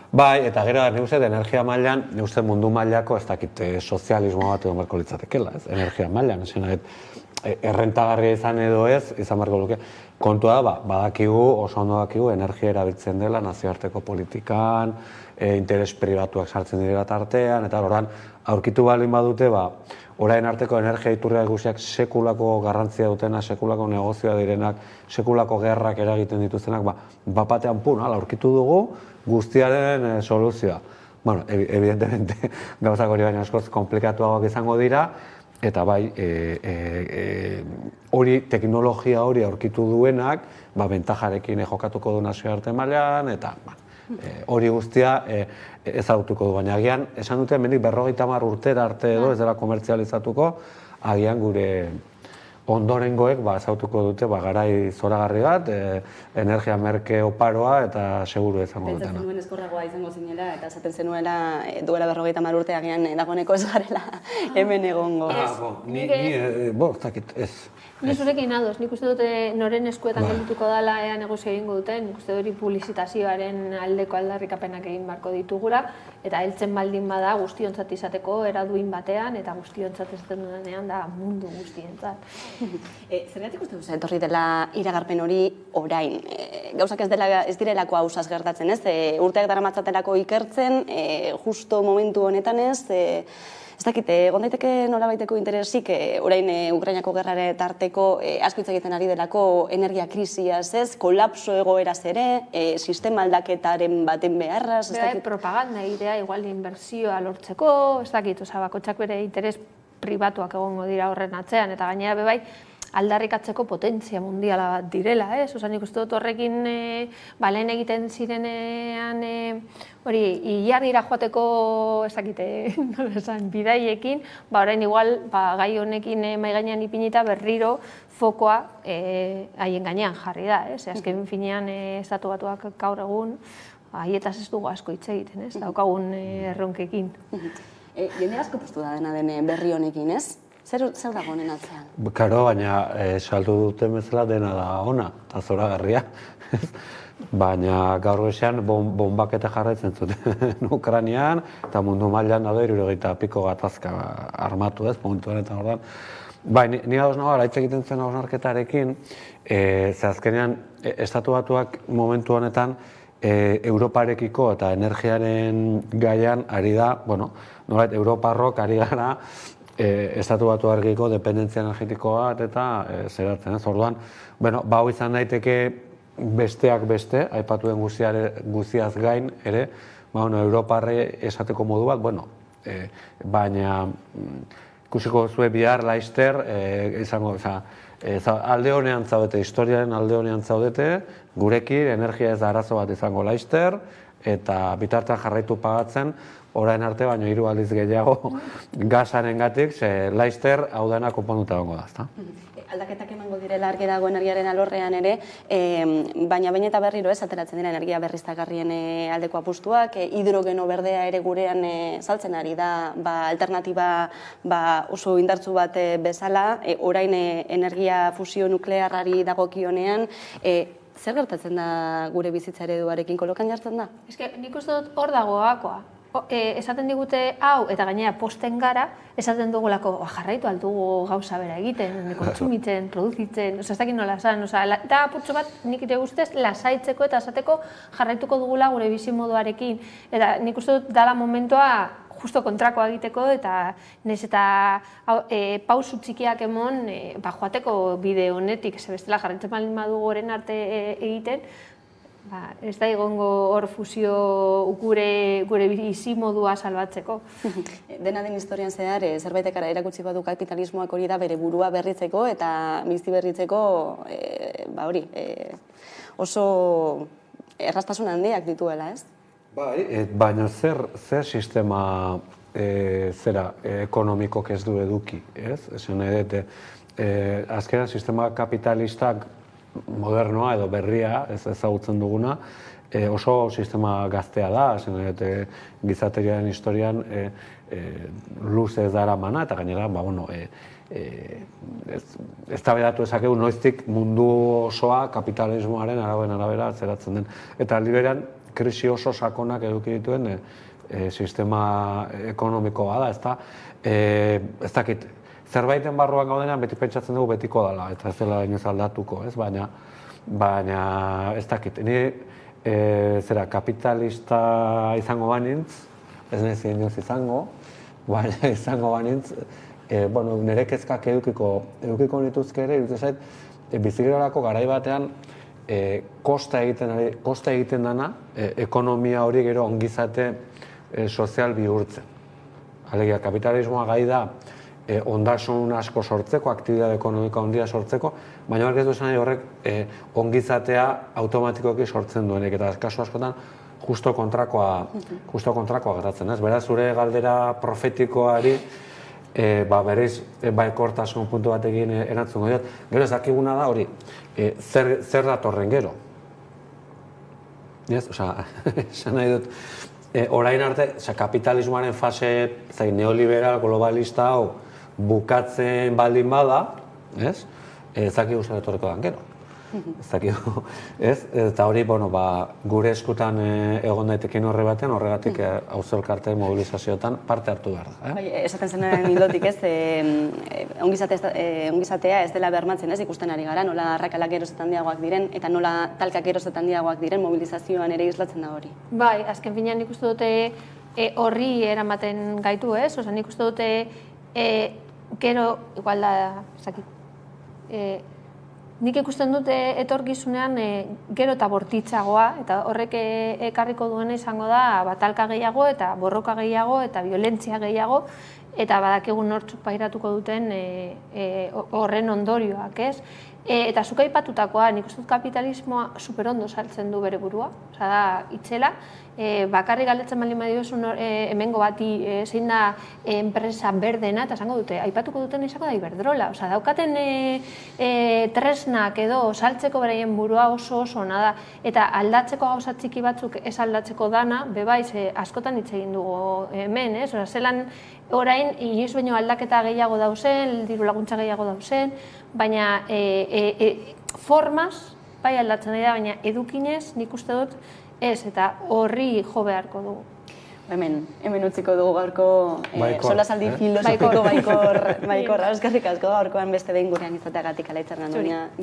Bai, eta gero, nik uste, energia mailan, nik uste mundu mailako ez dakite sozialismo bat edo marko litzatekela, ez, energia mailan, errentagarria izan edo ez, izan marko luke. Kontua da, badakigu, oso ondo dakigu, energia erabiltzen dela nazioarteko politikan, interes pribatuak sartzen direla tartean, eta horran aurkitu baldin badute, orain arteko energia iturria guziak sekulako garrantzia dutena, sekulako negozioa direnak, sekulako gerrak eragiten dituztenak, bapatean aurkitu dugu guztiaren soluzioa. Bueno, evidentemente, gauzak hori baina askoz komplikatuagoak izango dira, eta bai, hori teknologia hori aurkitu duenak, bentajarekin jokatuko du nazioarte mailan, eta hori guztia ezagutuko du, baina agian, esan dute, hemendik 50 urtera arte edo ez dela komertzializatuko, agian gure ondorengoek ezagutuko dute garai zoragarri bat, energia merke oparoa eta seguru izango dutena. Pentsatzen duen eskorragoa izango zinela, eta esaten zenuela duela 50 urte agian dagoeneko ez garela hemen egongo. Ez. Ni zurekin ados, nik uste dute noren eskuetan geldituko dela ea negozio egingo duten, nik uste hori publizitazioaren aldeko aldarrikapenak egin beharko ditugula, eta heltzen baldin bada guztiontzat izateko eraduin batean, eta guztiontzat ez denean da mundu guztientzat. Zergatik uste duzu etorri dela iragarpen hori orain? Gauzak ez direlako hausaz gertatzen, ez? Urteak daramatzatelako ikertzen, justo momentu honetan ez, ez dakit, egon daiteke nolabaiteko interesik, orain Ukrainako gerrare tarteko asko hitz egiten ari delako energia krisiaz, ez? Kolapso egoeraz ere, sistema aldaketaren baten beharraz, ez dakit? Propaganda egitea, igual inbertsioa lortzeko, ez dakit, bakotxak bere interes pribatuak egongo dira horren atzean, eta gainera bebai, aldarrikatzeko potentzia mundiala bat direla, ez? Osa, nik uste dut horrekin lehen egiten zirenean hori, ilargira joateko, ez dakite, bidaiekin, orain igual, gai honekin mahai gainean ipinita berriro fokoa haien gainean jarri da, ez? Azken finean, estatu batuak gaur egun, haietaz ez dugu asko hitz egiten, ez? Daukagun erronkekin. Jende asko postu da dena den berri honekin, ez? Zer dago honen atzean? Karo, baina saltu duten bezala dena da ona, eta zoragarria. Baina gaur goizean bombaketa jarraitzen zuten Ukrainian, eta mundu mailan daude 70 piko gatazka armatu ez, momentu honetan ordan. Bai, ni ados nago, hitz egiten zen hausnarketarekin, ze azkenean Estatu Batuak momentu honetan Europarekiko eta energiaren gaian ari da, bueno, nolait Europarrok ari gara Estatu Batuarekiko dependentzia energetikoa eta zeratzen ez. Orduan, bueno, hau izan daiteke besteak beste, aipatu den guztiaz gain ere, Europarre esateko modu bat, bueno, baina ikusiko zue bihar laister, izango, alde honean zaudete, historiaren alde honean zaudete, gurekin energia ez da arazo bat izango laister, eta bitartean jarraitu pagatzen, orain arte baino 3 aldiz gehiago gasaren gatik, laister hau dena konponduta egongo da, ezta? Aldaketak emango direla argi dago energiaren alorrean ere, baina baina eta berriro ez ateratzen dira energia berriztagarrien aldeko apustuak, hidrogeno berdea ere gurean saltzen ari da, alternatiba oso indartzu bat bezala, orain energia fusio nuklearrari dagokionean, zer gertatzen da gure bizitza ereduarekin kolokan jartzen da? Nik uste dut hor dago gakoa. Esaten digute hau, eta gainera posten gara, esaten dugulako jarraitu aldugu gauza bera egiten, kontsumitzen, produzitzen, ez dakit nola esan, eta apurtxo bat nik ere ustez lasaitzeko eta esateko jarraituko dugula gure bizimoduarekin. Eta nik uste dut dala momentua justo kontrakoa egiteko, eta nahiz eta pausu txikiak emon joateko bide honetik, ze bestela jarraitzen baldin badugu orain arte egiten, ez da egongo hor fusio gure bizimodua salbatzeko. Dena den historian zehar, zerbaitekara erakutsi badu kapitalismoak hori da bere burua berritzeko eta bizi berritzeko oso erraztasun handiak dituela, ez? Bai, baina zer sistema ekonomikok ez du eduki, ez? Esan edo, azkenean sistema kapitalistak modernoa edo berria, ez ezagutzen duguna, oso sistema gaztea da, gizateriaren historian luze ez da eramana, eta gainera, eztabaidatu ezakegu noiztik mundu osoa kapitalismoaren arabera zeratzen den. Eta aldi berean, krisi oso sakonak eduki dituen sistema ekonomikoa da, ez dakit, zerbaiten barruan gaudenean beti pentsatzen dugu betiko dela, eta ez dela inoiz aldatuko, ez? Baina ez dakit, ni kapitalista izango banintz, ez nahiz inoiz izango, baina izango banintz, nire kezkak edukiko nituzke ere, iruditzen zait, bizigirarako garai batean kosta egiten dana, ekonomia hori gero ongizate sozial bihurtzen. Alegia, kapitalismoa gai da, ondasun asko sortzeko, aktibitate ekonomika ondia sortzeko, baina horrek ez du esan nahi horrek ongizatea automatikoki sortzen duenek, eta kasu askotan justo kontrakoa gertatzen, ez? Beraz, zure galdera profetikoari berez baikortasun puntu batekin erantzungo diot. Gero ez dakiguna da hori, zer datorren gero? Esan nahi dut, orain arte, kapitalismoaren fase neoliberal, globalista hau bukatzen baldin bada, ez dakigu zer etorriko dan gero. Ez dakigu, ez? Eta hori, gure eskutan egon daitekin horre batean, horregatik auzo-elkarte mobilizazioetan parte hartu behar da. Esaten zenaren hildotik, ez? Ongizatea ez dela bermatzen, ez? Ikusten ari gara, nola arrakalak gerozetan diagoak diren, eta nola talkak gerozetan diagoak diren, mobilizazioan ere islatzen da hori. Bai, azken finean nik uste dute horri eramaten gaitu, ez? Osa, nik uste dute gero, igual da, nik ikusten dute etorkizunean gero eta bortitzagoa, eta horrek ekarriko duena izango da batalka gehiago, eta borroka gehiago, eta violentzia gehiago, eta badakigu nortzuk pairatuko duten horren ondorioak, ez? Eta zuk aipatutakoa, nik uste dut kapitalismoa superondo saltzen du bere burua, da, itzela, bakarrik galdetzen baldin badiozu hemengo bati zein da enpresa berdena, eta esango dute, aipatuko duten izango da Iberdrola. Daukaten tresnak edo saltzeko beraien burua oso ona da, eta aldatzeko gauza txiki batzuk ez aldatzeko dana, bebaiz askotan hitz egin dugu hemen, zelan orain inoiz baino aldaketa gehiago dauzen, diru laguntza gehiago dauzen, baina formaz bai aldatzen da, baina edukinez nik uste dut ez, eta horri jo beharko dugu. Hemen utziko dugu gaurko solasaldi filosofiko baikorra, eskerrik asko, gaurkoan beste behin gurean izateagatik Alaitzarna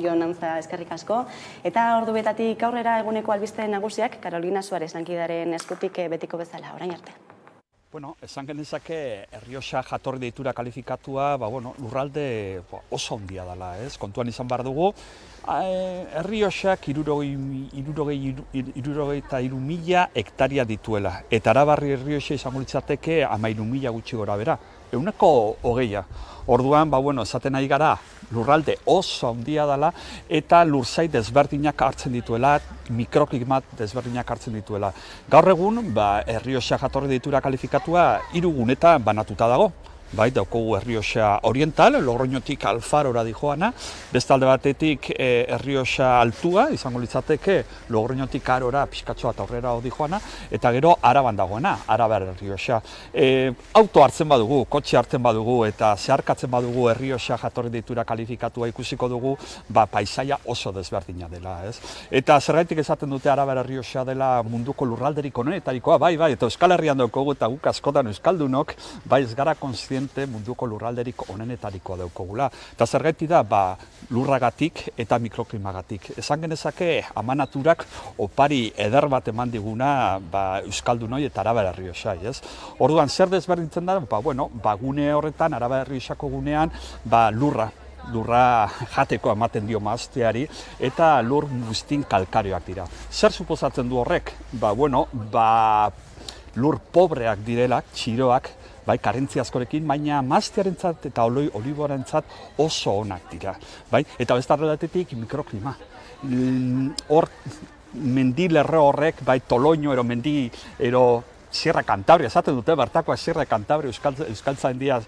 Jon Antza, eskerrik asko. Eta ordubetatik aurrera eguneko albiste nagusiak, Carolina Suárez lankidaren eskutik betiko bezala, orain arte. Esan genezake Errioxa jatorri deitura kalifikatua lurralde oso handia dela, kontuan izan behar dugu. Errioxak 63.000 hektaria dituela, eta Arabarri Errioxa izango litzateke 13.000 gutxi gora bera, 20%. Orduan, esaten nahi gara, lurralde oso handia dela, eta lurzai desberdinak hartzen dituela, mikroklimat desberdinak hartzen dituela. Gaur egun, Errioxa jatorri deitura kalifikatua 3 gunetan banatuta dago. Daukogu Errioxa Oriental, Logroñotik Alfarora dijoana, beste alde batetik Errioxa Altua, izango litzateke Logroñotik Arora pixkatxoa eta aurrera dijoana, eta gero Araban dagoena, Arabar Errioxa. Auto hartzen badugu, kotxe hartzen badugu, eta zeharkatzen badugu Errioxa jatorri deitura kalifikatua ikusiko dugu, paisaia oso desberdina dela, ez? Eta zergaitik esaten dute Arabar Errioxa dela munduko lurralderik onenetarikoa, eta Euskal Herrian daukogu eta guk askotan euskaldunok, ez gara konstiente munduko lurralderik onenetarikoa daukogula. Eta zergaiti da, lurragatik eta mikroklimagatik. Esan genezake, ama naturak opari eder bat eman diguna euskaldunoi eta Arabar Errioxai, ez? Orduan, zer desberdintzen da, gune horretan, Arabar Errioxako gunean, lurra jateko ematen dio maazteari, eta lur guztin kalkarioak dira. Zer suposatzen du horrek? Lur pobreak direla, txiroak, karentzia askorekin, baina maztearentzat eta oliboarentzat oso onak dira. Eta beste aldetik mikroklima. Hor, mendilerro horrek, Toloño, mendi, Sierra Cantabria esaten dute, bertakoa Sierra Cantabria euskaltzaindia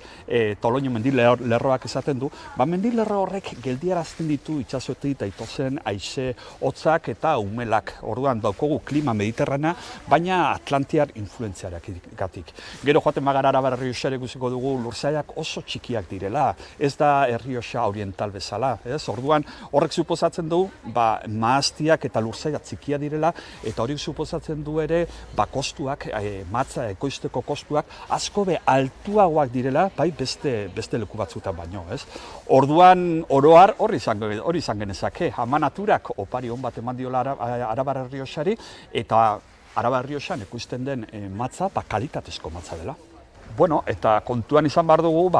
Toloño mendilerroak esaten du, mendilerro horrek geldiarazten ditu itsasotik daitozen haize hotzak eta umelak. Orduan daukogu klima mediterrana, baina atlantiar influentziaregatik. Gero joaten bagara Arabar Errioxa ikusiko dugu lurzaiak oso txikiak direla, ez da Errioxa Oriental bezala, ez? Orduan horrek suposatzen du maaztiak eta lurzaiak txikia direla, eta hori suposatzen du ere kostuak matza ekoizteko kostuak asko altuagoak direla, beste leku batzutan baino, ez? Orduan, oroar hori izan genezake, ama naturak opari hon bat eman diola Arabar Errioxari, eta Arabar Errioxan ekoizten den matza, kalitatezko matza dela. Eta kontuan izan behar dugu,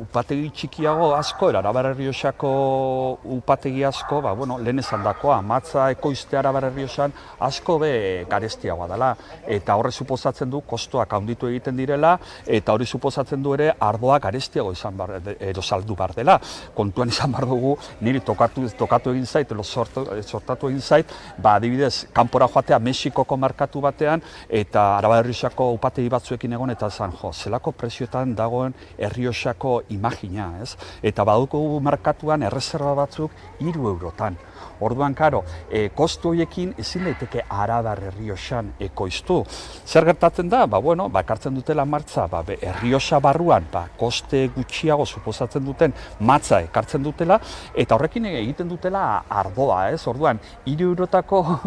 upategi txikiago asko, Arabar Errioxako upategi asko, lehen esan dakoa, matza ekoizte Arabar Errioxan asko garestiagoa dela. Eta horre suposatzen du, kostoak handitu egiten direla, eta hori suposatzen du ere, ardoa garestiago saldu behar dela. Kontuan izan behar dugu, niri tokatu egin zait, sortatu egin zait, adibidez, kanpora joatea Mexikoko markatu batean, eta Arabar Errioxako upategi batzuekin egon, eta zan zelako presioetan dagoen Errioxako imagina, ez? Eta baduko markatuan erreserba batzuk 3 eurotan. Orduan, kostu horiekin ezin daiteke Arabar Errioxan ekoiztu. Zer gertatzen da? Ekartzen dutela martza, Errioxa barruan, koste gutxiago suposatzen duten matza ekartzen dutela, eta horrekin egiten dutela ardoa, ez? Orduan, 3 eurotako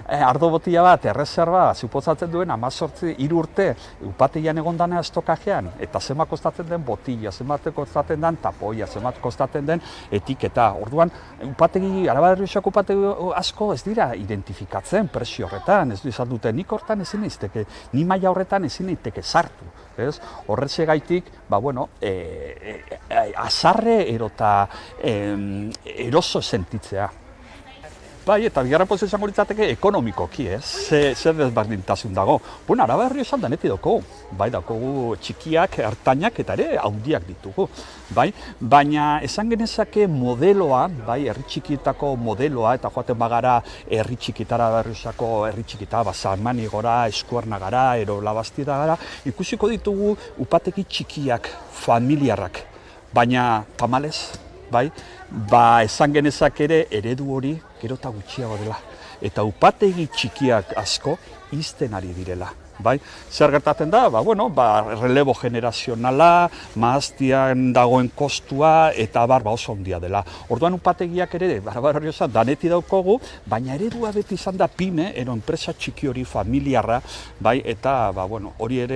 ardo botila bat, erreserba, suposatzen duen 3 urte upategian egondana estokajean, eta zenbat kostatzen den botila, zenbat kostatzen den tapoia, zenbat kostatzen den etiketa. Orduan, Arabar Errioxako upategi asko ez dira identifikatzen presio horretan, ez du izan dute, nik horretan ezin izteke, ni maila horretan ezin izteke sartu. Horretzegaitik, azarre erota eroso sentitzea. Bai, eta bigarren pozu izango litzateke ekonomikoki, ez? Zer desberdintasun dago. Bueno, Araba Errioxan danetik daukogu. Bai, daukogu txikiak, ertainak eta ere handiak ditugu. Bai, baina esan genezake modeloa, bai, herri txikietako modeloa, eta joaten bagara herri txikitara Errioxako herri txikita, Salmani gora, Eskuerna gara, ero Labastida gara, ikusiko ditugu upategi txikiak, familiarrak, baina tamalez, bai, esan genezak ere eredu hori gero eta gutxiago dela. Eta upategi txikiak asko izten ari direla. Bai, zer gertatzen da, relebo generazionala, maaztian dagoen kostua, eta oso handia dela. Orduan upategiak ere, Errioxan daneti daukogu, baina eredua beti izan da pyme, enpresa txiki hori familiarra, bai, eta hori ere